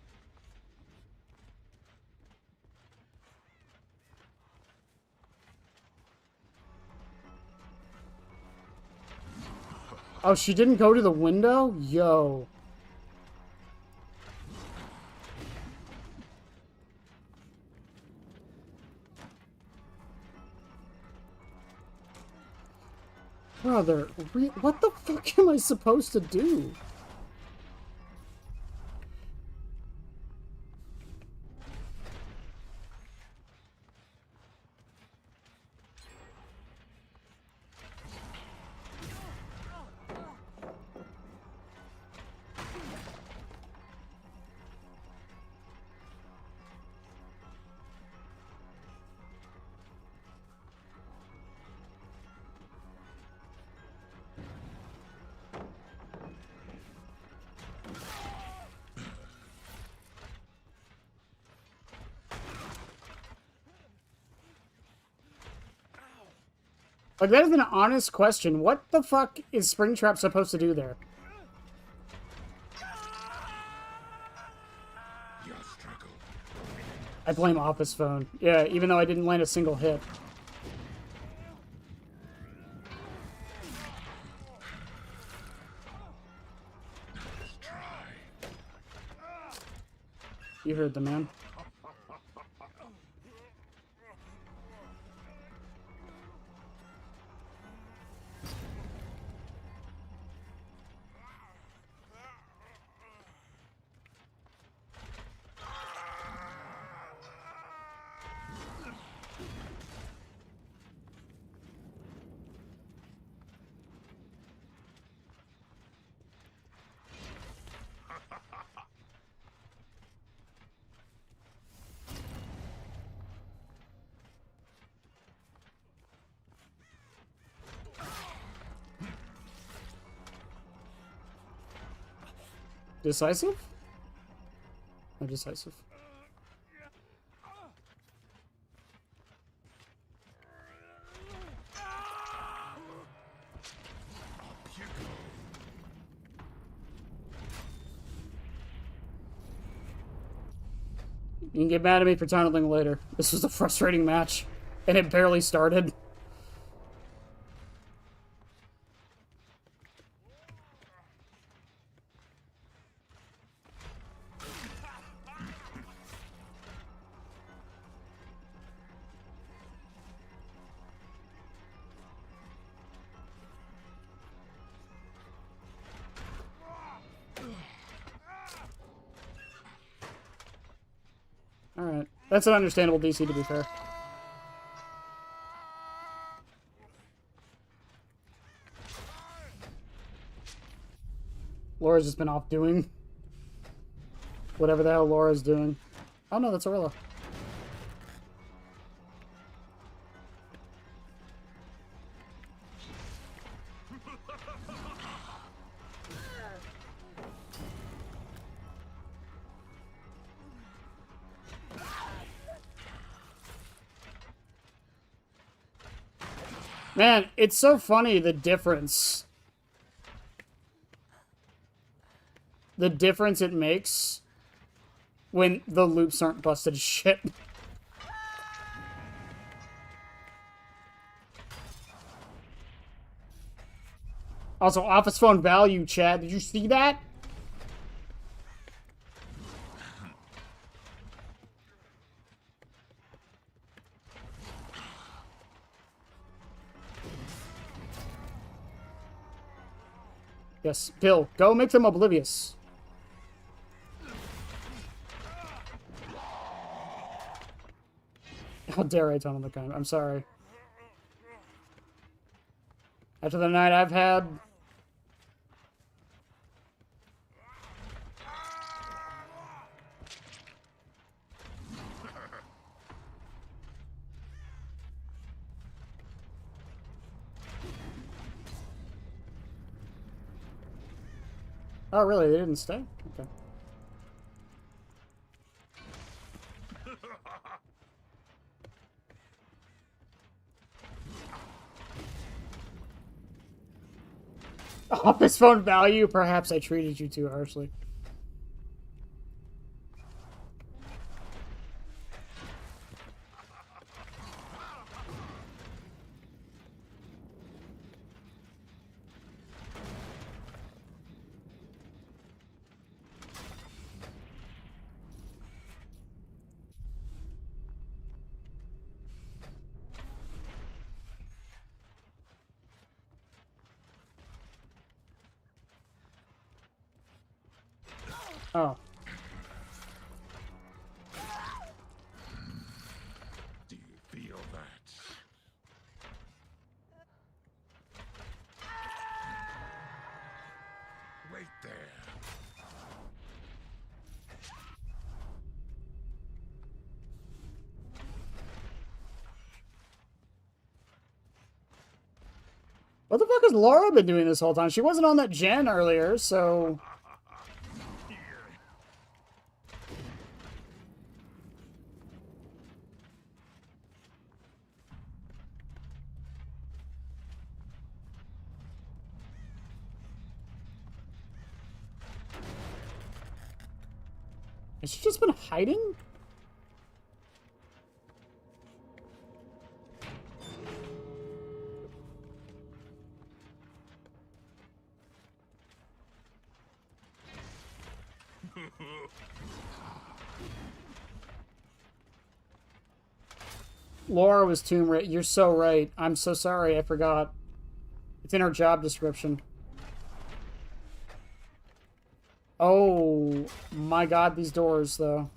Oh, she didn't go to the window? Yo. Brother, what the fuck am I supposed to do? Like, that is an honest question. What the fuck is Springtrap supposed to do there? Your struggle. I blame Office Phone. Yeah, even though I didn't land a single hit. Let's try. You heard the man. Decisive? No, decisive. You can get mad at me for tunneling later. This was a frustrating match, and it barely started. Alright. That's an understandable DC, to be fair. Laura's just been off doing whatever the hell Laura's doing. Oh no, that's Orla. Man, it's so funny, the difference. The difference it makes when the loops aren't busted as shit. Also, office phone value, Chad. Did you see that? Yes, Bill, go make them oblivious. How dare I tunnel the kind? I'm sorry. After the night I've had... Oh, really? They didn't stay? Okay. Office phone value? Perhaps I treated you too harshly. Oh. Do you feel that? Wait there. What the fuck has Laura been doing this whole time? She wasn't on that gen earlier, so... Has she just been hiding? Laura was Tomb Raider. You're so right. I'm so sorry. I forgot. It's in her job description. Oh my god, these doors, though.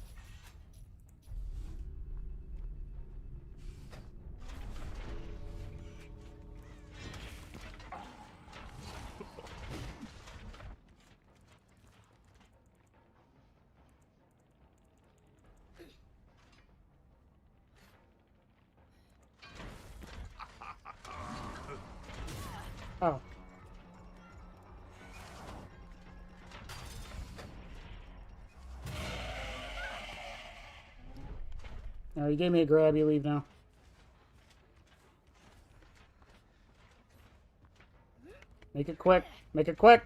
Oh. Alright, you gave me a grab, you leave now. Make it quick. Make it quick.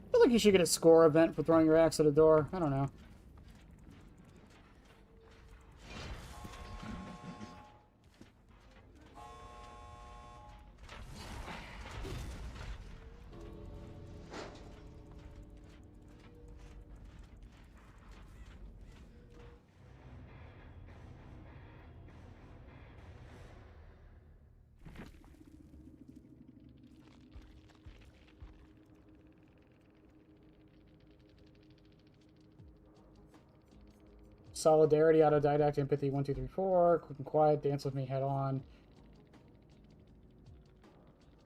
I feel like you should get a score event for throwing your axe at a door. I don't know. Solidarity, autodidact, empathy, 1, 2, 3, 4. Quick and quiet, dance with me head on.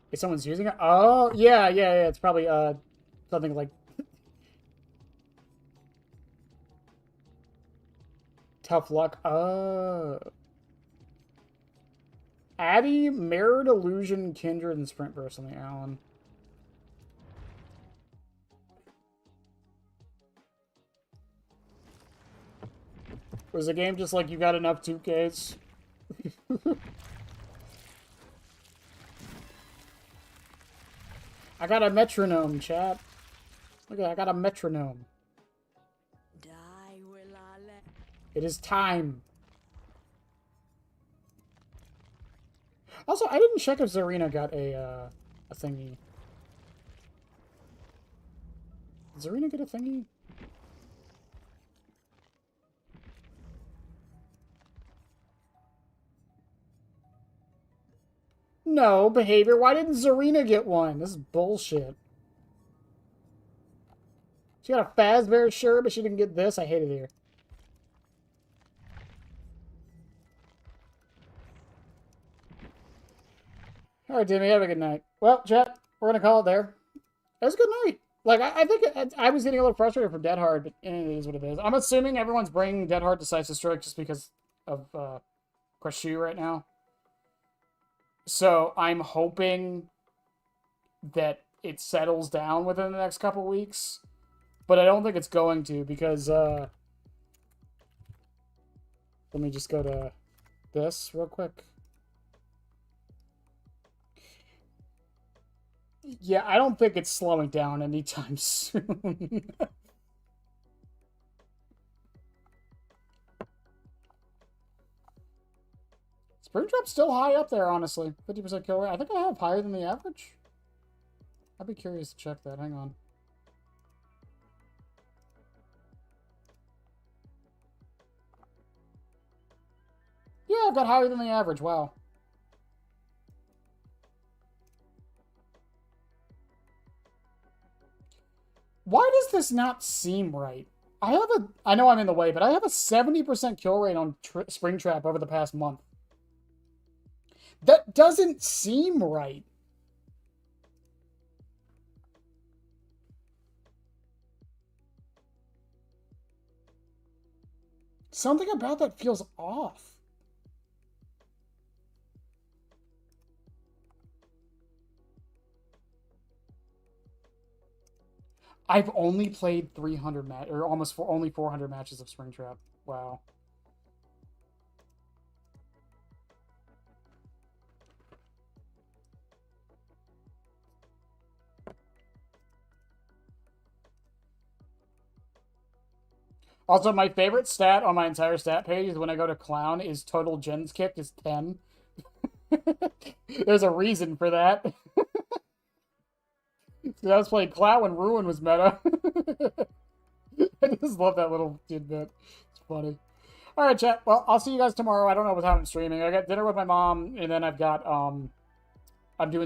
If someone's using it, oh yeah. It's probably something like tough luck. Addy, mirrored illusion, kindred, and sprint personally. Alan. Was the game just like you got enough 2Ks? I got a metronome, chat. Look at that, I got a metronome. It is time. Also, I didn't check if Zarina got a thingy. Did Zarina get a thingy? No, behavior. Why didn't Zarina get one? This is bullshit. She got a Fazbear shirt, but she didn't get this. I hated her. Alright, Timmy, have a good night. Well, chat, we're gonna call it there. It was a good night. Like, I think I was getting a little frustrated from Dead Hard, but it is what it is. I'm assuming everyone's bringing Dead Hard Decisive Strike just because of Crashu right now. So I'm hoping that it settles down within the next couple weeks. But I don't think it's going to because, let me just go to this real quick. Yeah, I don't think it's slowing down anytime soon. Springtrap's still high up there, honestly. 50% kill rate. I think I have higher than the average. I'd be curious to check that. Hang on. Yeah, I've got higher than the average. Wow. Why does this not seem right? I know I'm in the way, but I have a 70% kill rate on Springtrap over the past month. That doesn't seem right. Something about that feels off. I've only played 300 or almost only 400 matches of Springtrap. Wow. Also, my favorite stat on my entire stat page is when I go to Clown is total gens kicked is 10. There's a reason for that. I was playing Clown when Ruin was meta. I just love that little tidbit. It's funny. Alright, chat. Well, I'll see you guys tomorrow. I don't know what time I'm streaming. I got dinner with my mom, and then I've got, I'm doing